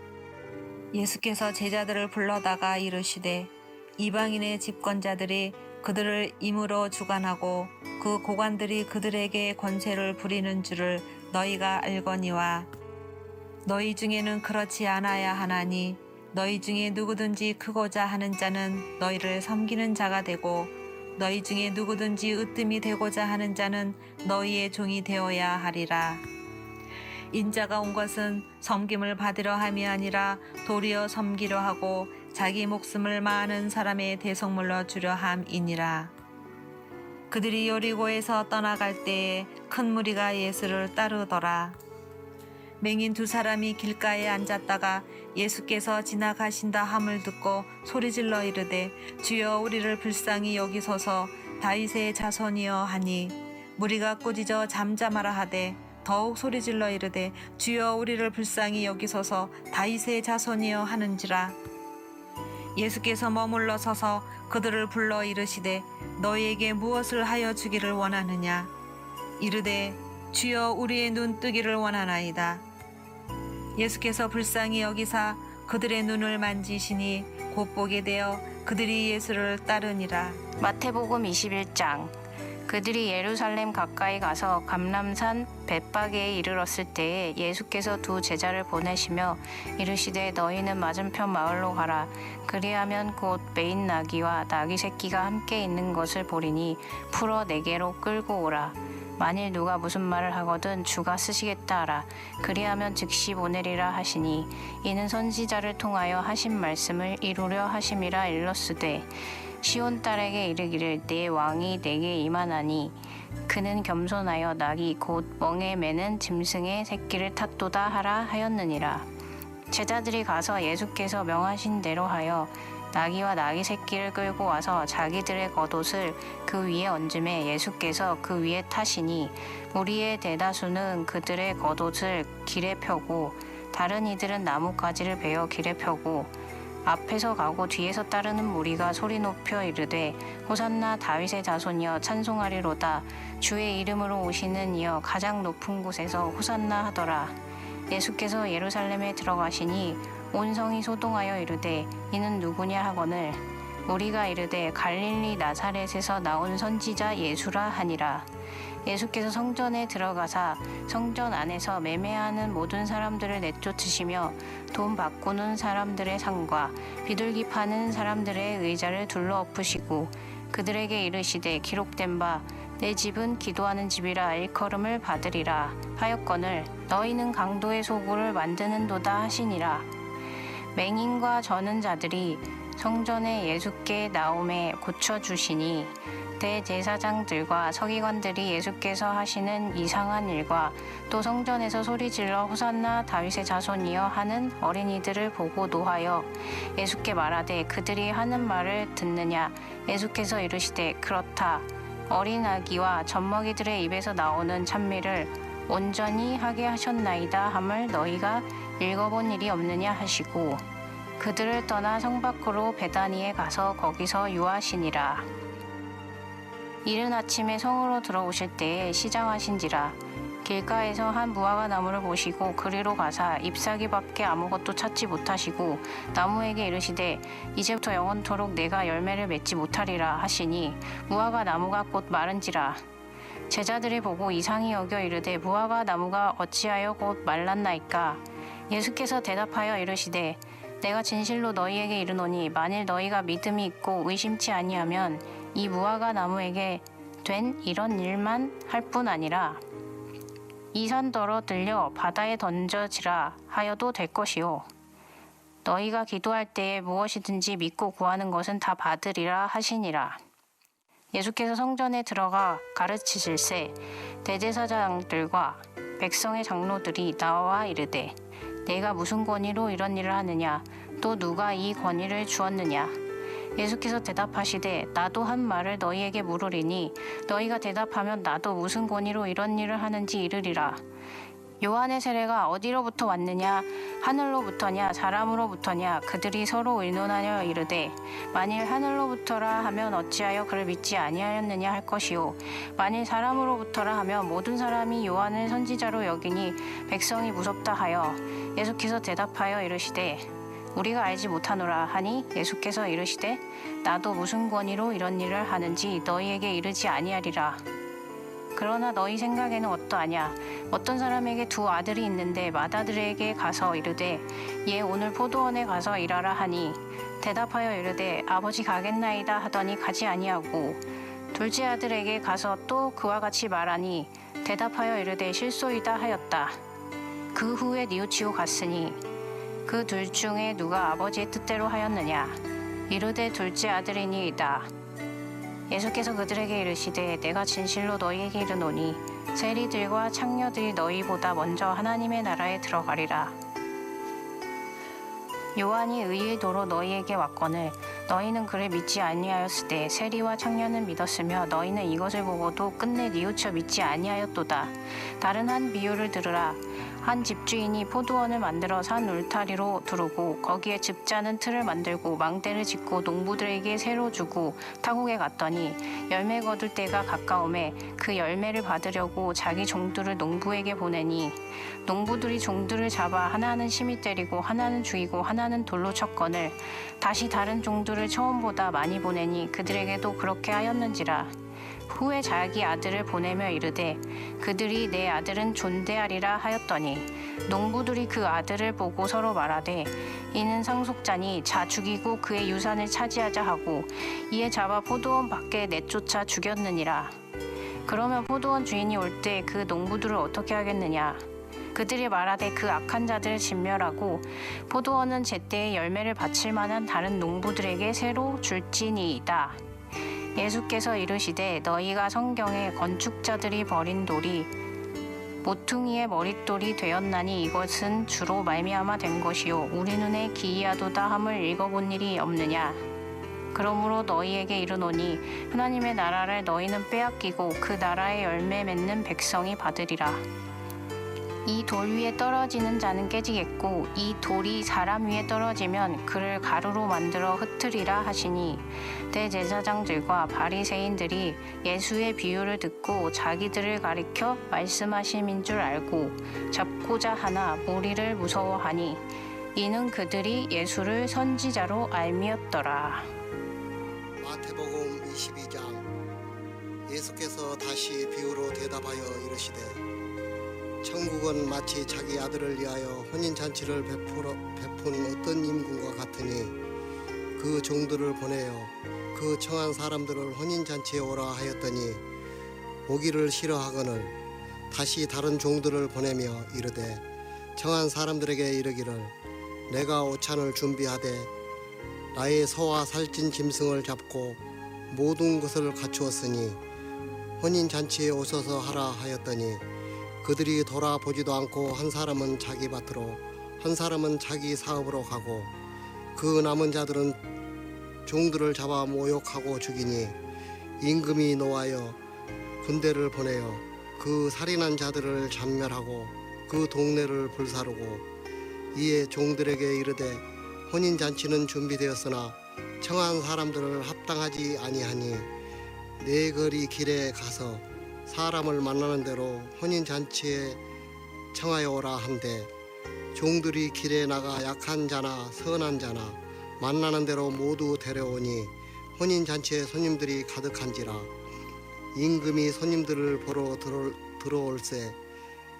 예수께서 제자들을 불러다가 이르시되 이방인의 집권자들이 그들을 임으로 주관하고 그 고관들이 그들에게 권세를 부리는 줄을 너희가 알거니와 너희 중에는 그렇지 않아야 하나니 너희 중에 누구든지 크고자 하는 자는 너희를 섬기는 자가 되고 너희 중에 누구든지 으뜸이 되고자 하는 자는 너희의 종이 되어야 하리라. 인자가 온 것은 섬김을 받으려 함이 아니라 도리어 섬기려 하고 자기 목숨을 많은 사람의 대속물로 주려 함이니라. 그들이 여리고에서 떠나갈 때에 큰 무리가 예수를 따르더라. 맹인 두 사람이 길가에 앉았다가 예수께서 지나가신다 함을 듣고 소리질러 이르되 주여 우리를 불쌍히 여기소서 다윗의 자손이여 하니 무리가 꾸짖어 잠잠하라 하되 더욱 소리질러 이르되 주여 우리를 불쌍히 여기소서 다윗의 자손이여 하는지라. 예수께서 머물러 서서 그들을 불러 이르시되 너희에게 무엇을 하여 주기를 원하느냐. 이르되 주여 우리의 눈 뜨기를 원하나이다. 예수께서 불쌍히 여기사 그들의 눈을 만지시니 곧 보게 되어 그들이 예수를 따르니라. 마태복음 21장. 그들이 예루살렘 가까이 가서 감람산 벳바게에 이르렀을 때에 예수께서 두 제자를 보내시며 이르시되 너희는 맞은편 마을로 가라. 그리하면 곧 매인 나귀와 나귀 새끼가 함께 있는 것을 보리니 풀어 내게로 끌고 오라. 만일 누가 무슨 말을 하거든 주가 쓰시겠다 하라. 그리하면 즉시 보내리라 하시니 이는 선지자를 통하여 하신 말씀을 이루려 하심이라 일렀으되 시온 딸에게 이르기를 내 왕이 내게 임하나니 그는 겸손하여 나귀 곧 멍에 매는 짐승의 새끼를 탔도다 하라 하였느니라. 제자들이 가서 예수께서 명하신 대로 하여 나귀와 나귀 새끼를 끌고 와서 자기들의 겉옷을 그 위에 얹음에 예수께서 그 위에 타시니 무리의 대다수는 그들의 겉옷을 길에 펴고 다른 이들은 나뭇가지를 베어 길에 펴고 앞에서 가고 뒤에서 따르는 무리가 소리 높여 이르되 호산나 다윗의 자손이여 찬송하리로다. 주의 이름으로 오시는 이여 가장 높은 곳에서 호산나 하더라. 예수께서 예루살렘에 들어가시니 온 성이 소동하여 이르되 이는 누구냐 하거늘 무리가 이르되 갈릴리 나사렛에서 나온 선지자 예수라 하니라. 예수께서 성전에 들어가사 성전 안에서 매매하는 모든 사람들을 내쫓으시며 돈 바꾸는 사람들의 상과 비둘기 파는 사람들의 의자를 둘러 엎으시고 그들에게 이르시되 기록된 바 내 집은 기도하는 집이라 일컬음을 받으리라 하였거늘 너희는 강도의 소굴을 만드는도다 하시니라. 맹인과 저는 자들이 성전에 예수께 나옴에 고쳐주시니 대제사장들과 서기관들이 예수께서 하시는 이상한 일과 또 성전에서 소리질러 호산나 다윗의 자손이여 하는 어린이들을 보고 노하여 예수께 말하되 그들이 하는 말을 듣느냐. 예수께서 이르시되 그렇다. 어린 아기와 젖먹이들의 입에서 나오는 찬미를 온전히 하게 하셨나이다 함을 너희가 읽어본 일이 없느냐 하시고 그들을 떠나 성 밖으로 베다니에 가서 거기서 유하시니라. 이른 아침에 성으로 들어오실 때에 시장하신지라. 길가에서 한 무화과 나무를 보시고 그리로 가사 잎사귀밖에 아무것도 찾지 못하시고 나무에게 이르시되 이제부터 영원토록 내가 열매를 맺지 못하리라 하시니 무화과 나무가 곧 마른지라. 제자들이 보고 이상히 여겨 이르되 무화과 나무가 어찌하여 곧 말랐나이까. 예수께서 대답하여 이르시되 내가 진실로 너희에게 이르노니 만일 너희가 믿음이 있고 의심치 아니하면 이 무화과 나무에게 된 이런 일만 할 뿐 아니라 이 산더러 들려 바다에 던져지라 하여도 될 것이요. 너희가 기도할 때에 무엇이든지 믿고 구하는 것은 다 받으리라 하시니라. 예수께서 성전에 들어가 가르치실새 대제사장들과 백성의 장로들이 나와 이르되 내가 무슨 권위로 이런 일을 하느냐. 또 누가 이 권위를 주었느냐. 예수께서 대답하시되 나도 한 말을 너희에게 물으리니 너희가 대답하면 나도 무슨 권위로 이런 일을 하는지 이르리라. 요한의 세례가 어디로부터 왔느냐 하늘로부터냐 사람으로부터냐 그들이 서로 의논하여 이르되 만일 하늘로부터라 하면 어찌하여 그를 믿지 아니하였느냐 할 것이요 만일 사람으로부터라 하면 모든 사람이 요한을 선지자로 여기니 백성이 무섭다 하여 예수께서 대답하여 이르시되 우리가 알지 못하노라 하니 예수께서 이르시되 나도 무슨 권위로 이런 일을 하는지 너희에게 이르지 아니하리라. 그러나 너희 생각에는 어떠하냐? 어떤 사람에게 두 아들이 있는데 맏아들에게 가서 이르되 얘 오늘 포도원에 가서 일하라 하니 대답하여 이르되 아버지 가겠나이다 하더니 가지 아니하고 둘째 아들에게 가서 또 그와 같이 말하니 대답하여 이르되 실소이다 하였다. 그 후에 뉘우치고 갔으니 그 둘 중에 누가 아버지의 뜻대로 하였느냐? 이르되 둘째 아들이니이다. 예수께서 그들에게 이르시되 내가 진실로 너희에게 이르노니 세리들과 창녀들이 너희보다 먼저 하나님의 나라에 들어가리라. 요한이 의의 도로 너희에게 왔거늘 너희는 그를 믿지 아니하였으되 세리와 창녀는 믿었으며 너희는 이것을 보고도 끝내 뉘우쳐 믿지 아니하였도다. 다른 한 비유를 들으라. 한 집주인이 포도원을 만들어 산 울타리로 두르고 거기에 즙자는 틀을 만들고 망대를 짓고 농부들에게 새로 주고 타국에 갔더니 열매 거둘 때가 가까우매 그 열매를 받으려고 자기 종들을 농부에게 보내니 농부들이 종들을 잡아 하나는 심히 때리고 하나는 죽이고 하나는 돌로 쳤거늘 다시 다른 종들을 처음보다 많이 보내니 그들에게도 그렇게 하였는지라. 후에 자기 아들을 보내며 이르되 그들이 내 아들은 존대하리라 하였더니 농부들이 그 아들을 보고 서로 말하되 이는 상속자니 자 죽이고 그의 유산을 차지하자 하고 이에 잡아 포도원 밖에 내쫓아 죽였느니라. 그러면 포도원 주인이 올 때 그 농부들을 어떻게 하겠느냐? 그들이 말하되 그 악한 자들을 진멸하고 포도원은 제때에 열매를 바칠 만한 다른 농부들에게 새로 줄지니이다. 예수께서 이르시되 너희가 성경에 건축자들이 버린 돌이 모퉁이의 머릿돌이 되었나니 이것은 주로 말미암아 된 것이요 우리 눈에 기이하도다 함을 읽어본 일이 없느냐. 그러므로 너희에게 이르노니 하나님의 나라를 너희는 빼앗기고 그 나라의 열매 맺는 백성이 받으리라. 이 돌 위에 떨어지는 자는 깨지겠고 이 돌이 사람 위에 떨어지면 그를 가루로 만들어 흩으리라 하시니 대제사장들과 바리새인들이 예수의 비유를 듣고 자기들을 가리켜 말씀하심인 줄 알고 잡고자 하나 무리를 무서워하니 이는 그들이 예수를 선지자로 알미었더라. 마태복음 22장. 예수께서 다시 비유로 대답하여 이르시되 천국은 마치 자기 아들을 위하여 혼인잔치를 베푼 어떤 임금과 같으니 그 종들을 보내어 그 청한 사람들을 혼인잔치에 오라 하였더니 오기를 싫어하거늘 다시 다른 종들을 보내며 이르되 청한 사람들에게 이르기를 내가 오찬을 준비하되 나의 소와 살찐 짐승을 잡고 모든 것을 갖추었으니 혼인잔치에 오셔서 하라 하였더니 그들이 돌아보지도 않고 한 사람은 자기 밭으로 한 사람은 자기 사업으로 가고 그 남은 자들은 종들을 잡아 모욕하고 죽이니 임금이 노하여 군대를 보내어 그 살인한 자들을 잔멸하고 그 동네를 불사르고 이에 종들에게 이르되 혼인잔치는 준비되었으나 청한 사람들을 합당하지 아니하니 네 거리 길에 가서 사람을 만나는 대로 혼인잔치에 청하여 오라 한데 종들이 길에 나가 약한 자나 선한 자나 만나는 대로 모두 데려오니 혼인잔치에 손님들이 가득한지라. 임금이 손님들을 보러 들어올새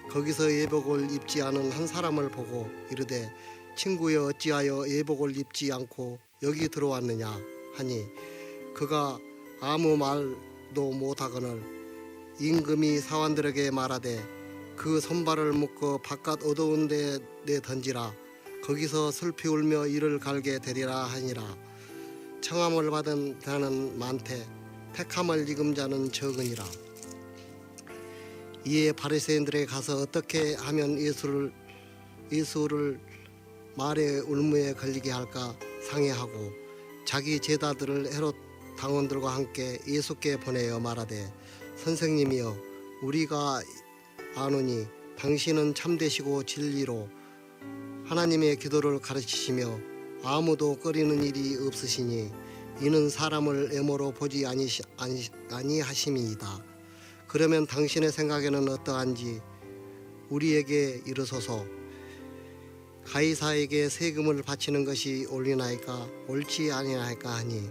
거기서 예복을 입지 않은 한 사람을 보고 이르되 친구여 어찌하여 예복을 입지 않고 여기 들어왔느냐 하니 그가 아무 말도 못하거늘 임금이 사환들에게 말하되 그 손발을 묶어 바깥 어두운 데 던지라. 거기서 슬피 울며 이를 갈게 되리라 하니라. 청함을 받은 자는 많되 택함을 입은 자는 적으니라. 이에 바리새인들에게 가서 어떻게 하면 예수를 말의 울무에 걸리게 할까 상의하고 자기 제자들을 헤롯 당원들과 함께 예수께 보내어 말하되 선생님이여 우리가 아노니 당신은 참되시고 진리로 하나님의 기도를 가르치시며 아무도 꺼리는 일이 없으시니 이는 사람을 애모로 보지 아니하심이니이다. 그러면 당신의 생각에는 어떠한지 우리에게 이르소서. 가이사에게 세금을 바치는 것이 옳으나이까 옳지 아니하니까 하니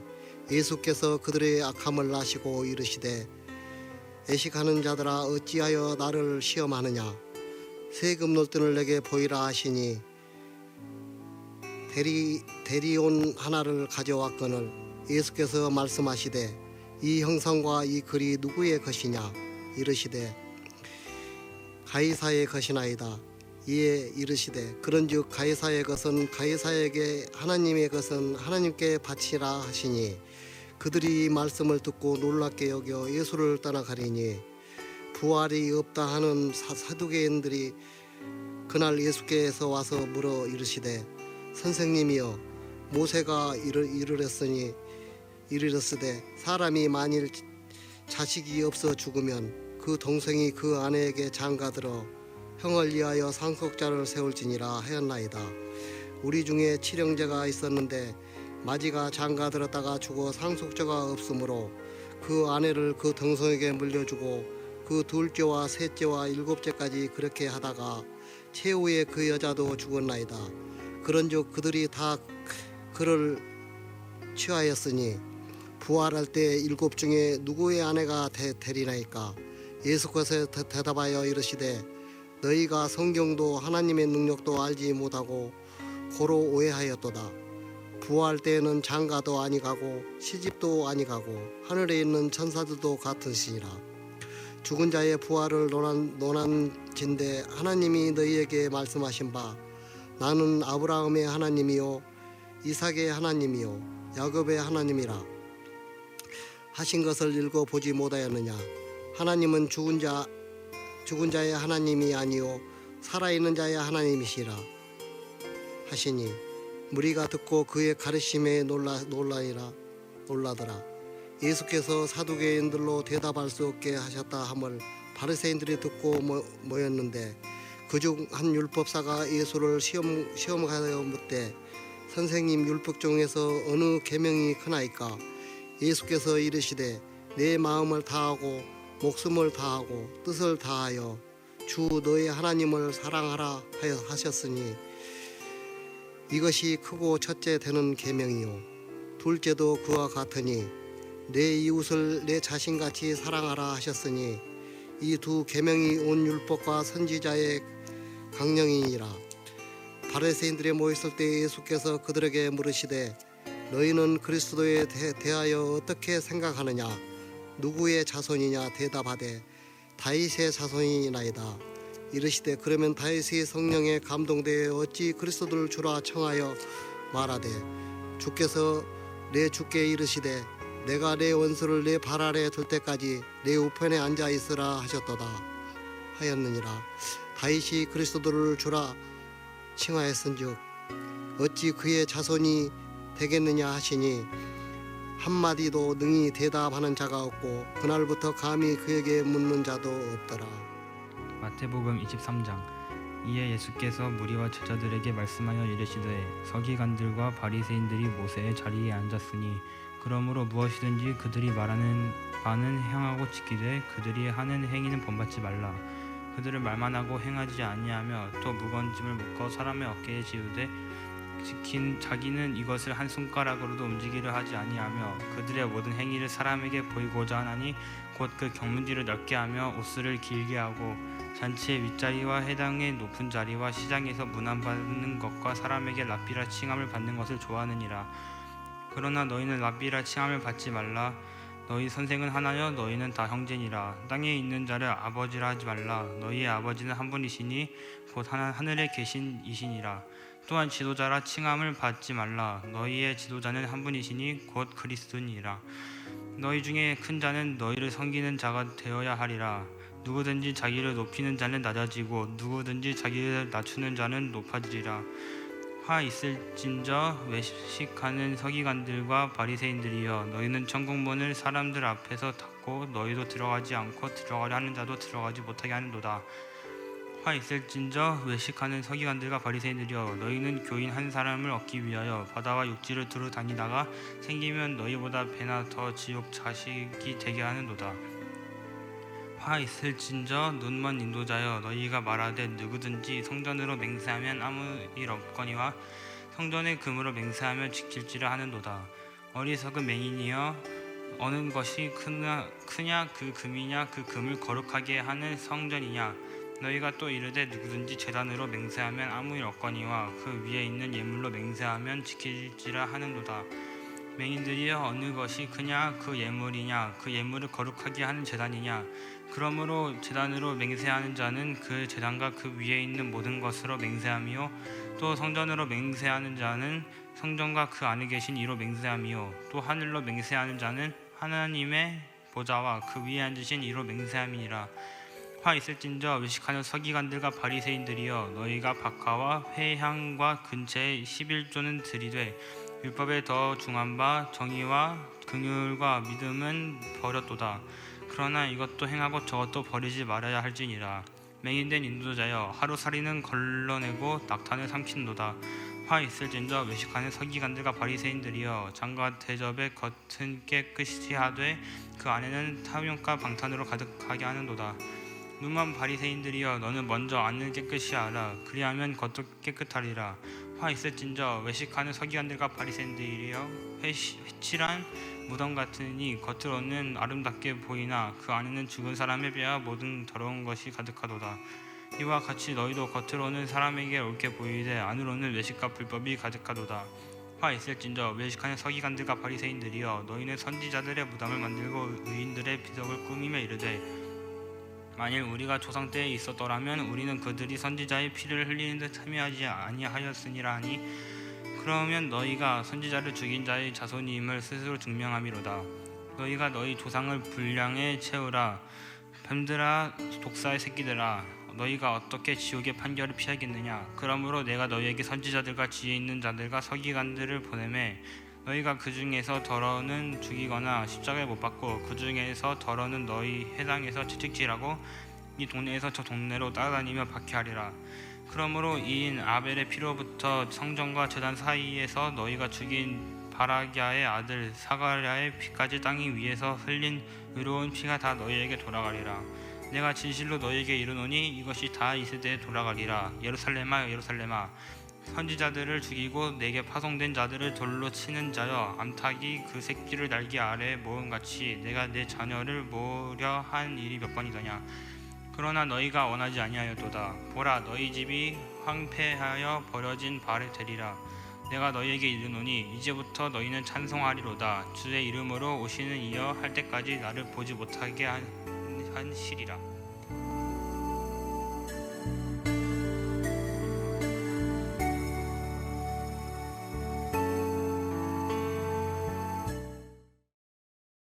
예수께서 그들의 악함을 아시고 이르시되 애식하는 자들아 어찌하여 나를 시험하느냐. 세금 놀돈을 내게 보이라 하시니 대리온 하나를 가져왔거늘 예수께서 말씀하시되 이 형상과 이 글이 누구의 것이냐. 이르시되 가이사의 것이나이다. 이에 이르시되 그런즉 가이사의 것은 가이사에게 하나님의 것은 하나님께 바치라 하시니 그들이 이 말씀을 듣고 놀랍게 여겨 예수를 떠나가리니 부활이 없다 하는 사두개인들이 그날 예수께서 와서 물어 이르시되 선생님이여 모세가 이르렀으되 사람이 만일 자식이 없어 죽으면 그 동생이 그 아내에게 장가들어 형을 위하여 상속자를 세울지니라 하였나이다. 우리 중에 칠형제가 있었는데 마지가 장가들었다가 죽어 상속자가 없으므로 그 아내를 그 동생에게 물려주고 그 둘째와 셋째와 일곱째까지 그렇게 하다가 최후에 그 여자도 죽었나이다. 그런즉 그들이 다 그를 취하였으니 부활할 때 일곱 중에 누구의 아내가 되리나이까. 예수께서 대답하여 이르시되 너희가 성경도 하나님의 능력도 알지 못하고 고로 오해하였도다. 부활 때에는 장가도 아니가고 시집도 아니가고 하늘에 있는 천사들도 같으시니라. 죽은 자의 부활을 논한진대 하나님이 너희에게 말씀하신 바 나는 아브라함의 하나님이요 이삭의 하나님이요 야곱의 하나님이라 하신 것을 읽어보지 못하였느냐. 하나님은 죽은 자의 하나님이 아니요 살아있는 자의 하나님이시라 하시니 무리가 듣고 그의 가르침에 놀라더라. 예수께서 사두개인들로 대답할 수 없게 하셨다 함을 바리새인들이 듣고 모였는데 그중 한 율법사가 예수를 시험하여 묻되 선생님 율법 중에서 어느 계명이 크나이까. 예수께서 이르시되 내 마음을 다하고 목숨을 다하고 뜻을 다하여 주 너의 하나님을 사랑하라 하셨으니 이것이 크고 첫째 되는 계명이요 둘째도 그와 같으니 내 이웃을 내 자신같이 사랑하라 하셨으니 이 두 계명이 온 율법과 선지자의 강령이니라. 바리새인들이 모였을 때 예수께서 그들에게 물으시되 너희는 그리스도에 대하여 어떻게 생각하느냐. 누구의 자손이냐. 대답하되 다윗의 자손이나이다. 이르시되 그러면 다윗이 성령에 감동되어 어찌 그리스도를 주라 청하여 말하되 주께서 내 주께 이르시되 내가 내 원수를 내 발 아래 둘 때까지 내 우편에 앉아 있으라 하셨도다 하였느니라. 다윗이 그리스도를 주라 칭하였은즉 어찌 그의 자손이 되겠느냐 하시니 한마디도 능히 대답하는 자가 없고 그날부터 감히 그에게 묻는 자도 없더라. 마태복음 23장. 이에 예수께서 무리와 제자들에게 말씀하여 이르시되 서기관들과 바리새인들이 모세의 자리에 앉았으니 그러므로 무엇이든지 그들이 말하는 바는 행하고 지키되 그들이 하는 행위는 본받지 말라. 그들을 말만 하고 행하지 아니하며 또 무거운 짐을 묶어 사람의 어깨에 지우되 지킨 자기는 이것을 한 손가락으로도 움직이려 하지 아니하며 그들의 모든 행위를 사람에게 보이고자 하나니 곧 그 경문지를 넓게 하며 옷수를 길게 하고 잔치의 윗자리와 해당의 높은 자리와 시장에서 문안받는 것과 사람에게 랍비라 칭함을 받는 것을 좋아하느니라. 그러나 너희는 랍비라 칭함을 받지 말라. 너희 선생은 하나여 너희는 다 형제니라. 땅에 있는 자를 아버지라 하지 말라. 너희의 아버지는 한 분이시니 곧 하늘에 계신 이시니라. 또한 지도자라 칭함을 받지 말라. 너희의 지도자는 한 분이시니 곧 그리스도니라. 너희 중에 큰 자는 너희를 섬기는 자가 되어야 하리라. 누구든지 자기를 높이는 자는 낮아지고 누구든지 자기를 낮추는 자는 높아지리라. 화 있을진저 외식하는 서기관들과 바리새인들이여 너희는 천국문을 사람들 앞에서 닫고 너희도 들어가지 않고 들어가려 하는 자도 들어가지 못하게 하는도다. 화 있을진저 외식하는 서기관들과 바리새인들이여 너희는 교인 한 사람을 얻기 위하여 바다와 육지를 두루 다니다가 생기면 너희보다 배나 더 지옥 자식이 되게 하는도다. 화 있을진저 눈먼 인도자여 너희가 말하되 누구든지 성전으로 맹세하면 아무 일 없거니와 성전의 금으로 맹세하면 지킬지라 하는도다. 어리석은 맹인이여 어느 것이 크냐 그 금이냐 그 금을 거룩하게 하는 성전이냐. 너희가 또 이르되 누구든지 제단으로 맹세하면 아무 일 없거니와 그 위에 있는 예물로 맹세하면 지킬지라 하는도다. 맹인들이여 어느 것이 크냐 그 예물이냐 그 예물을 거룩하게 하는 제단이냐. 그러므로 제단으로 맹세하는 자는 그 제단과 그 위에 있는 모든 것으로 맹세하며 또 성전으로 맹세하는 자는 성전과 그 안에 계신 이로 맹세하며 또 하늘로 맹세하는 자는 하나님의 보좌와 그 위에 앉으신 이로 맹세함이니라. 화 있을진저 외식하는 서기관들과 바리새인들이여 너희가 박하와 회향과 근처에 11조는 들이되 율법에 더 중한 바 정의와 긍휼과 믿음은 버렸도다. 그러나 이것도 행하고 저것도 버리지 말아야 할지니라. 맹인된 인도자여 하루살이는 걸러내고 낙탄을 삼킨도다. 화 있을진저 외식하는 서기관들과 바리새인들이여 장과 대접의 겉은 깨끗이 하되 그 안에는 탐욕과 방탄으로 가득하게 하는도다. 눈먼 바리새인들이여 너는 먼저 안을 깨끗이 하라. 그리하면 겉도 깨끗하리라. 화 있을진저 외식하는 서기관들과 바리새인들이여 회칠한 무덤 같으니 겉으로는 아름답게 보이나 그 안에는 죽은 사람의 뼈와 모든 더러운 것이 가득하도다. 이와 같이 너희도 겉으로는 사람에게 옳게 보이되 안으로는 외식과 불법이 가득하도다. 화 있을진저 외식하는 서기관들과 바리새인들이여 너희는 선지자들의 무덤을 만들고 의인들의 비석을 꾸미며 이르되 만일 우리가 조상 때에 있었더라면 우리는 그들이 선지자의 피를 흘리는 듯 참여하지 아니하였으니라 하니 그러면 너희가 선지자를 죽인 자의 자손임을 스스로 증명함이로다. 너희가 너희 조상을 불량에 채우라. 뱀들아 독사의 새끼들아 너희가 어떻게 지옥의 판결을 피하겠느냐. 그러므로 내가 너희에게 선지자들과 지혜 있는 자들과 서기관들을 보내매 너희가 그 중에서 더러는 죽이거나 십자가에 못 박고 그 중에서 더러는 너희 해당에서 채찍질하고 이 동네에서 저 동네로 따라다니며 박해하리라. 그러므로 이인 아벨의 피로부터 성전과 제단 사이에서 너희가 죽인 바라기아의 아들 사가랴의 피까지 땅 위에서 흘린 의로운 피가 다 너희에게 돌아가리라. 내가 진실로 너희에게 이르노니 이것이 다 이 세대에 돌아가리라. 예루살렘아 예루살렘아 선지자들을 죽이고 내게 파송된 자들을 돌로 치는 자여 암탉이 그 새끼를 날개 아래에 모음같이 내가 내 자녀를 모으려 한 일이 몇 번이더냐. 그러나 너희가 원하지 아니하였도다. 보라 너희 집이 황폐하여 버려진 바에 되리라. 내가 너희에게 이르노니 이제부터 너희는 찬송하리로다. 주의 이름으로 오시는 이여 할 때까지 나를 보지 못하게 한 시리라.